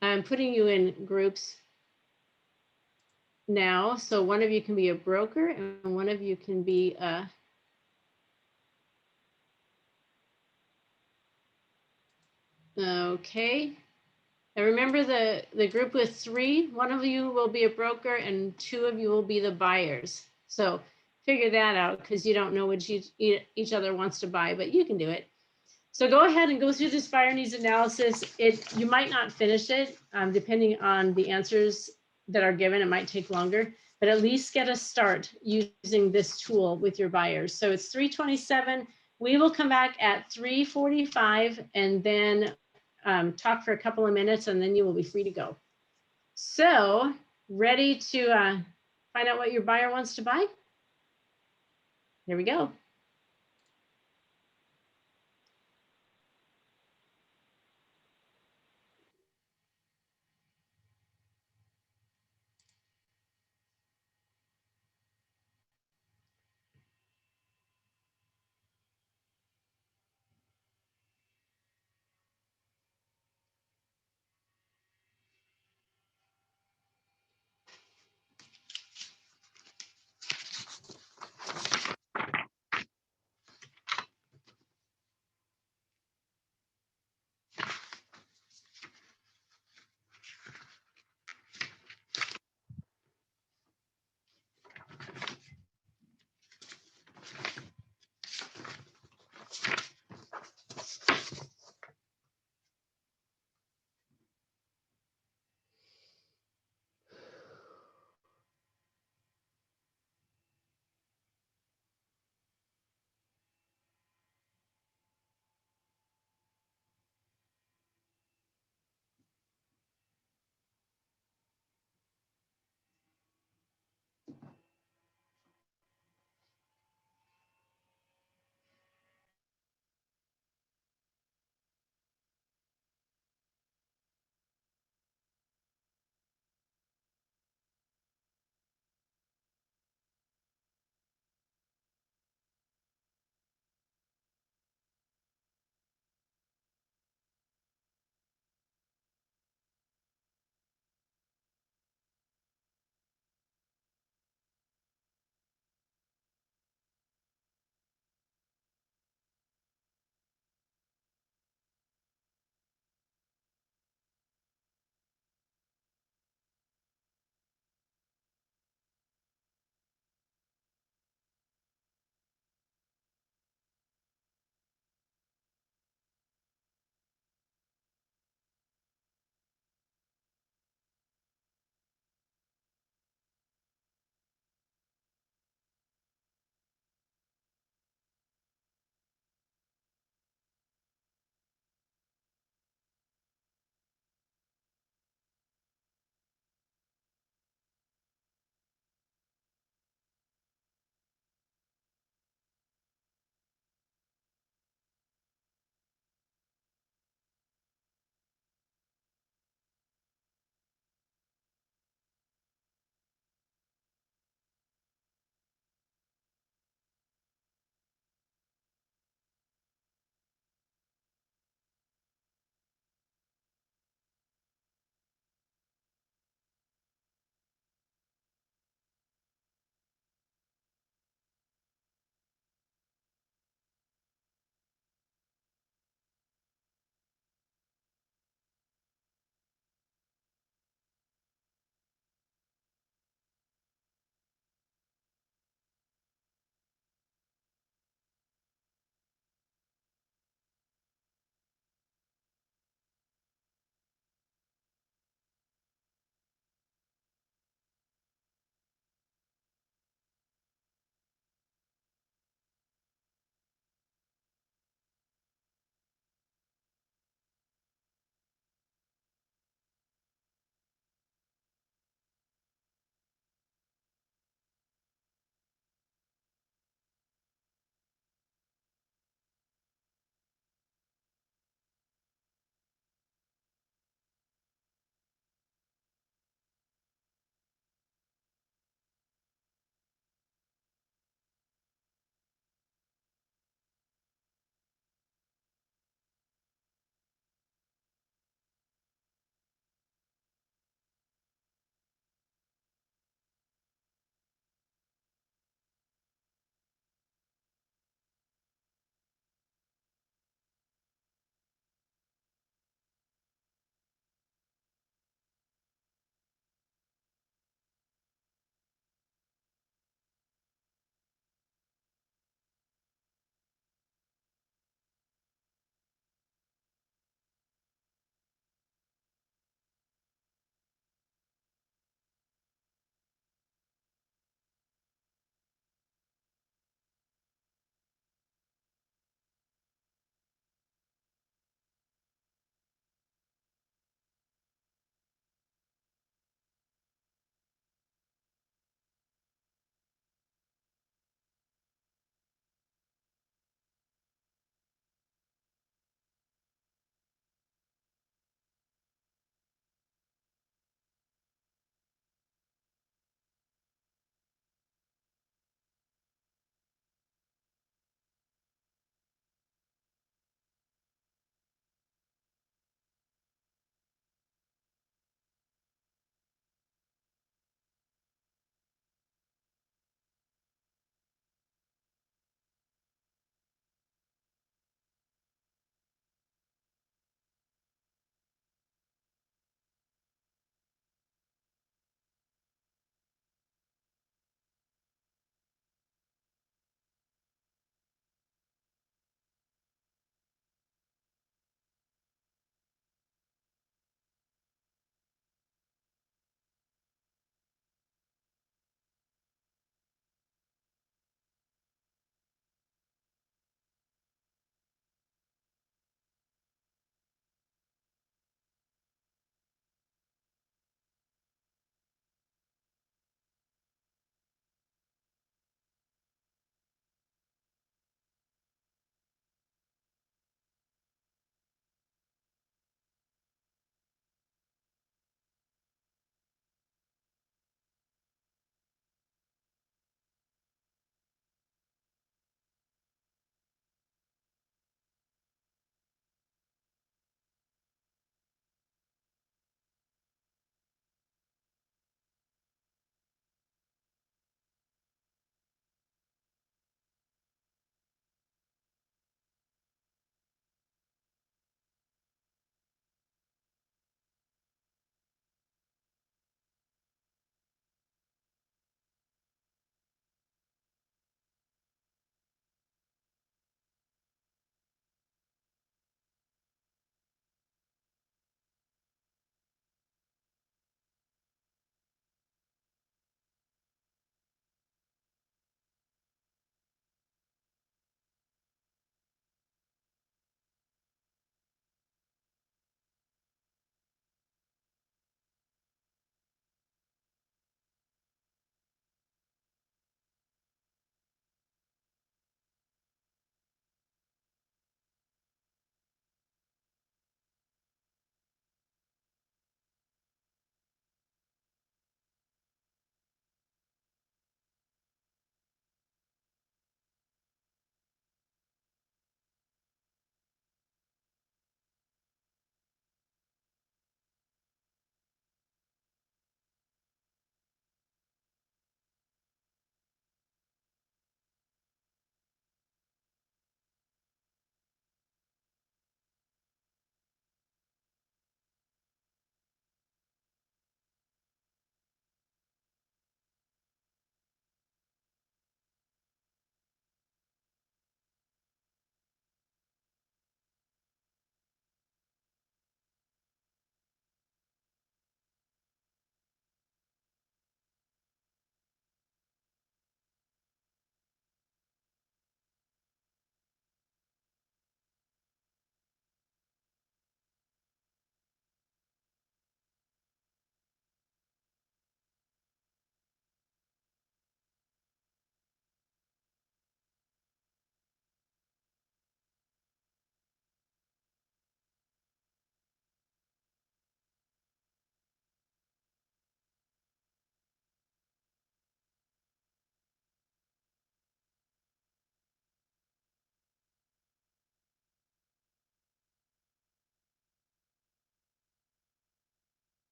[SPEAKER 14] I'm putting you in groups now. So one of you can be a broker and one of you can be a okay. And remember the group with 3, one of you will be a broker and 2 of you will be the buyers. So figure that out because you don't know what each other wants to buy, but you can do it. So go ahead and go through this buyer needs analysis. You might not finish it, depending on the answers that are given. It might take longer, but at least get a start using this tool with your buyers. So it's 3:27. We will come back at 3:45 and then talk for a couple of minutes, and then you will be free to go. So ready to find out what your buyer wants to buy? Here we go.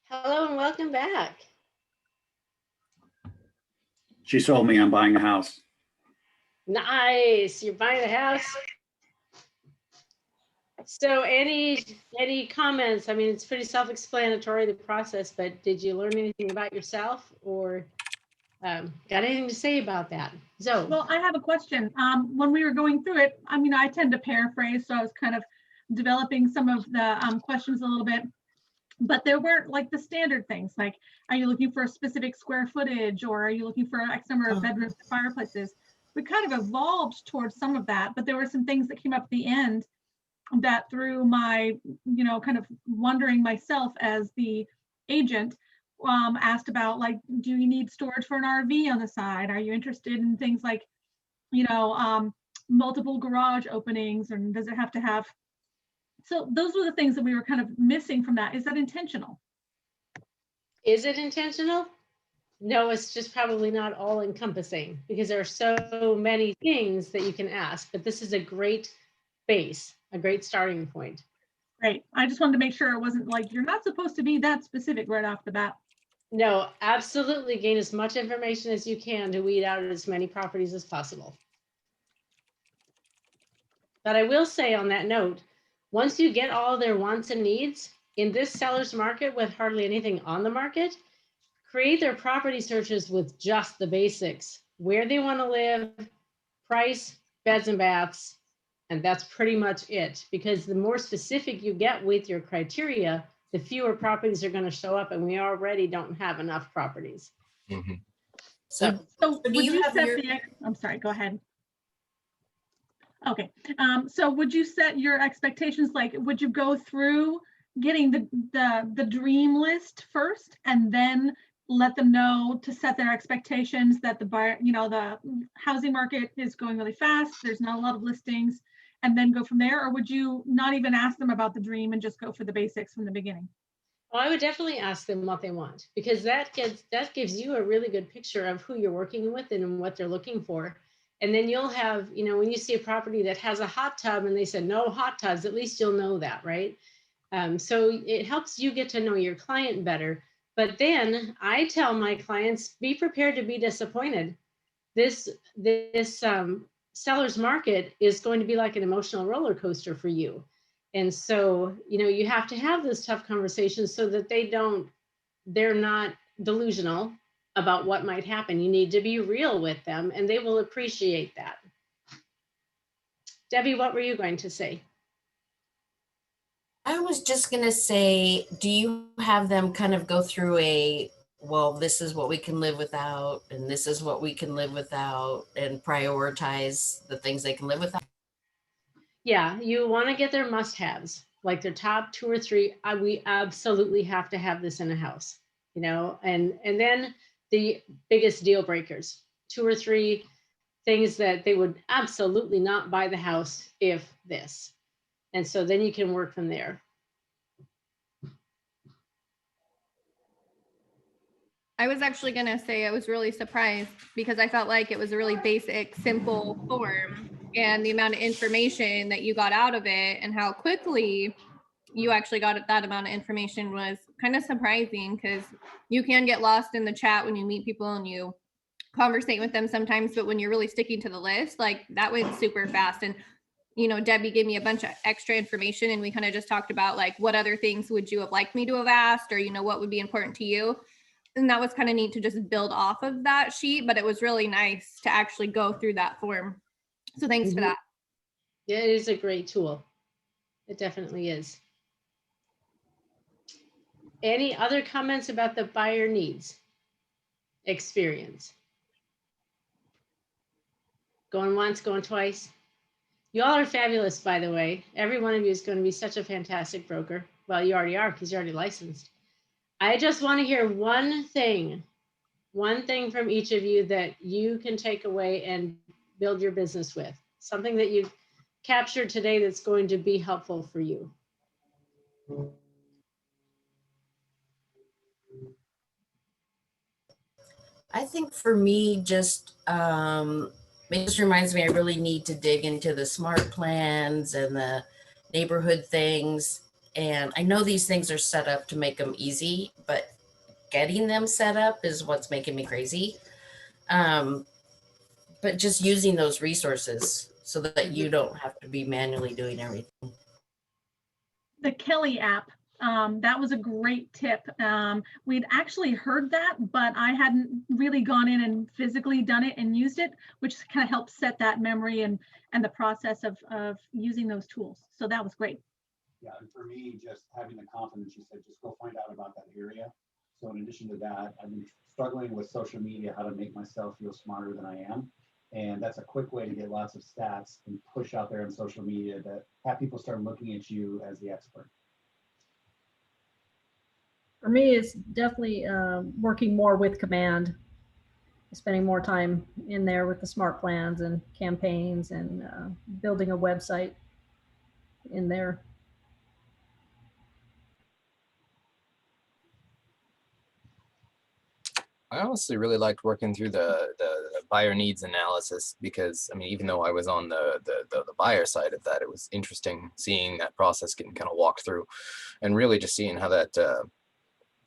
[SPEAKER 14] Hello and welcome back.
[SPEAKER 10] She sold me, I'm buying a house.
[SPEAKER 14] Nice, you're buying a house. So any comments? I mean, it's pretty self-explanatory, the process, but did you learn anything about yourself or got anything to say about that? Zoe.
[SPEAKER 11] Well, I have a question. When we were going through it, I mean, I tend to paraphrase, so I was kind of developing some of the questions a little bit, but there weren't like the standard things like, are you looking for a specific square footage or are you looking for X number of bedrooms and fireplaces? We kind of evolved towards some of that, but there were some things that came up at the end that through my, kind of wondering myself as the agent, asked about like, do you need storage for an RV on the side? Are you interested in things like, multiple garage openings, and does it have to have? So those were the things that we were kind of missing from that. Is that intentional?
[SPEAKER 14] Is it intentional? No, it's just probably not all encompassing because there are so many things that you can ask, but this is a great base, a great starting point.
[SPEAKER 11] Great. I just wanted to make sure it wasn't like, you're not supposed to be that specific right off the bat.
[SPEAKER 14] No, absolutely gain as much information as you can to weed out as many properties as possible. But I will say on that note, once you get all their wants and needs in this seller's market with hardly anything on the market, create their property searches with just the basics, where they want to live, price, beds and baths, and that's pretty much it. Because the more specific you get with your criteria, the fewer properties are going to show up, and we already don't have enough properties.
[SPEAKER 3] Mm-hmm.
[SPEAKER 14] So
[SPEAKER 11] would you set the, I'm sorry, go ahead. Okay, so would you set your expectations, like, would you go through getting the dream list first and then let them know to set their expectations that the buyer, the housing market is going really fast, there's not a lot of listings, and then go from there? Or would you not even ask them about the dream and just go for the basics from the beginning?
[SPEAKER 14] Well, I would definitely ask them what they want, because that gives you a really good picture of who you're working with and what they're looking for. And then you'll have, when you see a property that has a hot tub and they said no hot tubs, at least you'll know that, right? So it helps you get to know your client better. But then I tell my clients, be prepared to be disappointed. This seller's market is going to be like an emotional roller coaster for you. And so, you have to have those tough conversations so that they're not delusional about what might happen. You need to be real with them and they will appreciate that. Debbie, what were you going to say?
[SPEAKER 5] I was just going to say, do you have them kind of go through well, this is what we can live without, and this is what we can live without, and prioritize the things they can live without?
[SPEAKER 14] Yeah, you want to get their must-haves, like their top 2 or 3. We absolutely have to have this in a house, and then the biggest deal breakers, 2 or 3 things that they would absolutely not buy the house if this. And so then you can work from there.
[SPEAKER 15] I was actually going to say I was really surprised because I felt like it was a really basic, simple form, and the amount of information that you got out of it and how quickly you actually got that amount of information was kind of surprising, because you can get lost in the chat when you meet people and you conversate with them sometimes, but when you're really sticking to the list, like that went super fast. And Debbie gave me a bunch of extra information, and we kind of just talked about like, what other things would you have liked me to have asked, or what would be important to you. And that was kind of neat to just build off of that sheet, but it was really nice to actually go through that form. So thanks for that.
[SPEAKER 14] Yeah, it is a great tool. It definitely is. Any other comments about the buyer needs experience? Going once, going twice. You all are fabulous, by the way. Every one of you is going to be such a fantastic broker. Well, you already are, because you're already licensed. I just want to hear one thing from each of you that you can take away and build your business with. Something that you've captured today that's going to be helpful for you.
[SPEAKER 5] I think for me, just It just reminds me I really need to dig into the smart plans and the neighborhood things. And I know these things are set up to make them easy, but getting them set up is what's making me crazy. But just using those resources so that you don't have to be manually doing everything.
[SPEAKER 11] The Kelly app, that was a great tip. We'd actually heard that, but I hadn't really gone in and physically done it and used it, which kind of helps set that memory and the process of using those tools. So that was great.
[SPEAKER 10] Yeah, and for me, just having the confidence, you said, just go find out about that area. So in addition to that, I've been struggling with social media, how to make myself feel smarter than I am. And that's a quick way to get lots of stats and push out there on social media that have people start looking at you as the expert.
[SPEAKER 4] For me, it's definitely working more with Command, spending more time in there with the smart plans and campaigns and building a website in there.
[SPEAKER 3] I honestly really liked working through the buyer needs analysis because, I mean, even though I was on the buyer side of that, it was interesting seeing that process getting kind of walked through and really just seeing how that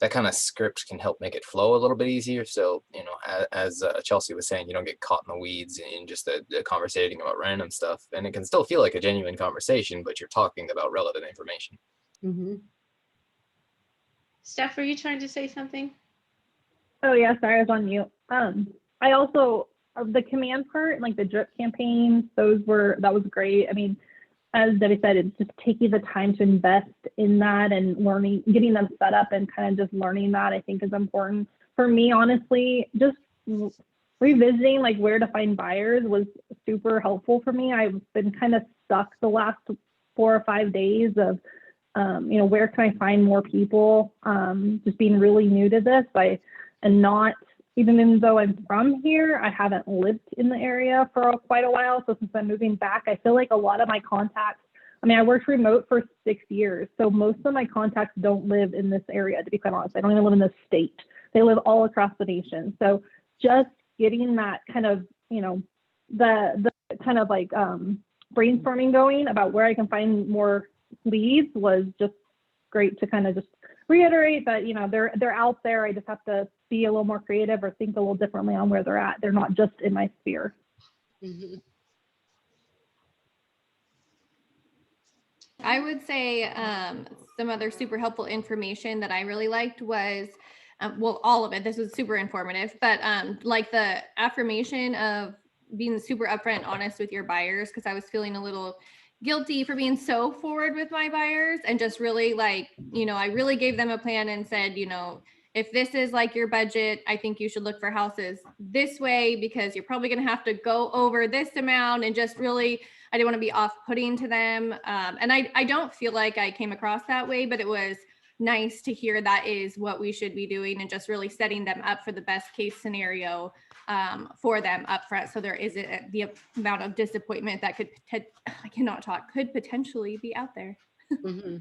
[SPEAKER 3] that kind of script can help make it flow a little bit easier. So, you know, as Chelsea was saying, you don't get caught in the weeds in just the conversating about random stuff, and it can still feel like a genuine conversation, but you're talking about relevant information.
[SPEAKER 14] Mm-hmm. Steph, are you trying to say something?
[SPEAKER 6] Oh yeah, sorry, I was on mute. I also, the command part, like the drip campaigns, that was great. I mean, as Debbie said, it's just taking the time to invest in that and learning, getting them set up and kind of just learning that, I think is important. For me, honestly, just revisiting like where to find buyers was super helpful for me. I've been kind of stuck the last 4 or 5 days of, you know, where can I find more people? Just being really new to this, and not, even though I'm from here, I haven't lived in the area for quite a while. So since I'm moving back, I feel like a lot of my contacts, I mean, I worked remote for 6 years. So most of my contacts don't live in this area, to be quite honest. I don't even live in this state. They live all across the nation. So just getting that kind of, you know, the kind of like brainstorming going about where I can find more leads was just great to kind of just reiterate that, you know, they're out there. I just have to be a little more creative or think a little differently on where they're at. They're not just in my sphere.
[SPEAKER 14] Mm-hmm.
[SPEAKER 15] I would say some other super helpful information that I really liked was, well, all of it. This was super informative, but like the affirmation of being super upfront and honest with your buyers, because I was feeling a little guilty for being so forward with my buyers and just really like, you know, I really gave them a plan and said, you know, if this is like your budget, I think you should look for houses this way because you're probably going to have to go over this amount, and just really, I didn't want to be off-putting to them. And I don't feel like I came across that way, but it was nice to hear that is what we should be doing and just really setting them up for the best case scenario for them up front. So there isn't the amount of disappointment that could potentially be out there.
[SPEAKER 14] Mm-hmm.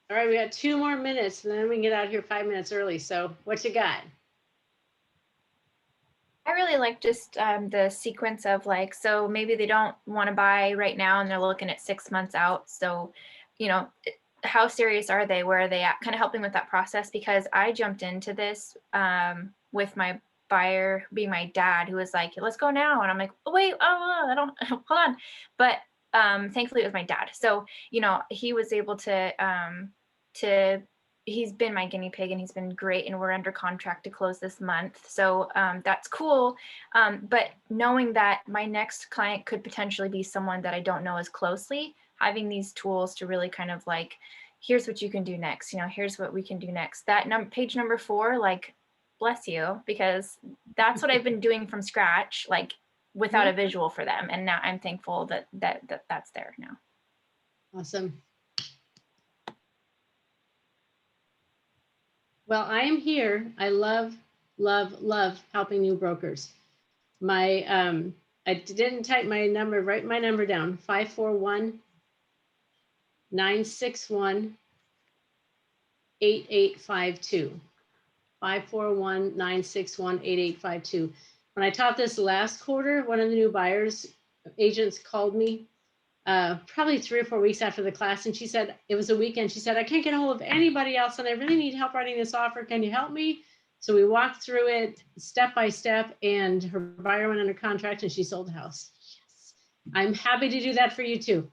[SPEAKER 14] All right, we got 2 more minutes and then we can get out here 5 minutes early. So what you got?
[SPEAKER 7] I really like just the sequence of like, so maybe they don't want to buy right now and they're looking at 6 months out. So, you know, how serious are they? Where are they at? Kind of helping with that process, because I jumped into this with my buyer being my dad, who was like, let's go now. And I'm like, oh, wait, I don't, hold on. But thankfully it was my dad. So, you know, he was able to he's been my guinea pig and he's been great, and we're under contract to close this month. So that's cool. But knowing that my next client could potentially be someone that I don't know as closely, having these tools to really kind of like, here's what you can do next, you know, here's what we can do next. That page number 4, like, bless you, because that's what I've been doing from scratch, like without a visual for them. And now I'm thankful that that's there now.
[SPEAKER 14] Awesome. Well, I am here. I love helping new brokers. My I didn't type my number, write my number down, 541-961-8852. 541-961-8852. when I taught this last quarter, one of the new buyers agents called me probably 3 or 4 weeks after the class. And she said, it was a weekend. She said, I can't get a hold of anybody else and I really need help writing this offer. Can you help me? So we walked through it step by step and her buyer went under contract and she sold the house. Yes. I'm happy to do that for you too.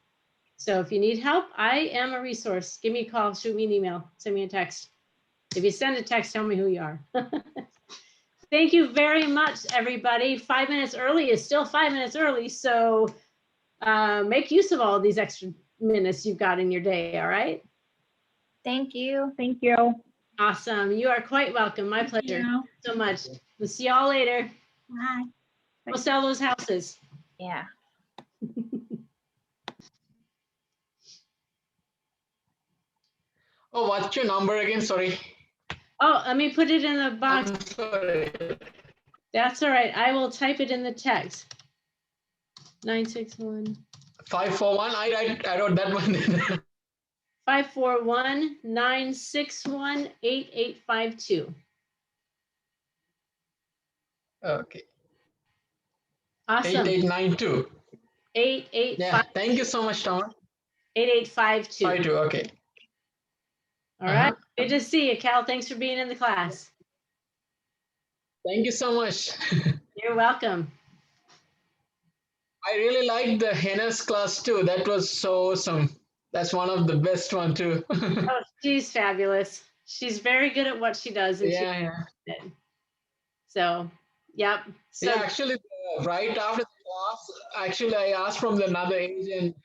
[SPEAKER 14] So if you need help, I am a resource. Give me a call, shoot me an email, send me a text. If you send a text, tell me who you are. Thank you very much, everybody. 5 minutes early is still 5 minutes early. So make use of all these extra minutes you've got in your day, all right?
[SPEAKER 7] Thank you.
[SPEAKER 6] Thank you.
[SPEAKER 14] Awesome. You are quite welcome. My pleasure.
[SPEAKER 11] you.
[SPEAKER 14] So much. We'll see y'all later.
[SPEAKER 11] Bye.
[SPEAKER 14] We'll sell those houses.
[SPEAKER 7] Yeah.
[SPEAKER 8] Oh, what's your number again? Sorry.
[SPEAKER 14] Oh, let me put it in the box.
[SPEAKER 8] I'm sorry.
[SPEAKER 14] That's all right. I will type it in the text. 961.
[SPEAKER 8] 541. I wrote that one.
[SPEAKER 14] 541-961-8852.
[SPEAKER 8] Okay.
[SPEAKER 14] Awesome.
[SPEAKER 8] 8892.
[SPEAKER 14] 885.
[SPEAKER 8] Yeah. Thank you so much, Tom.
[SPEAKER 14] 8852.
[SPEAKER 8] 52. Okay.
[SPEAKER 14] All right. Good to see you, Cal. Thanks for being in the class.
[SPEAKER 8] Thank you so much.
[SPEAKER 14] You're welcome.
[SPEAKER 8] I really liked the Henna's class too. That was so awesome. That's one of the best one too.
[SPEAKER 14] Oh, she's fabulous. She's very good at what she does. And
[SPEAKER 8] Yeah.
[SPEAKER 14] So, yep. So,
[SPEAKER 8] Yeah, actually, right after the class, actually, I asked from another agent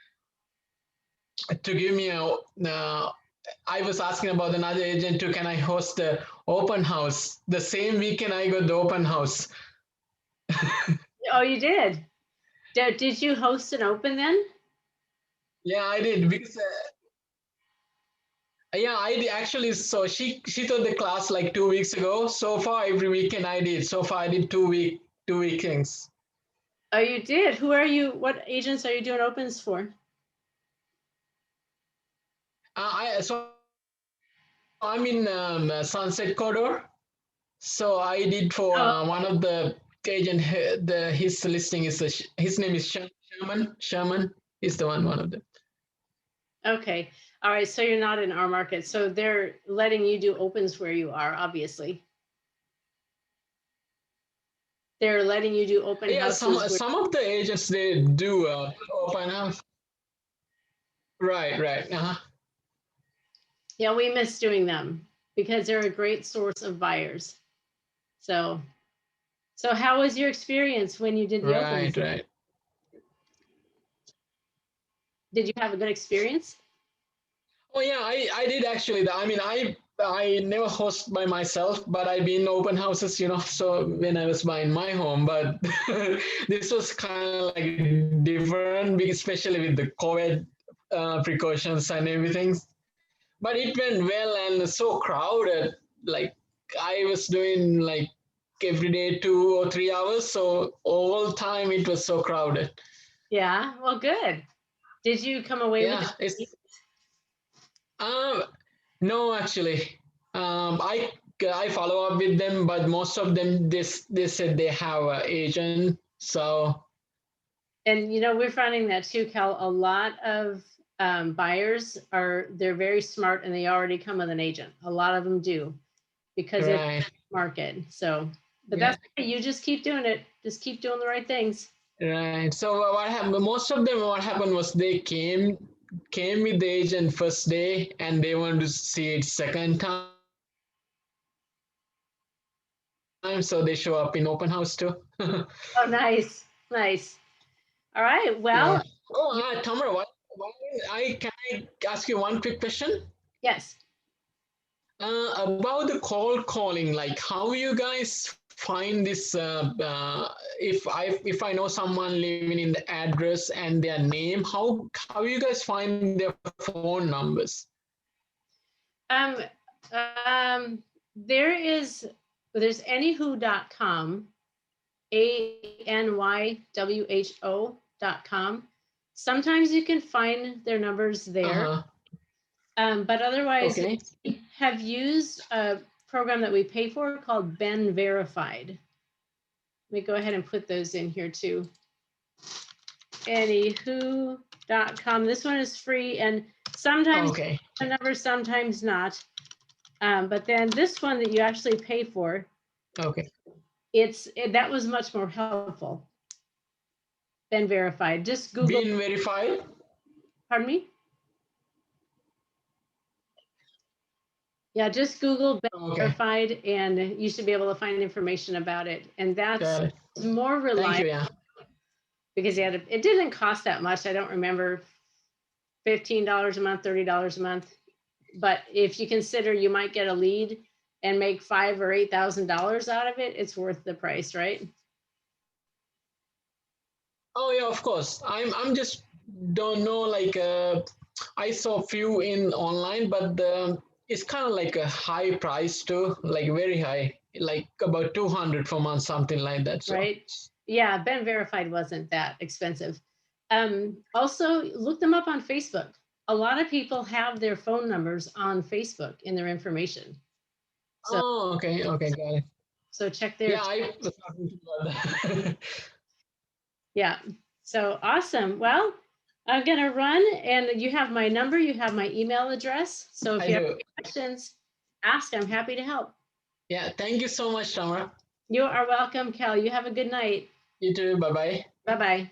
[SPEAKER 8] to give me a. I was asking about another agent too. Can I host the open house? The same weekend I got the open house.
[SPEAKER 14] oh, you did. Did you host an open then?
[SPEAKER 8] Yeah, I did because. Yeah, I did actually. So she taught the class like 2 weeks ago. So far, every weekend I did. So far, I did 2 weekends.
[SPEAKER 14] Oh, you did. Who are you? What agents are you doing opens for?
[SPEAKER 8] I'm in Sunset Corridor. So I did for one of the agent. His listing is his name is Sherman. Sherman is the one of them.
[SPEAKER 14] Okay. All right. So you're not in our market. So they're letting you do opens where you are, obviously. They're letting you do open
[SPEAKER 8] Yeah,
[SPEAKER 14] houses.
[SPEAKER 8] some of the agents, they do open house. Right.
[SPEAKER 14] Yeah, we miss doing them because they're a great source of buyers. So how was your experience when you did the opens?
[SPEAKER 8] Right.
[SPEAKER 14] Did you have a good experience?
[SPEAKER 8] Oh yeah, I did actually. I mean, I never host by myself, but I've been open houses, so when I was buying my home, but this was kind of like different, especially with the COVID precautions and everything. But it went well and so crowded. Like I was doing like every day 2 or 3 hours, so all time it was so crowded.
[SPEAKER 14] Yeah, well, good. Did you come away with it?
[SPEAKER 8] No, actually, I follow up with them, but most of them they said they have an agent. So,
[SPEAKER 14] and we're finding that too, Cal. A lot of buyers they're very smart and they already come with an agent. A lot of them do because it's market. So, but that's okay. You just keep doing it. Just keep doing the right things.
[SPEAKER 8] Right. So what happened? Most of them, what happened was they came with the agent first day, and they wanted to see it second time. So they show up in open house too.
[SPEAKER 14] Oh, nice. All right. Well.
[SPEAKER 8] Yeah. Oh, Tamara, can I ask you one quick question?
[SPEAKER 14] Yes.
[SPEAKER 8] About the cold calling, like how you guys find this? If I know someone living in the address and their name, how you guys find their phone numbers?
[SPEAKER 14] There's anywho.com, ANYWHO.com. Sometimes you can find their numbers there. But otherwise, we have used a program that we pay for called Ben Verified. me go ahead and put those in here too. Anywho.com. This one is free and sometimes
[SPEAKER 8] Okay.
[SPEAKER 14] the number, sometimes not. But then this one that you actually pay for,
[SPEAKER 8] Okay.
[SPEAKER 14] that was much more helpful than verified. Just Google.
[SPEAKER 8] Being verified?
[SPEAKER 14] Pardon me? Yeah, just Google verified and you should be able to find information about it. And that's more reliable.
[SPEAKER 8] Thank you, yeah.
[SPEAKER 14] Because it didn't cost that much. I don't remember, $15 a month, $30 a month. But if you consider you might get a lead and make $5,000 or $8,000 out of it, it's worth the price, right?
[SPEAKER 8] Oh yeah, of course. I'm just don't know, like I saw a few in online, but it's kind of like a high price too, like very high, like about 200 per month, something like that. So.
[SPEAKER 14] Right. Yeah, Ben Verified wasn't that expensive. Also, look them up on Facebook. A lot of people have their phone numbers on Facebook in their information. So,
[SPEAKER 8] oh, okay, got it.
[SPEAKER 14] So check there.
[SPEAKER 8] Yeah, I was talking to you about that.
[SPEAKER 14] Yeah. So awesome. Well, I'm gonna run, and you have my number. You have my email address. So if you have any questions, ask. I'm happy to help.
[SPEAKER 8] Yeah. Thank you so much, Tamara.
[SPEAKER 14] You are welcome, Cal. You have a good night.
[SPEAKER 8] You too. Bye-bye.
[SPEAKER 14] Bye-bye.